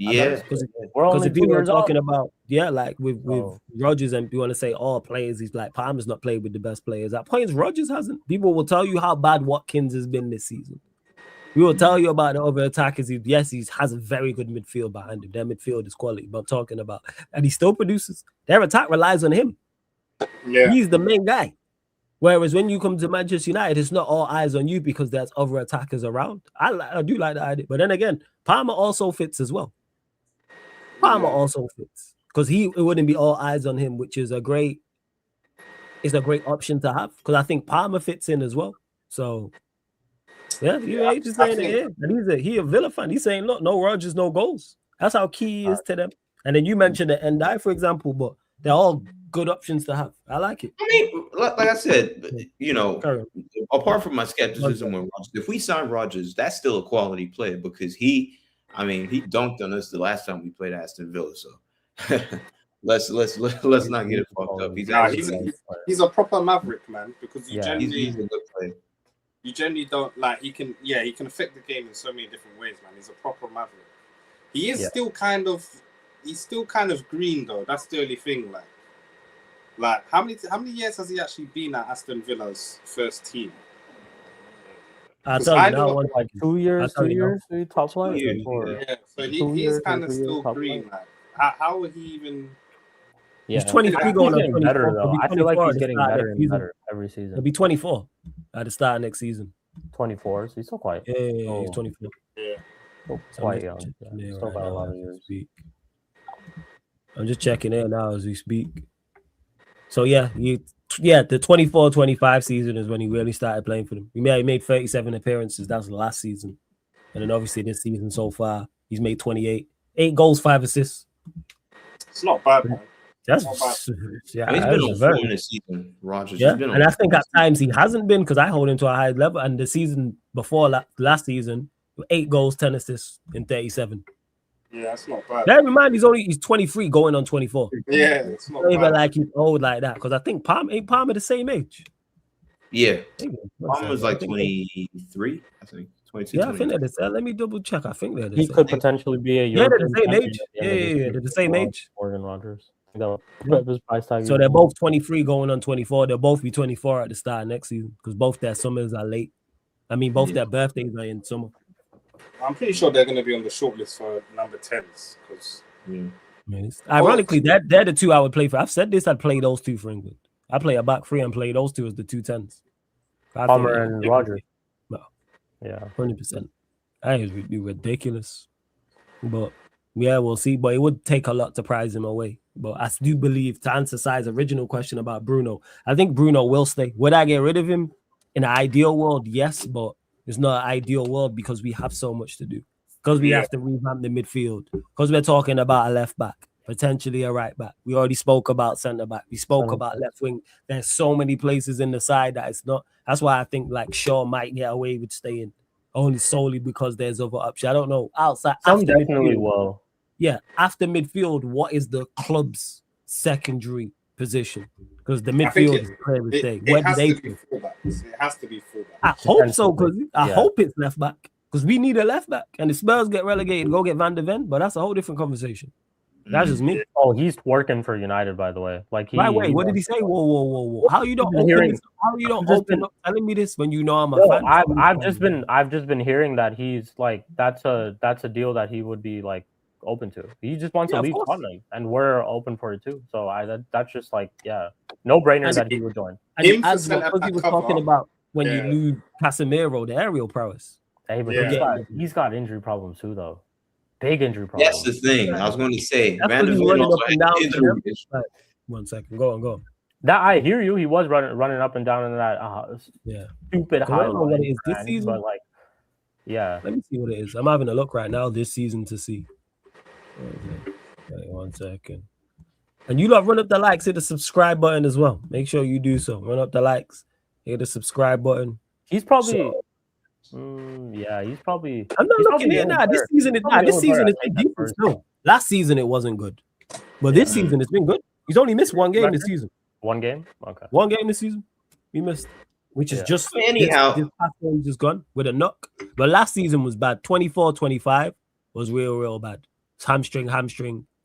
Yeah, because if people are talking about like with Rodgers and you want to say all players, he's like Palmer's not played with the best players. At points, Rodgers hasn't. People will tell you how bad Watkins has been this season. We will tell you about the other attackers. He has a very good midfield behind him. Their midfield is quality, but I'm talking about and he still produces. Their attack relies on him. Yeah, he's the main guy. Whereas when you come to Manchester United, it's not all eyes on you because there's other attackers around. I do like that idea, but then again, Palmer also fits as well. Palmer also fits because it wouldn't be all eyes on him, which is a great option to have because I think Palmer fits in as well. So he's just saying it. And he's a Villa fan. He's saying, look, no Rodgers, no goals. That's how key he is to them. And then you mentioned the Endai, for example, but they're all good options to have. I like it. I mean, like I said, apart from my skepticism with Rodgers, if we sign Rodgers, that's still a quality player because he dunked on us the last time we played Aston Villa. So let's not get it fucked up. He's a proper maverick, man. Because he's a good player. You generally don't like. He can affect the game in so many different ways, man. He's a proper maverick. He is still kind of green though. That's the only thing. Like how many years has he actually been at Aston Villa's first team? I tell you now, like 2 years, top flight. Yeah, so he's kind of still green. Like, how would he even? Yeah, he's 23 going on 24. Better though. I feel like he's getting better and better every season. He'll be 24 at the start of next season. 24, so he's still quite. Yeah, he's 24. Yeah, still quite young. Yeah, still got a lot of years. I'm just checking in now as we speak. So the 24-25 season is when he really started playing for them. He made 37 appearances. That was the last season. And then obviously this season so far, he's made 28. 8 goals, 5 assists. It's not bad, man. That's he's been on form this season, Rodgers. Yeah, and I think at times he hasn't been because I hold him to a high level. And the season before last season, 8 goals, 10 assists in 37. Yeah, that's not bad. Bear in mind, he's 23 going on 24. Yeah, it's not even like he's old like that because I think Palmer the same age. Yeah, Palmer's like 23, I think. 22. Yeah, I think they're the same. Let me double check. I think they're the same. He could potentially be a European they're the same age. Yeah, they're the same age. Morgan Rodgers. So they're both 23 going on 24. They'll both be 24 at the start of next season because both their summers are late. I mean, both their birthdays are in summer. I'm pretty sure they're going to be on the shortlist for number 10s because. Ironically, they're the two I would play for. I've said this. I'd play those two for England. I play a back three and play those two as the 2 10s. Palmer and Roger. No. Yeah, 100%. That is ridiculous. But yeah, we'll see. But it would take a lot to prize him away. But I do believe, to answer Sai's original question about Bruno, I think Bruno will stay. Would I get rid of him in an ideal world? Yes, but it's not an ideal world because we have so much to do. Because we have to revamp the midfield. Because we're talking about a left back, potentially a right back. We already spoke about centre back. We spoke about left wing. There's so many places in the side that it's not. That's why I think like Shaw might get away with staying only solely because there's other options. I don't know. Outside, some definitely will. Yeah, after midfield, what is the club's secondary position? Because the midfield is clear as day. Where do they play? It has to be fullback. I hope so, because I hope it's left back. Because we need a left back. And if Spurs get relegated, go get Van de Ven, but that's a whole different conversation. That's just me. Oh, he's working for United, by the way. Like wait, what did he say? Whoa. How you don't open up telling me this when you know I'm a fan? I've just been hearing that he's like that's a deal that he would be like open to. He just wants to leave Scotland, and we're open for it too. So that's just like no brainer that he would join. And as he was talking about when you lose Casemiro, the aerial prowess. Hey, but he's got injury problems too, though. Big injury problems. That's the thing. I was going to say. Van de Ven also had injury. 1 second. Go on. That I hear you. He was running up and down in that stupid high. I don't know what it is this season, but like, yeah. Let me see what it is. I'm having a look right now this season to see. Okay, 1 second. And you lot run up the likes, hit the subscribe button as well. Make sure you do so. Run up the likes, hit the subscribe button. He's probably. He's probably. I'm not looking at it now. This season is been decent still. Last season it wasn't good, but this season it's been good. He's only missed one game this season. One game, okay. One game this season, he missed, which is just anyhow. This past game just gone with a knock. But last season was bad. 24-25 was real bad. It's hamstring.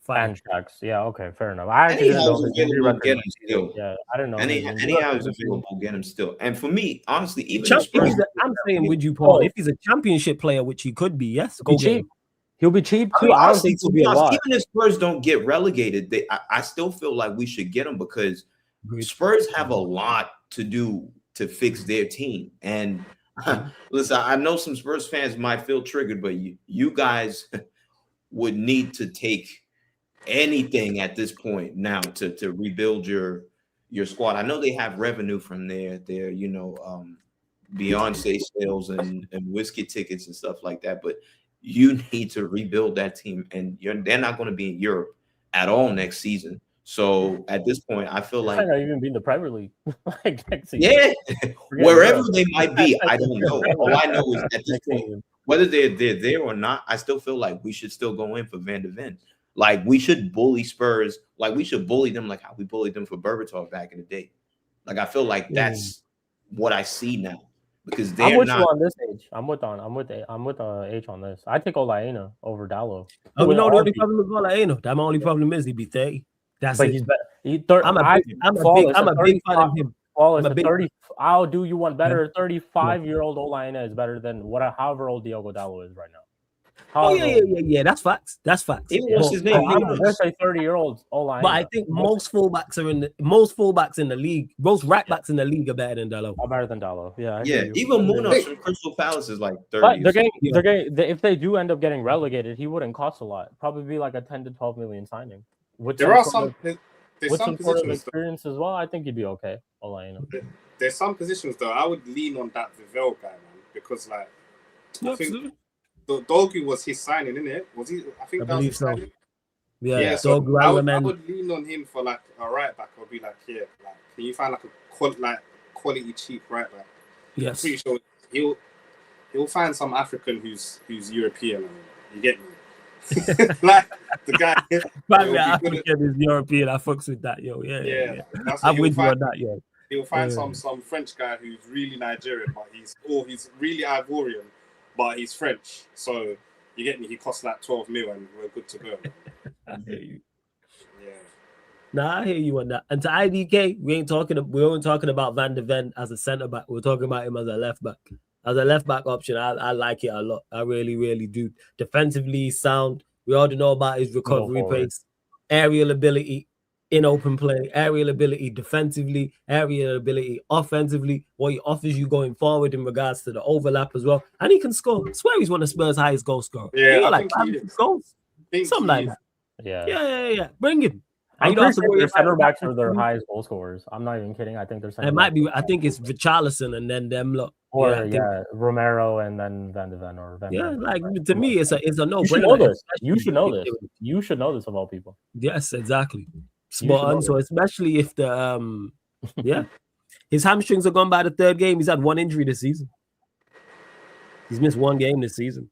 Fan tracks. Yeah, okay, fair enough. I actually get him still. Yeah, I don't know. Anyhow is available, get him still. And for me, honestly, even I'm saying with you, Paul, if he's a championship player, which he could be, yes, go get him. He'll be cheap too. I don't think he'll be a lot. Even if Spurs don't get relegated, I still feel like we should get him because Spurs have a lot to do to fix their team. And listen, I know some Spurs fans might feel triggered, but you guys would need to take anything at this point now to rebuild your squad. I know they have revenue from their Beyonce sales and whiskey tickets and stuff like that, but you need to rebuild that team, and they're not going to be in Europe at all next season. So at this point, I feel like not even be in the Premier League. Like next season. Yeah, wherever they might be, I don't know. All I know is at this point, whether they're there or not, I still feel like we should still go in for Van de Ven. Like we should bully Spurs, like we should bully them like how we bullied them for Berbatov back in the day. Like I feel like that's what I see now because they're I'm with not. You on this age. I'm with H on this. I take Olaena over Dallo. Oh no, the only problem with Olaena. That my only problem is he be 30. That's but it. I'm a big fan of him. I'll do you one better. 35-year-old Olaena is better than however old Diogo Dallo is right now. Yeah. That's facts. What's his name? Let's say 30-year-old Olaena. But I think most fullbacks in the league, most right backs in the league are better than Dallo. Yeah. Even Munoz from Crystal Palace is like 30. But if they do end up getting relegated, he wouldn't cost a lot. Probably be like a 10 to 12 million signing. With some sort of experience as well, I think he'd be okay. Olaena. There's some positions though. I would lean on that Vivel guy, man, because like I think Dogu was his signing, isn't it? Was he? I think that was his signing. Yeah. So I would lean on him for like a right back. I'll be like, can you find like a quality cheap right back? Yes. I'm pretty sure he'll find some African who's European. You get me? Like the guy. African is European. I fucks with that, yo. Yeah. I'm with you on that, yo. He'll find some French guy who's really Nigerian, but he's really Ivorian, but he's French. So you get me? He costs like 12 mil, and we're good to go. I hear you. Yeah. Nah, I hear you on that. And to IDK, we ain't talking about Van de Ven as a centre back. We're talking about him as a left back. as a left back option. I like it a lot. I really, really do. Defensively sound. We already know about his recovery pace, aerial ability in open play, aerial ability defensively, aerial ability offensively, what he offers you going forward in regards to the overlap as well. And he can score. I swear he's one of Spurs' highest goal scorers. Yeah, I like think he is. goals. Think Something he like is. that. Yeah. Yeah. Bring him. I'm pretty sure their center backs are their highest goal scorers. I'm not even kidding. I think they're center It might be. I think it's Richarlison and then them lot. Or Romero and then Van de Ven or Van. Yeah, like to me, it's a no brainer. You should know this. You should know this. You should know this of all people. Yes, exactly. Spot on. So especially if the his hamstrings are gone by the third game. He's had one injury this season. He's missed one game this season.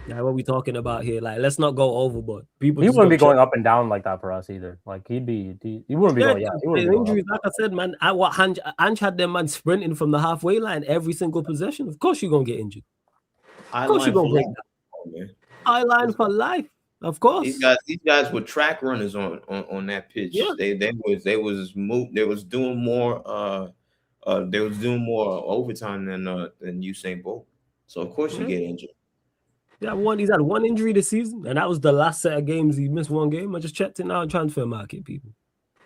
Now, what are we talking about here? Like, let's not go overboard. People, he wouldn't be going up and down like that for us either. Like, he wouldn't be going. Yeah, he wouldn't be injuries. Like I said, man, Ange had them man sprinting from the halfway line every single possession. Of course, you're gonna get injured. Of course, you're gonna break that. High line for life. Of course, these guys were track runners on that pitch. Yeah. They was doing more overtime than Usain Bolt. So of course you get injured. Yeah, he's had one injury this season, and that was the last set of games. He missed one game. I just checked it now on transfer market, people.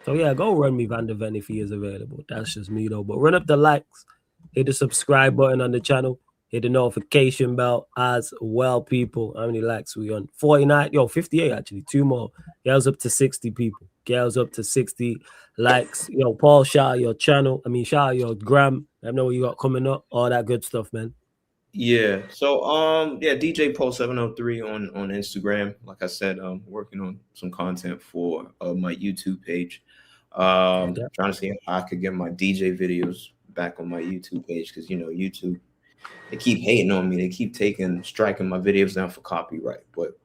So yeah, go run me Van de Ven if he is available. That's just me though. But run up the likes, hit the subscribe button on the channel, hit the notification bell as well, people. How many likes we on? 49, 58 actually. 2 more. Girls up to 60 people. Girls up to 60 likes. Paul, shout out your channel. Shout out your gram. I know what you got coming up. All that good stuff, man. Yeah. So DJ Paul 703 on Instagram. Like I said, I'm working on some content for my YouTube page. Trying to see how I could get my DJ videos back on my YouTube page because YouTube, they keep hating on me. They keep striking my videos down for copyright, but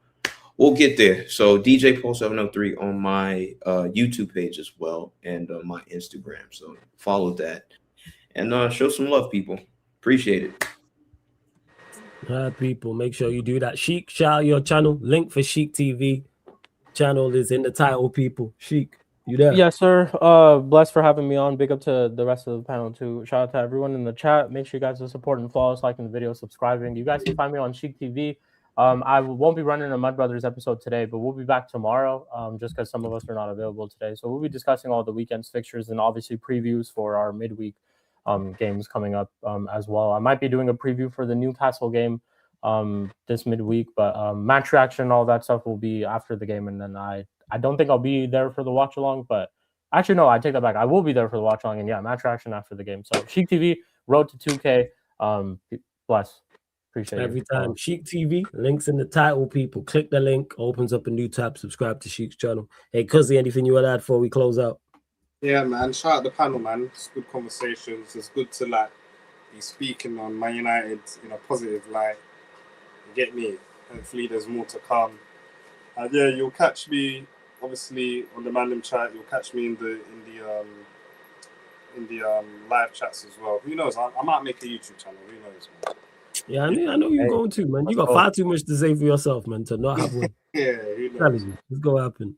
we'll get there. So DJ Paul 703 on my YouTube page as well and my Instagram. So follow that and show some love, people. Appreciate it. People, make sure you do that. Sheik, shout out your channel. Link for Sheik TV channel is in the title, people. Sheik, you there? Yes, sir. Blessed for having me on. Big up to the rest of the panel too. Shout out to everyone in the chat. Make sure you guys are supporting Flawless, liking the video, subscribing. You guys can find me on Sheik TV. I won't be running a Mud Brothers episode today, but we'll be back tomorrow. Just because some of us are not available today, so we'll be discussing all the weekend's fixtures and obviously previews for our midweek games coming up as well. I might be doing a preview for the Newcastle game this midweek, but match reaction and all that stuff will be after the game. And then I don't think I'll be there for the watch along, but actually no, I take that back. I will be there for the watch along, and match reaction after the game. So Sheik TV, road to 2K. Bless. Appreciate it. Every time. Sheik TV, links in the title, people. Click the link, opens up a new tab, subscribe to Sheik's channel. Hey, Cuzzy, anything you want to add before we close out? Yeah, man. Shout out the panel, man. It's good conversations. It's good to be speaking on Man United in a positive light. You get me? Hopefully, there's more to come. And you'll catch me obviously on the ManDem chat. You'll catch me in the live chats as well. Who knows? I might make a YouTube channel. Who knows, man? Yeah, I know you're going to, man. You got far too much to say for yourself, man, to not have one. Who knows? I'm telling you, it's gonna happen.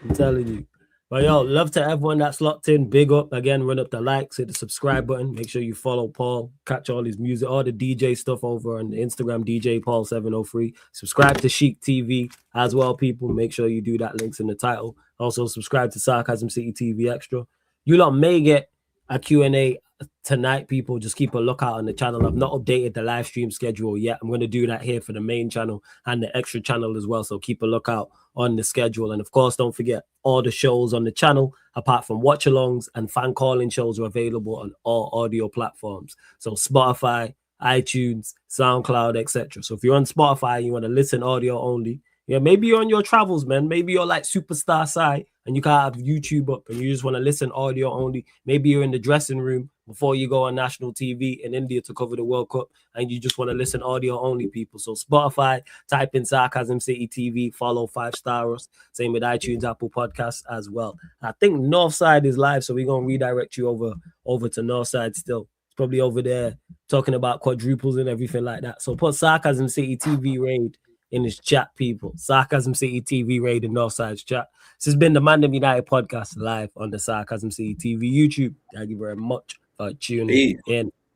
I'm telling you. But love to everyone that's locked in. Big up again. Run up the likes, hit the subscribe button. Make sure you follow Paul. Catch all his music, all the DJ stuff over on Instagram. DJ Paul 703. Subscribe to Sheik TV as well, people. Make sure you do that. Links in the title. Also subscribe to Sarcasm City TV Extra. You lot may get a Q&A tonight, people. Just keep a lookout on the channel. I've not updated the live stream schedule yet. I'm going to do that here for the main channel and the extra channel as well. So keep a lookout on the schedule. And of course, don't forget all the shows on the channel, apart from watch-alongs and fan calling shows, are available on all audio platforms. So Spotify, iTunes, SoundCloud, etc. So if you're on Spotify and you want to listen audio only, maybe you're on your travels, man. Maybe you're like superstar side and you can't have YouTube up and you just want to listen audio only. Maybe you're in the dressing room before you go on national TV in India to cover the World Cup and you just want to listen audio only, people. So Spotify, type in Sarcasm City TV, follow 5-star us. Same with iTunes, Apple Podcasts as well. I think Northside is live, so we're going to redirect you over to Northside still. It's probably over there talking about quadruples and everything like that. So put Sarcasm City TV raid in his chat, people. Sarcasm City TV raid in Northside's chat. This has been the ManDem United podcast live on the Sarcasm City TV YouTube. Thank you very much for tuning in.